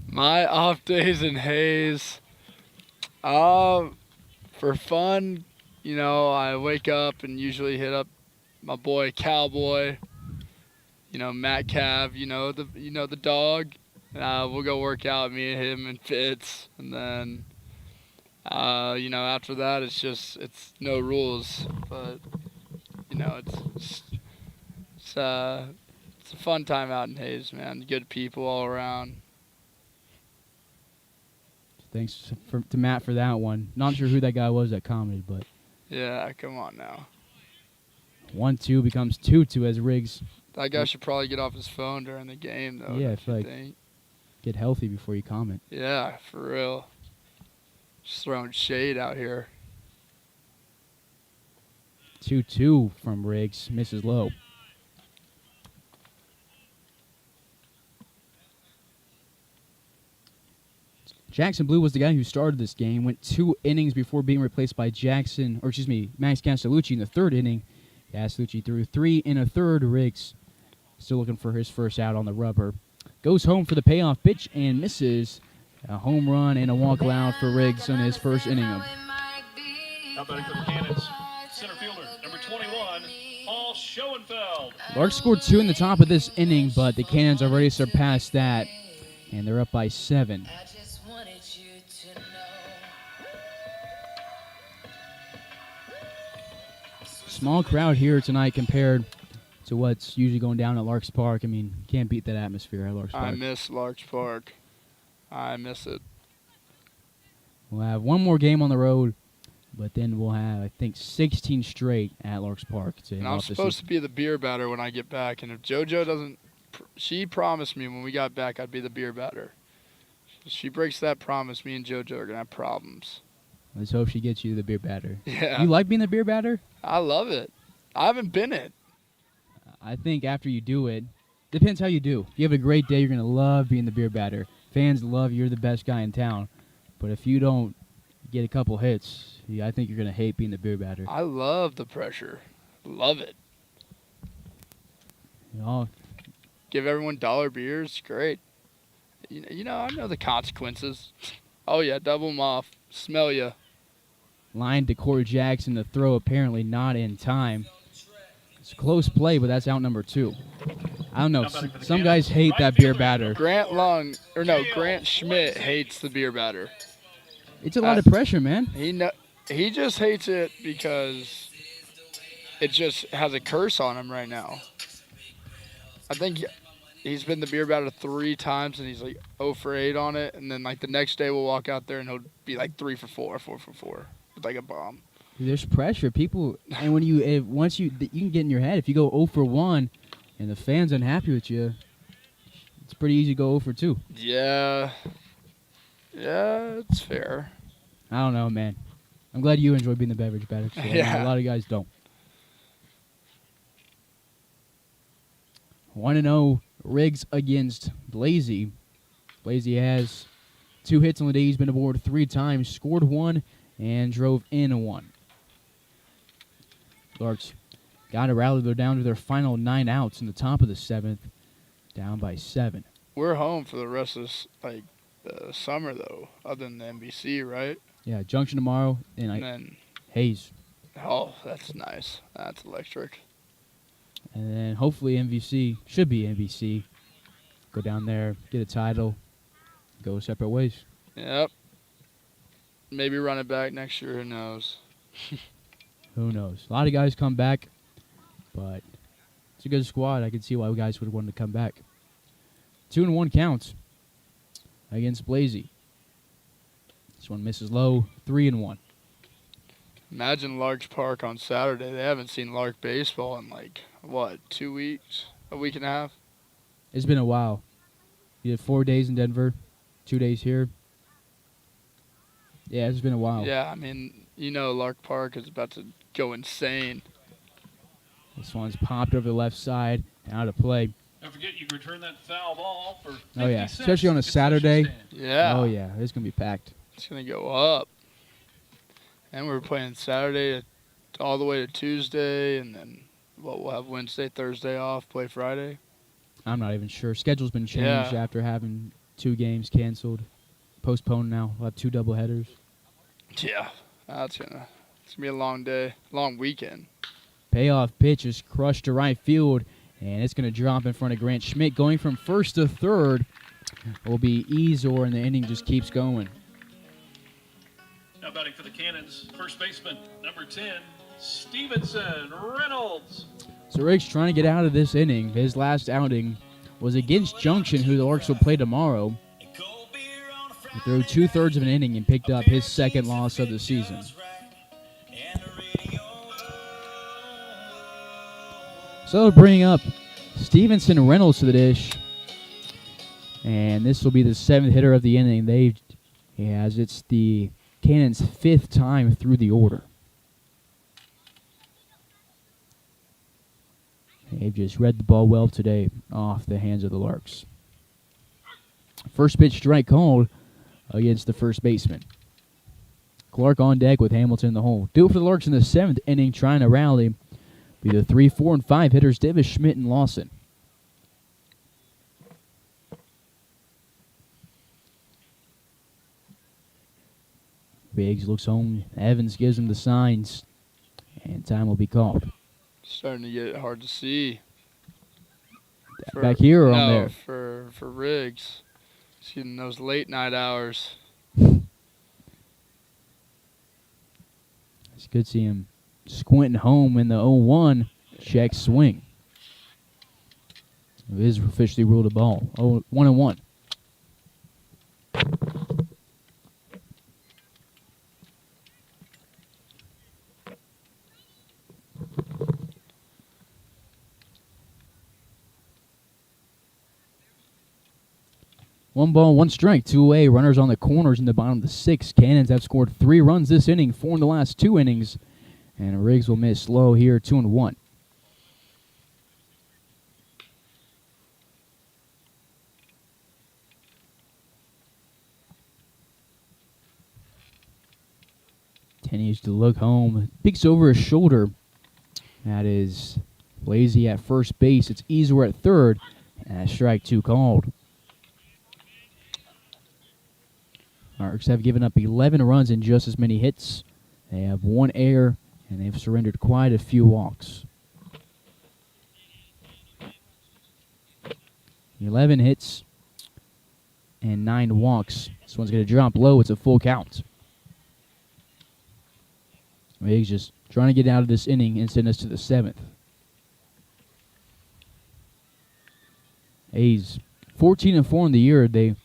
My off days in Hayes, for fun, I wake up and usually hit up my boy Cowboy, Matt Cav, the dog. We'll go work out, me and him and Fitz, and then after that it's no rules, but it's a fun time out in Hayes, man. Good people all around. Thanks to Matt for that one. Not sure who that guy was that commented, but Yeah, come on now. 1-2 becomes 2-2 as Riggs That guy should probably get off his phone during the game, though. Yeah, I don't feel you like- think? get healthy before you comment. Yeah, for real. Just throwing shade out here. 2-2 from Riggs, misses low. Jackson Blue was the guy who started this game, went 2 innings before being replaced by Max Castellucci in the 3rd inning. Castellucci threw 3 1/3. Riggs still looking for his first out on the rubber. Goes home for the payoff pitch and misses. A home run and a walk allowed for Riggs on his first inning. Now batting for the Cannons, center fielder, number 21, Paul Schoenfeld. Larks scored 2 in the top of this inning, but the Cannons already surpassed that, and they're up by 7. Small crowd here tonight compared to what's usually going down at Larks Park. I mean, can't beat that atmosphere at Larks Park. I miss Larks Park. I miss it. We'll have one more game on the road, but then we'll have, I think, 16 straight at Larks Park. And I'm supposed to be the beer batter when I get back. And if JoJo doesn't, she promised me when we got back I'd be the beer batter. If she breaks that promise, me and JoJo are going to have problems. Let's hope she gets you the beer batter. Yeah. You like being the beer batter? I love it. I haven't been it. I think after you do it, depends how you do. If you have a great day, you're going to love being the beer batter. Fans love you're the best guy in town. But if you don't get a couple hits, I think you're going to hate being the beer batter. I love the pressure. Love it. You know, Give everyone dollar beers. Great. You know, I know the consequences. Oh, yeah, double them off. Smell ya. line to Corey Jackson. The throw apparently not in time. It's a close play, but that's out number 2. I don't know. Some guys hate that beer batter. Grant Schmidt hates the beer batter. It's a lot of pressure, man. He just hates it because it just has a curse on him right now. I think he's been the beer batter 3 times, and he's like 0 for 8 on it. And then like the next day we'll walk out there and he'll be like 3 for 4, 4 for 4, with like a bomb. There's pressure, people, and when once you can get in your head. If you go 0 for 1, and the fans unhappy with you, it's pretty easy to go 0 for 2. Yeah, it's fair. I don't know, man. I'm glad you enjoy being the beverage batter. Yeah. A lot of guys don't. 1-0 Riggs against Blasey. Blasey has 2 hits on the day. He's been aboard 3 times, scored 1, and drove in 1. Larks got to rally. They're down to their final 9 outs in the top of the 7th, down by 7. We're home for the rest of the summer, though, other than the NBC, right? Yeah, Junction tomorrow, and then Hayes. Oh, that's nice. That's electric. And then hopefully MVC, should be MVC, go down there, get a title, go separate ways. Yep. Maybe run it back next year, who knows? Who knows? A lot of guys come back, but it's a good squad. I can see why guys would want to come back. 2-1 counts against Blasey. This one misses low, 3-1. Imagine Larks Park on Saturday. They haven't seen Lark baseball in 2 weeks? A week and a half? It's been a while. You had 4 days in Denver, 2 days here. Yeah, it's been a while. Yeah, I mean, Lark Park is about to go insane. This one's popped over the left side and out of play. Don't forget you can return that foul ball for 50 Oh, yeah, cents. especially on a Saturday. Yeah. Oh, yeah, it's going to be packed. It's going to go up. And we're playing Saturday all the way to Tuesday, and then we'll have Wednesday, Thursday off, play Friday. I'm not even sure. Schedule's been changed after having 2 games canceled. Postponed now. We'll have 2 doubleheaders. Yeah. It's gonna be a long day, long weekend. Payoff pitch is crushed to right field, and it's going to drop in front of Grant Schmidt. Going from first to third will be Ezor, and the inning just keeps going. Now batting for the Cannons, first baseman, number 10, Stevenson Reynolds. So Rick's trying to get out of this inning. His last outing was against Junction, who the Larks will play tomorrow. He threw 2/3 of an inning and picked up his 2nd loss of the season. So they'll bring up Stevenson Reynolds to the dish. And this will be the 7th hitter of the inning. It's the Cannons' 5th time through the order. They've just read the ball well today off the hands of the Larks. First pitch strike called against the first baseman. Clark on deck with Hamilton in the hole. Do it for the Larks in the 7th inning, trying to rally. Be the 3, 4, and 5 hitters, Davis, Schmidt, and Lawson. Biggs looks home. Evans gives him the signs, and time will be called. Starting to get hard to see. Back here or on there? For Riggs. He's getting those late night hours. It's good to see him squinting home in the 0-1 check swing. It is officially ruled a ball. 1-1. One ball, one strike, 2 away. Runners on the corners in the bottom of the 6th. Cannons have scored 3 runs this inning, 4 in the last 2 innings. And Riggs will miss low here, 2-1. Continues to look home. Peeks over his shoulder. That is Lazy at first base. It's Easer at third. And strike 2 called. Larks have given up 11 runs and just as many hits. They have 1 error, and they've surrendered quite a few walks. 11 hits and 9 walks. This one's going to drop low. It's a full count. Riggs just trying to get out of this inning and send us to the 7th. A's 14-4 in the year. They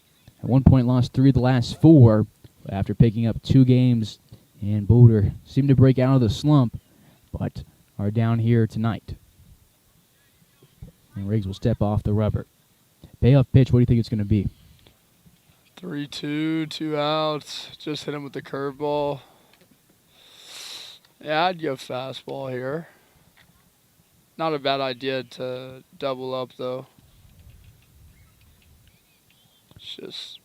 at one point lost 3 of the last 4 after picking up 2 games, and Boulder seemed to break out of the slump, but are down here tonight. And Riggs will step off the rubber. Payoff pitch, what do you think it's going to be? 3-2, 2 outs. Just hit him with the curveball. Yeah, I'd go fastball here. Not a bad idea to double up, though. It's just...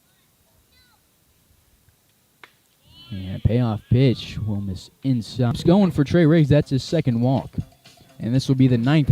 And payoff pitch will miss inside. It's going for Trey Riggs. That's his 2nd walk. And this will be the 9th.